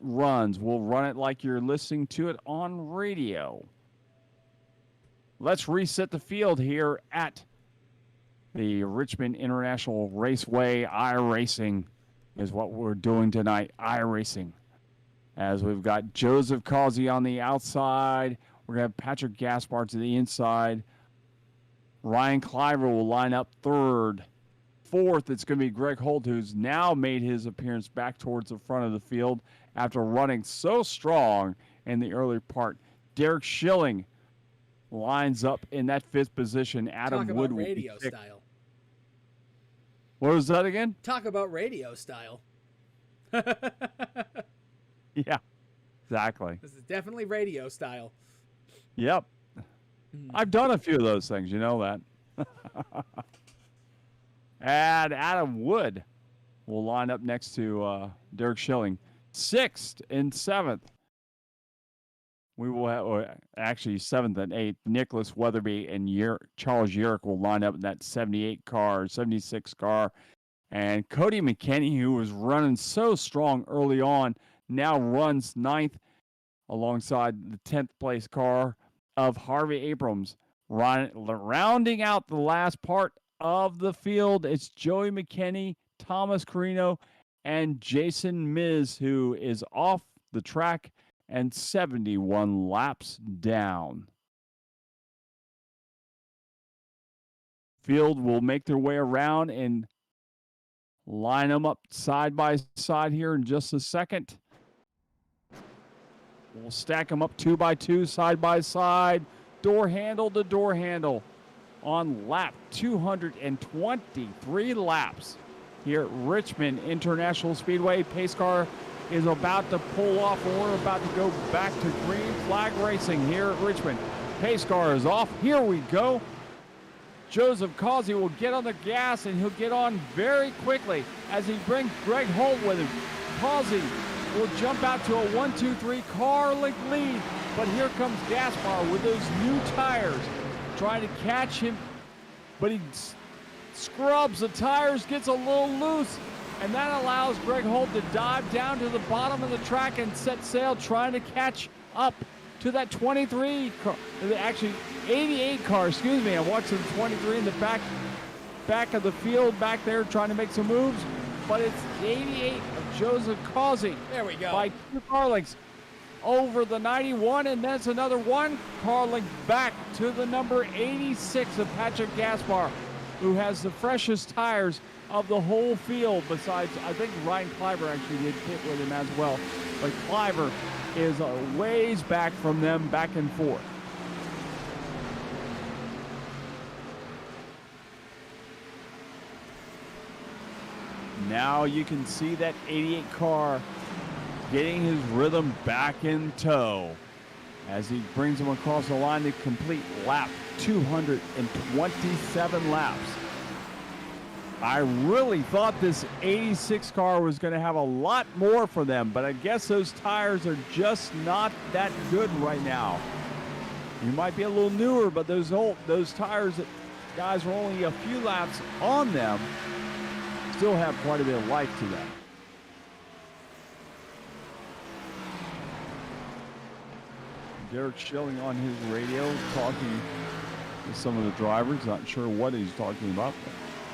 runs. We'll run it like you're listening to it on radio. Let's reset the field here at the Richmond International Raceway. iRacing is what we're doing tonight. iRacing. As we've got Joseph Causey on the outside. We're going to have Patrick Gaspar to the inside. Ryan Cliver will line up third. Fourth, it's going to be Greg Holt, who's now made his appearance back towards the front of the field after running so strong in the early part. Derek Schilling lines up in that 5th position. Adam Talk Wood about will be radio 6th. style. What was that again? Talk about radio style. Yeah, exactly. This is definitely radio style. Yep. I've done a few of those things, you know that. And Adam Wood will line up next to Derek Schilling. 6th and 7th. We will have, or actually 7th and 8th. Nicholas Weatherby and Charles Yerrick will line up in that 78 car, 76 car. And Cody McKinney, who was running so strong early on, now runs 9th alongside the 10th place car of Harvey Abrams. Rounding out the last part of the field, it's Joey McKinney, Thomas Carino, and Jason Miz, who is off the track and 71 laps down. Field will make their way around and line them up side by side here in just a second. We'll stack them up 2 by 2, side by side, door handle to door handle on lap 223 laps here at Richmond International Speedway. Pace car is about to pull off, or we're about to go back to green flag racing here at Richmond. Pace car is off. Here we go. Joseph Causey will get on the gas, and he'll get on very quickly as he brings Greg Holt with him. Causey will jump out to a 1-2-3 car lead, but here comes Gaspar with those new tires, trying to catch him, but he scrubs the tires, gets a little loose, and that allows Greg Holt to dive down to the bottom of the track and set sail, trying to catch up to that 23 car, actually 88 car, excuse me. I'm watching the 23 in the back of the field back there trying to make some moves, but it's 88 of Joseph Causey. There we go. By 2 car lengths over the 91, and that's another 1 car length back to the number 86 of Patrick Gaspar, who has the freshest tires of the whole field, besides, I think Ryan Cliver actually did pit with him as well. But Cliver is a ways back from them, back and forth. Now you can see that 88 car getting his rhythm back in tow as he brings him across the line to complete lap 227 laps. I really thought this 86 car was going to have a lot more for them, but I guess those tires are just not that good right now. You might be a little newer, but those tires that guys were only a few laps on them still have quite a bit of life to them. Derek Schilling on his radio talking to some of the drivers. Not sure what he's talking about.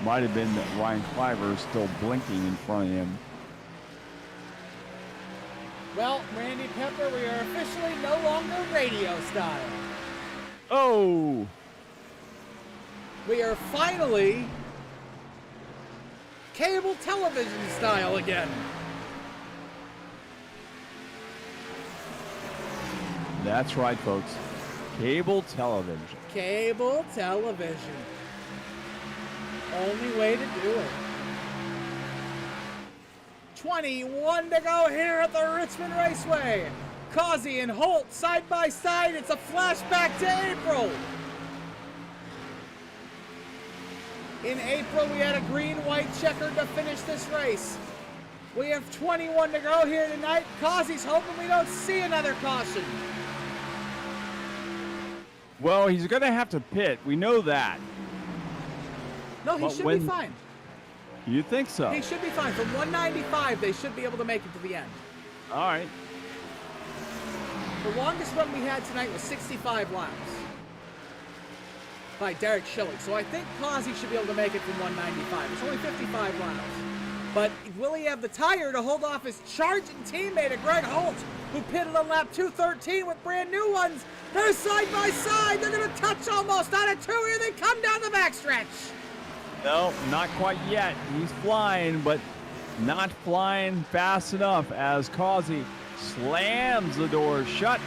Might have been that Ryan Cliver is still blinking in front of him. Well, Randy Pepper, we are officially no longer radio style. Oh! We are finally cable television style again. That's right, folks. Cable television. Cable television. Only way to do it. 21 to go here at the Richmond Raceway. Causey and Holt side by side. It's a flashback to April. In April, we had a green-white checkered to finish this race. We have 21 to go here tonight. Causey's hoping we don't see another caution. Well, he's going to have to pit. We know that. No, he should be fine. You think so? He should be fine. From 195, they should be able to make it to the end. All right. The longest run we had tonight was 65 laps by Derek Schilling. So I think Causey should be able to make it from 195. It's only 55 laps. But will he have the tire to hold off his charging teammate, Greg Holt, who pitted on lap 213 with brand new ones? They're side by side. They're going to touch almost out of 2 here. They come down the backstretch. No, not quite yet. He's flying, but not flying fast enough as Causey slams the door shut.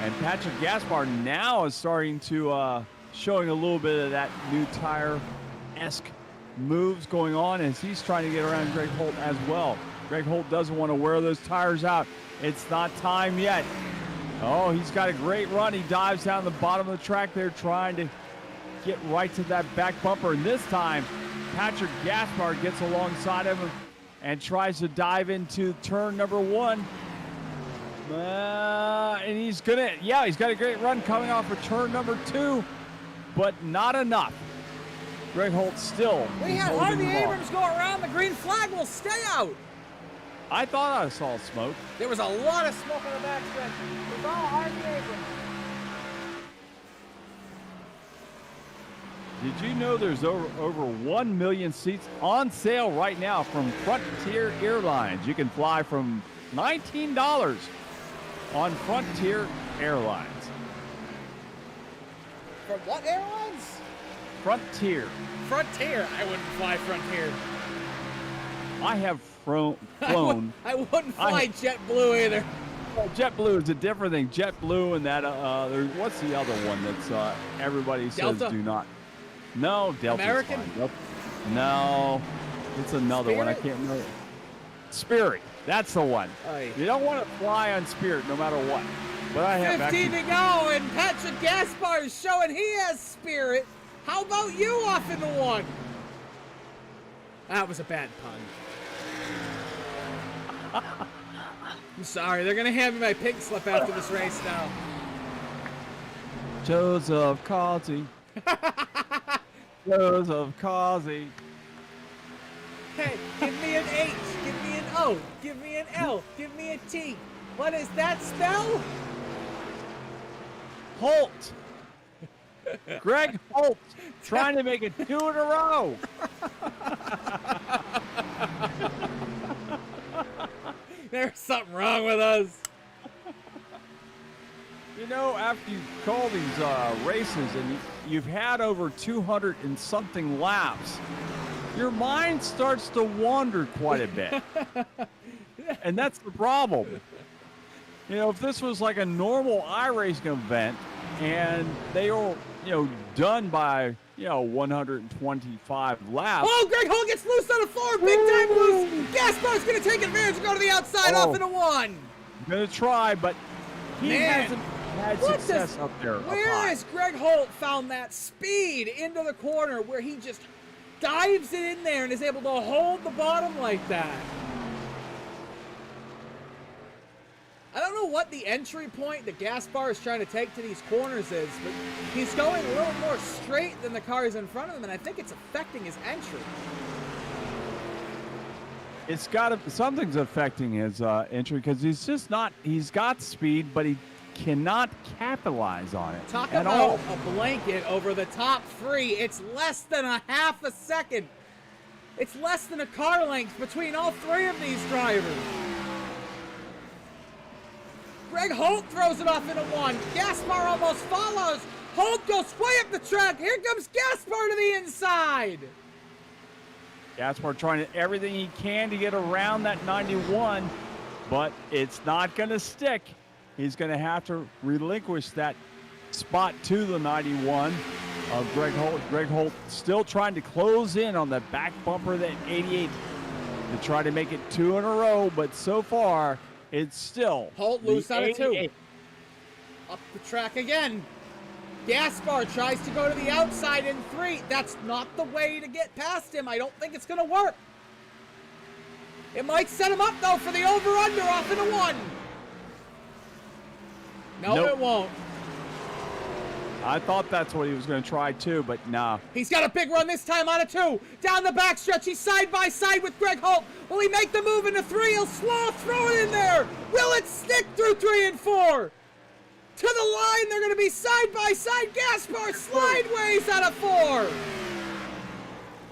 And Patrick Gaspar now is starting to showing a little bit of that new tire-esque moves going on as he's trying to get around Greg Holt as well. Greg Holt doesn't want to wear those tires out. It's not time yet. Oh, he's got a great run. He dives down the bottom of the track there trying to get right to that back bumper. And this time, Patrick Gaspar gets alongside of him and tries to dive into turn number 1. And he's got a great run coming off of turn number 2, but not enough. Greg Holt still. We had Harvey Abrams go around. The green flag will stay out. I thought I saw smoke. There was a lot of smoke on the backstretch. It was all Harvey Abrams. Did you know there's over 1 million seats on sale right now from Frontier Airlines? You can fly from $19 on Frontier Airlines. From what airlines? Frontier. Frontier. I wouldn't fly Frontier. I have flown. I wouldn't fly JetBlue either. Well, JetBlue is a different thing. JetBlue and that, what's the other one that's everybody says Delta? do not. No, Delta's American? fine. Nope. No, it's another one. I Spirit? can't remember. Spirit. That's the one. Aye. You don't want to fly on Spirit no matter what. But I have 15 actually, to go, and Patrick Gaspar is showing he has Spirit. How about you off into one? That was a bad pun. I'm sorry. They're going to hand me my pink slip after this race now. Joseph Causey. Joseph Causey. Hey, give me an H, give me an O, give me an L, give me a T. What does that spell? Holt. Greg Holt trying to make it 2 in a row. There's something wrong with us. You know, after you call these races and you've had over 200 and something laps, your mind starts to wander quite a bit. And that's the problem. You know, if this was like a normal iRacing event and they were, done by, 125 laps. Oh, Greg Holt gets loose on the floor, big time loose. Gaspar's going to take advantage and go to the outside off into one. I'm going to try, but he hasn't had success up there. Where has Greg Holt found that speed into the corner where he just dives it in there and is able to hold the bottom like that? I don't know what the entry point that Gaspar is trying to take to these corners is, but he's going a little more straight than the cars in front of him, and I think it's affecting his entry. It's got to, something's affecting his entry because he's got speed, but he cannot capitalize on it. Talk at about all. a blanket over the top three. It's less than a half a second. It's less than a car length between all three of these drivers. Greg Holt throws it off into one. Gaspar almost follows. Holt goes way up the track. Here comes Gaspar to the inside. Gaspar trying everything he can to get around that 91, but it's not going to stick. He's going to have to relinquish that spot to the 91 of Greg Holt. Greg Holt still trying to close in on the back bumper of that 88 to try to make it 2 in a row, but so far it's still Holt loose on a 2. 88. Up the track again. Gaspar tries to go to the outside in 3. That's not the way to get past him. I don't think it's going to work. It might set him up, though, for the over-under off into 1. No, Nope. it won't. I thought that's what he was going to try too, but nah. He's got a big run this time on a 2. Down the backstretch, he's side by side with Greg Holt. Will he make the move into 3? He'll slow throw it in there. Will it stick through 3 and 4? To the line, they're going to be side by side. Gaspar slideways out of 4.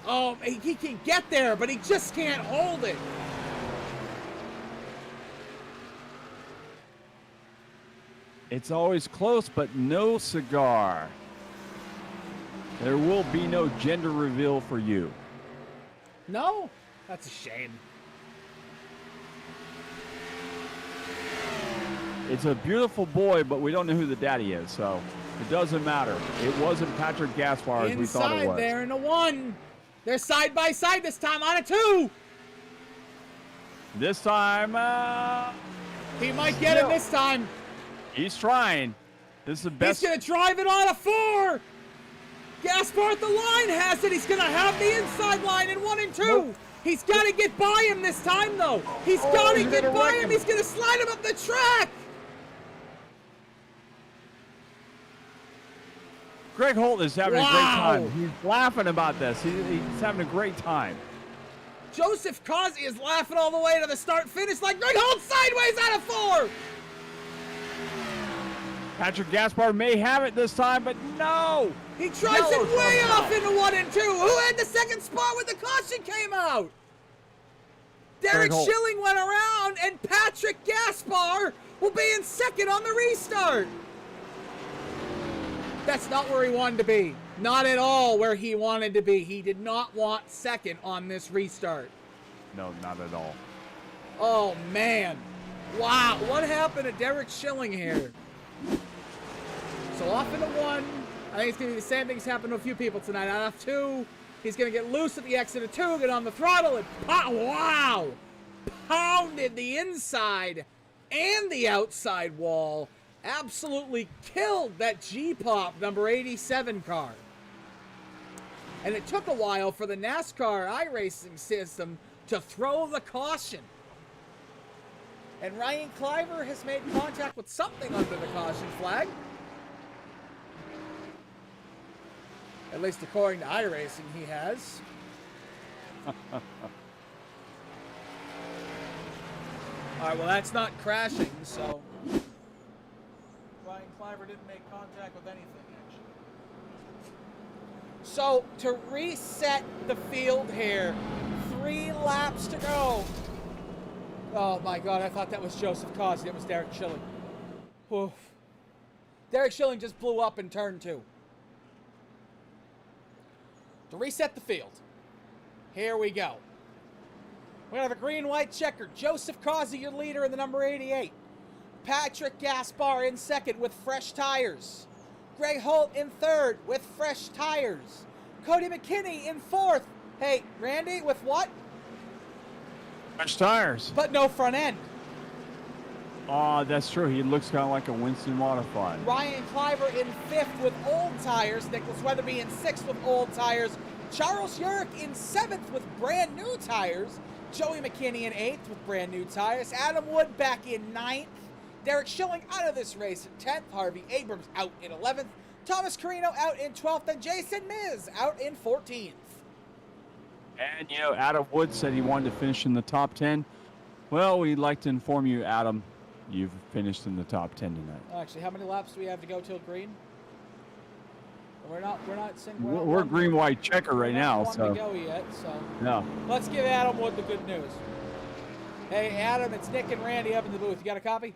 Oh, he can get there, but he just can't hold it. It's always close, but no cigar. There will be no gender reveal for you. No? That's a shame. It's a beautiful boy, but we don't know who the daddy is, so it doesn't matter. It wasn't Patrick Gaspar as we thought it Inside was. there in a 1. They're side by side this time on a 2. This time, He might get it this time. he's trying. This is the best. He's going to drive it on a 4. Gaspar at the line has it. He's going to have the inside line in 1 and 2. Nope. He's got to get by him this time, though. He's got to he's get gonna by wreck him. him. He's going to slide him up the track. Greg Holt is having a great Wow. time. He's laughing about this. He's having a great time. Joseph Causey is laughing all the way to the start-finish like Greg Holt sideways out of 4. Patrick Gaspar may have it this time, but no. He drives No, it way no. off into 1 and 2. Who had the second spot when the caution came out? Derek Holt. Schilling went around, and Patrick Gaspar will be in second on the restart. That's not where he wanted to be. Not at all where he wanted to be. He did not want second on this restart. No, not at all. Oh, man. Wow. What happened to Derek Schilling here? So off into 1. I think it's going to be the same thing's happened to a few people tonight. Off 2. He's going to get loose at the exit of 2, get on the throttle, and pop. Wow. pounded the inside and the outside wall. Absolutely killed that G-Pop number 87 car. And it took a while for the NASCAR iRacing system to throw the caution. And Ryan Cliver has made contact with something under the caution flag. At least according to iRacing, he has. All right, well, that's not crashing, so Ryan Cliver didn't make contact with anything, actually. So, to reset the field here, 3 laps to go. Oh, my God, I thought that was Joseph Causey. It was Derek Schilling. Oof. Derek Schilling just blew up in turn 2. To reset the field, here we go. We have a green-white checker. Joseph Causey, your leader in the number 88. Patrick Gaspar in second with fresh tires. Greg Holt in third with fresh tires. Cody McKinney in fourth. Hey, Randy, with what? Fresh tires. But no front end. Oh, that's true. He looks kind of like a Winston modified. Ryan Cliver in fifth with old tires. Nicholas Weatherby in sixth with old tires. Charles Urick in seventh with brand new tires. Joey McKinney in eighth with brand new tires. Adam Wood back in ninth. Derek Schilling out of this race in 10th. Harvey Abrams out in 11th. Thomas Carino out in 12th. And Jason Miz out in 14th. And, you know, Adam Wood said he wanted to finish in the top 10. Well, we'd like to inform you, Adam, you've finished in the top 10 tonight. Actually, how many laps do we have to go till green? We're not We're green, white checker right now, so. To go yet, so. No. Let's give Adam Wood the good news. Hey, Adam, it's Nick and Randy up in the booth. You got a copy?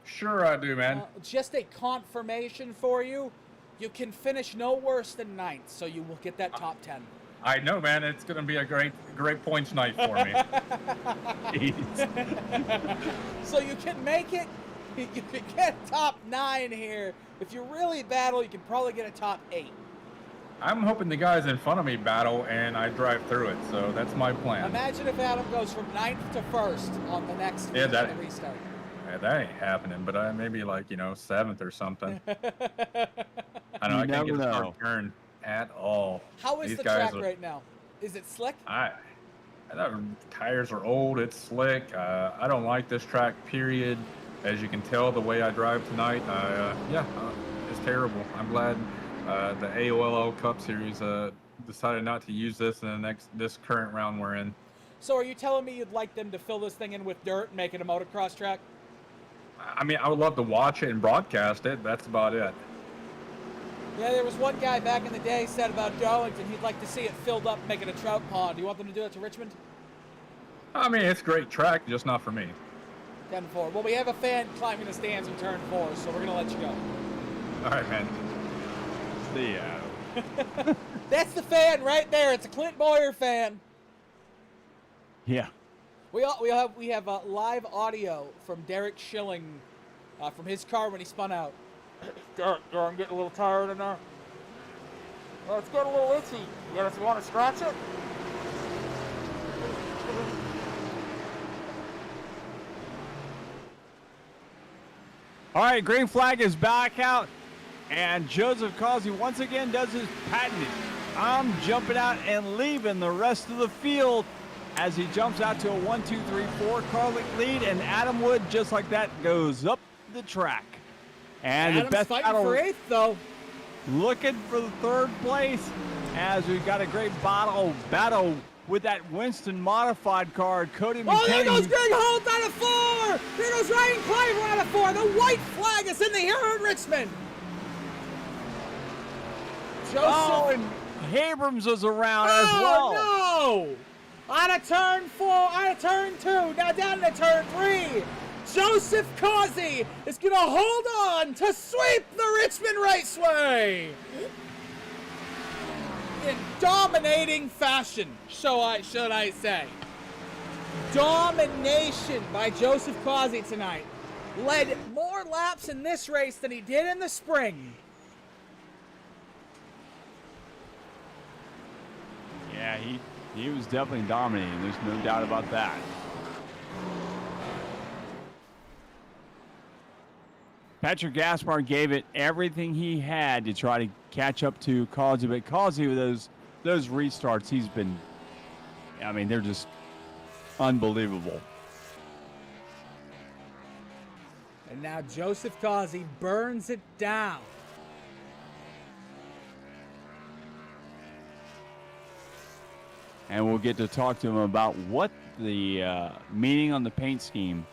Sure I do, man. Just a confirmation for you. You can finish no worse than 9th, so you will get that top 10. I know, man. It's going to be a great points night for me. So you can make it. You can get top 9 here. If you really battle, you can probably get a top 8. I'm hoping the guys in front of me battle and I drive through it, so that's my plan. Imagine if Adam goes from 9th to 1st on the next restart. Yeah, that ain't happening, but maybe like, 7th or something. I don't know, I can't get a hard turn at all. How is the track right now? Is it slick? I know tires are old, it's slick. I don't like this track, period. As you can tell, the way I drive tonight, it's terrible. I'm glad the AOLL Cup Series decided not to use this in this current round we're in. So are you telling me you'd like them to fill this thing in with dirt and make it a motocross track? I mean, I would love to watch it and broadcast it. That's about it. Yeah, there was one guy back in the day said about Darlington he'd like to see it filled up, make it a trout pond. Do you want them to do it to Richmond? I mean, it's a great track, just not for me. 10-4. Well, we have a fan climbing the stands in turn 4, so we're going to let you go. All right, man. See ya. That's the fan right there. It's a Clint Boyer fan. Yeah. We have live audio from Derek Schilling from his car when he spun out. Derek, I'm getting a little tired in there. Well, it's getting a little itchy. You want to scratch it? All right, green flag is back out. And Joseph Causey once again does his patented. I'm jumping out and leaving the rest of the field as he jumps out to a 1, 2, 3, 4 car lead. And Adam Wood, just like that, goes up the track. And Adam's the best fighting battle, for 8th, though. looking for the 3rd place as we've got a great battle with that Winston modified car. Cody McKinney. Oh, there goes Greg Holt out of 4. There goes Ryan Cliver out of 4. The white flag is in the air in Richmond. Joseph. Oh, and Abrams was around as well. Oh, no. Out of turn 4, out of turn 2, now down to turn 3. Joseph Causey is going to hold on to sweep the Richmond Raceway. In dominating fashion, should I say. Domination by Joseph Causey tonight. Led more laps in this race than he did in the spring. Yeah, he was definitely dominating. There's no doubt about that. Patrick Gaspar gave it everything he had to try to catch up to Causey, but Causey with those restarts, he's been, I mean, they're just unbelievable. And now Joseph Causey burns it down. And we'll get to talk to him about what the meaning on the paint scheme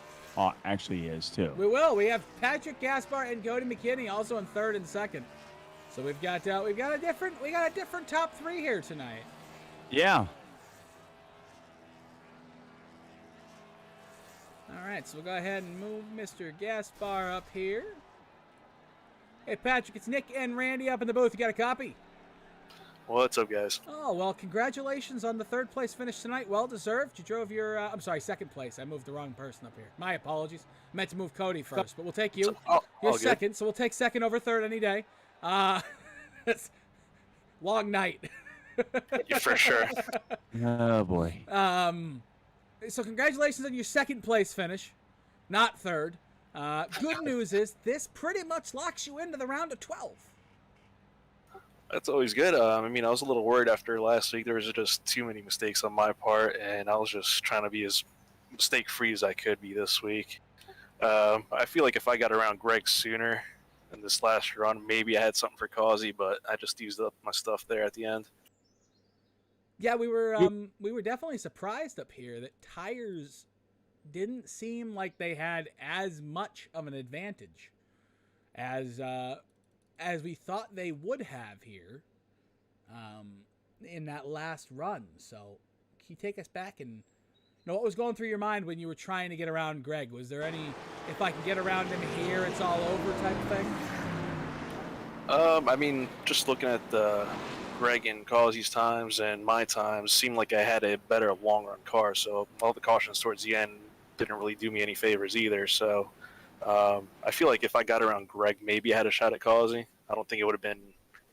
actually is, too. We will. We have Patrick Gaspar and Cody McKinney also in third and second. So we've got a different top three here tonight. Yeah. All right, so we'll go ahead and move Mr. Gaspar up here. Hey, Patrick, it's Nick and Randy up in the booth. You got a copy? What's up, guys? Oh, well, congratulations on the third place finish tonight. Well deserved. You drove your, I'm sorry, second place. I moved the wrong person up here. My apologies. I meant to move Cody first, but we'll take you. You're second, so we'll take second over third any day. It's long night. Yeah, for sure. Oh, boy. So congratulations on your second place finish, not third. Good news is this pretty much locks you into the round of 12. That's always good. I mean, I was a little worried after last week. There was just too many mistakes on my part, and I was just trying to be as mistake-free as I could be this week. I feel like if I got around Greg sooner in this last run, maybe I had something for Causey, but I just used up my stuff there at the end. Yeah, we were definitely surprised up here that tires didn't seem like they had as much of an advantage as we thought they would have here in that last run. So can you take us back and know what was going through your mind when you were trying to get around Greg? Was there any, if I can get around him here, it's all over type of thing? I mean, just looking at Greg and Causey's times and my times, seemed like I had a better long-run car, so all the cautions towards the end didn't really do me any favors either. So I feel like if I got around Greg, maybe I had a shot at Causey. I don't think it would have been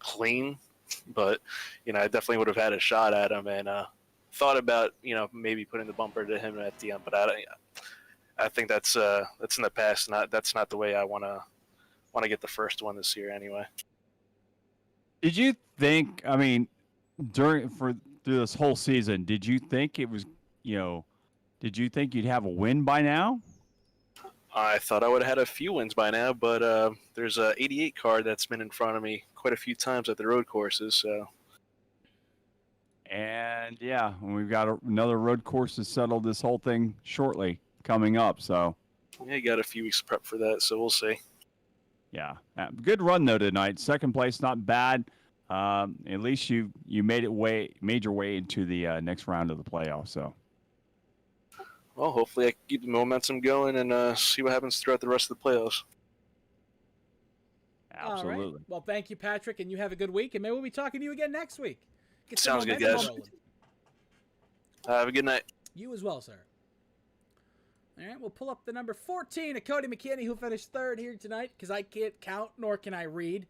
clean, but, I definitely would have had a shot at him, and thought about, maybe putting the bumper to him at the end, but I think that's in the past. That's not the way I want to get the first one this year anyway. Did you think, I mean, through this whole season, did you think it was, did you think you'd have a win by now? I thought I would have had a few wins by now, but there's a 88 car that's been in front of me quite a few times at the road courses. So. And yeah, we've got another road course to settle this whole thing shortly coming up. So. Yeah, you got a few weeks prep for that, so we'll see. Yeah, good run though tonight. Second place, not bad. At least you made your way into the next round of the playoffs. So. Well, hopefully I can keep the momentum going and see what happens throughout the rest of the playoffs. Absolutely. All right. Well, thank you, Patrick, and you have a good week, and maybe we'll be talking to you again next week. Sounds good, guys. Have a good night. You as well, sir. All right, we'll pull up the number 14 of Cody McKinney, who finished third here tonight, because I can't count, nor can I read.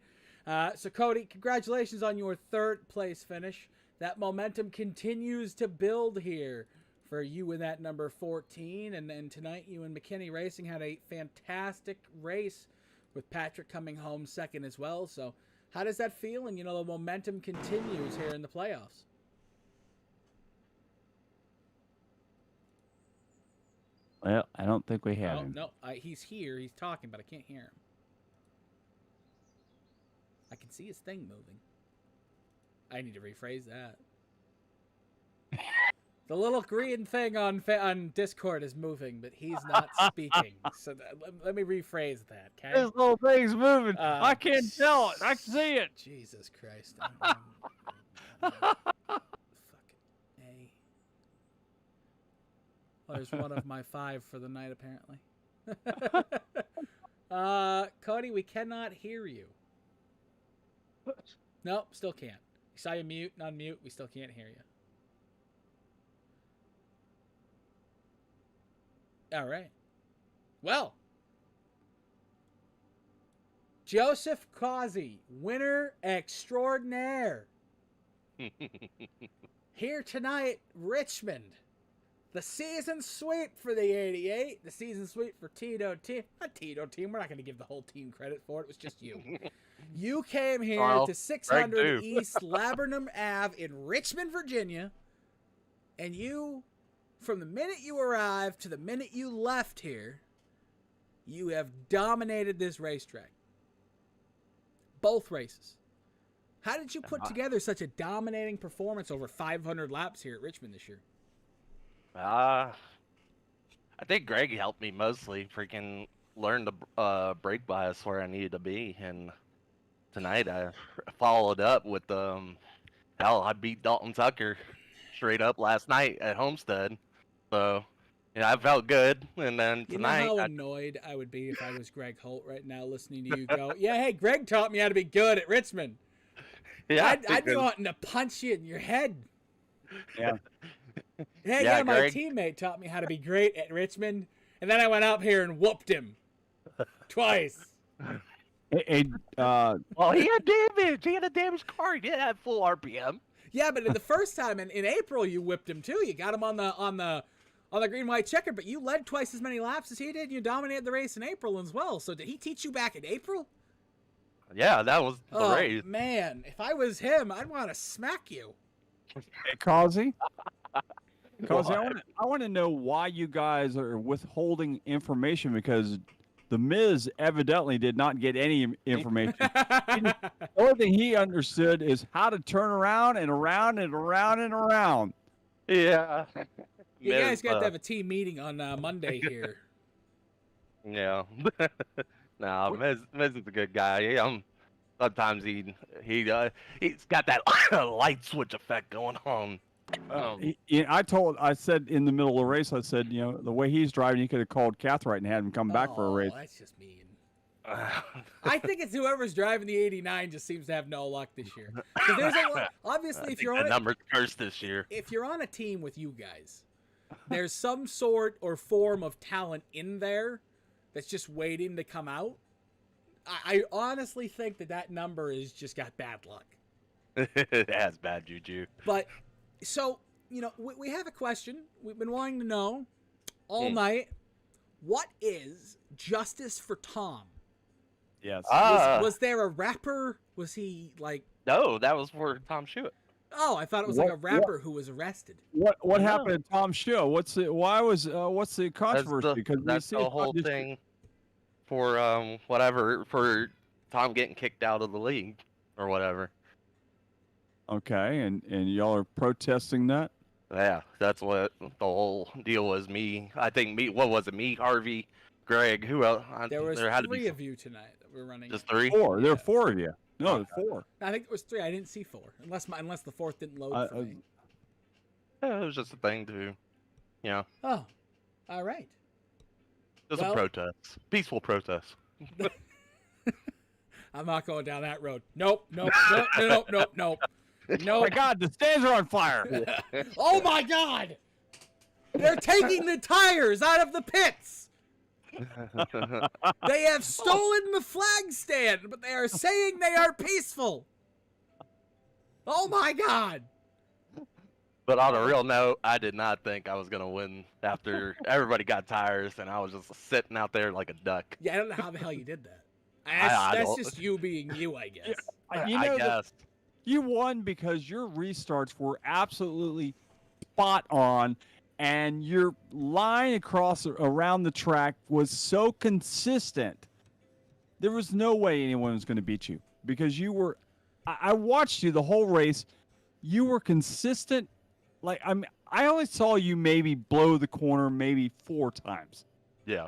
So, Cody, congratulations on your third place finish. That momentum continues to build here for you in that number 14. And then tonight, you and McKinney Racing had a fantastic race with Patrick coming home second as well. So, how does that feel? And, the momentum continues here in the playoffs. Well, I don't think we have him. No, he's here. He's talking, but I can't hear him. I can see his thing moving. I need to rephrase that. The little green thing on Discord is moving, but he's not speaking. So let me rephrase that, okay? This little thing's moving. I can't tell it. I can see it. Jesus Christ. Fucking A. Well, there's one of my 5 for the night, apparently. Cody, we cannot hear you. Nope, still can't. We saw you mute and unmute. We still can't hear you. All right. Well, Joseph Causey, winner extraordinaire. Here tonight, Richmond. The season sweep for the 88. The season sweep for Tito Team. Not Tito Team. We're not going to give the whole team credit for it. It was just you. You came here to 600 East Laburnum Ave in Richmond, Virginia. And you, from the minute you arrived to the minute you left here, you have dominated this racetrack. Both races. How did you put together such a dominating performance over 500 laps here at Richmond this year? I think Greg helped me mostly. Freaking learn the brake bias where I needed to be, and tonight I followed up with hell, I beat Dalton Tucker straight up last night at Homestead, so yeah, I felt good. And then tonight, you know how annoyed I would be if I was Greg Holt right now listening to you go, yeah, hey, Greg taught me how to be good at Richmond. Yeah, I'd be wanting to punch you in your head. Yeah. Hey, yeah, my teammate taught me how to be great at Richmond, and then I went up here and whooped him twice. Well, he had damage. He had a damaged car. He didn't have full RPM. Yeah, but the first time in April, you whipped him too. You got him on the green white checker, but you led twice as many laps as he did. And you dominated the race in April as well. So did he teach you back in April? Yeah, that was the race. Oh man, if I was him, I'd want to smack you. Hey, Causey. Causey, I want to know why you guys are withholding information, because the Miz evidently did not get any information. The only thing he understood is how to turn around and around and around and around. Yeah. You guys got to have a team meeting on Monday here. Yeah. No, Miz is a good guy. Sometimes he's got that light switch effect going on. I said in the middle of the race, I said, the way he's driving, he could have called Cathright and had him come back for a race. That's just mean. I think it's whoever's driving the 89 just seems to have no luck this year. There's obviously, if you're on number's cursed this year. If you're on a team with you guys, there's some sort or form of talent in there that's just waiting to come out. I honestly think that number has just got bad luck. It has bad juju. But, so, we have a question. We've been wanting to know all night. What is Justice for Tom? Yes. Was there a rapper? Was he like... No, that was for Tom Stewart. Oh, I thought it was like a rapper who was arrested. What happened to Tom Stewart? What's the controversy? Because that's the whole thing for for Tom getting kicked out of the league or whatever. Okay, and y'all are protesting that? Yeah, that's what the whole deal was. I think what was it? Me, Harvey, Greg, who else? There had three of you tonight that were running. Just three? Four. There are four of you. No, there's four. I think it was three. I didn't see four, unless the fourth didn't load for me. Yeah, it was just a thing to, Oh, all right. Just a protest, peaceful protest. I'm not going down that road. Nope. No. Oh my God, the stands are on fire. Oh my God! They're taking the tires out of the pits. They have stolen the flag stand, but they are saying they are peaceful. Oh my God! But on a real note, I did not think I was going to win after everybody got tires and I was just sitting out there like a duck. Yeah, I don't know how the hell you did that. That's just you being you, I guess. Yeah, I guess. You won because your restarts were absolutely spot on, and your line around the track was so consistent. There was no way anyone was going to beat you because you were. I watched you the whole race. You were consistent. I only saw you maybe blow the corner maybe 4 times. Yeah.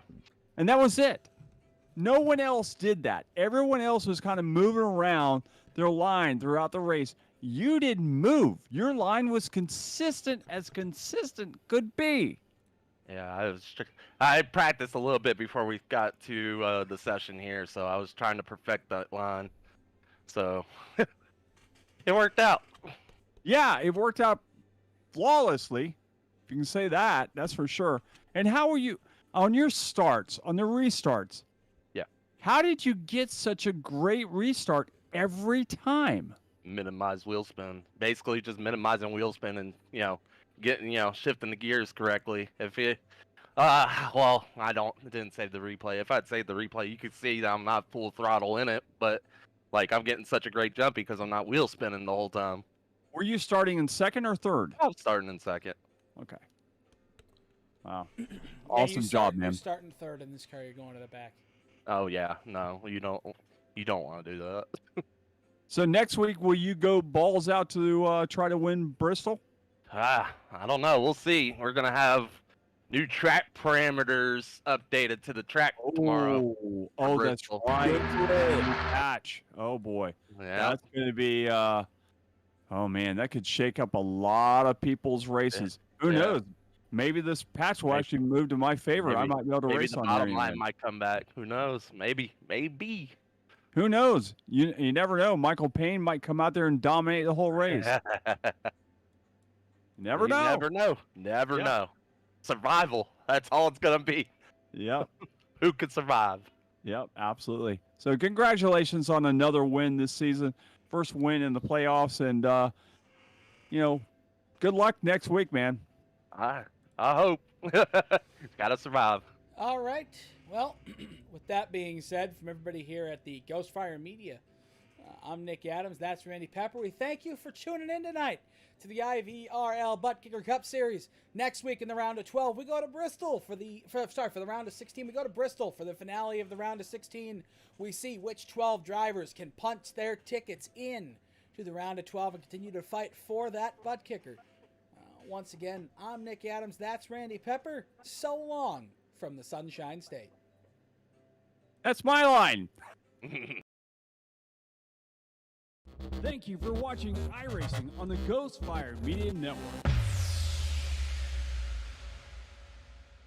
And that was it. No one else did that. Everyone else was kind of moving around their line throughout the race. You didn't move. Your line was consistent as consistent could be. Yeah, I practiced a little bit before we got to the session here, so I was trying to perfect that line. So it worked out. Yeah, it worked out flawlessly. If you can say that, that's for sure. And how were you on your starts, on the restarts? Yeah. How did you get such a great restart every time? Minimize wheel spin. Basically just minimizing wheel spin and, getting, shifting the gears correctly. If it, well, didn't save the replay. If I'd saved the replay, you could see that I'm not full throttle in it, but like I'm getting such a great jump because I'm not wheel spinning the whole time. Were you starting in second or third? I'm starting in second. Okay. Wow. Yeah, Awesome job, You're man. starting third in this car. You're going to the back. Oh yeah, no, you don't want to do that. So next week, will you go balls out to try to win Bristol? I don't know. We'll see. We're gonna have new track parameters updated to the track tomorrow. Oh, that's Bristol. right. Patch. Oh boy. Yeah. That's going to be. Oh man, that could shake up a lot of people's races. Who Yeah. knows? Maybe this patch will actually move to my favor. I might be able to maybe race the on bottom there. line might come back. Who knows? Maybe. Who knows? You never know. Michael Payne might come out there and dominate the whole race. Never You know. Never know. Never Yeah. know. Survival. That's all it's gonna be. Yep. Who can survive? Yep. Absolutely. So congratulations on another win this season. First win in the playoffs, and good luck next week, man. I hope. Gotta survive. All right. Well, with that being said, from everybody here at the Ghostfire Media, I'm Nick Adams. That's Randy Pepper. We thank you for tuning in tonight to the IVRL Buttkicker Cup Series. Next week in the round of 12, we go to Bristol for the round of 16. We go to Bristol for the finale of the round of 16. We see which 12 drivers can punch their tickets in to the round of 12 and continue to fight for that butt kicker. Once again, I'm Nick Adams. That's Randy Pepper. So long from the Sunshine State. That's my line. Thank you for watching iRacing on the Ghostfire Media Network.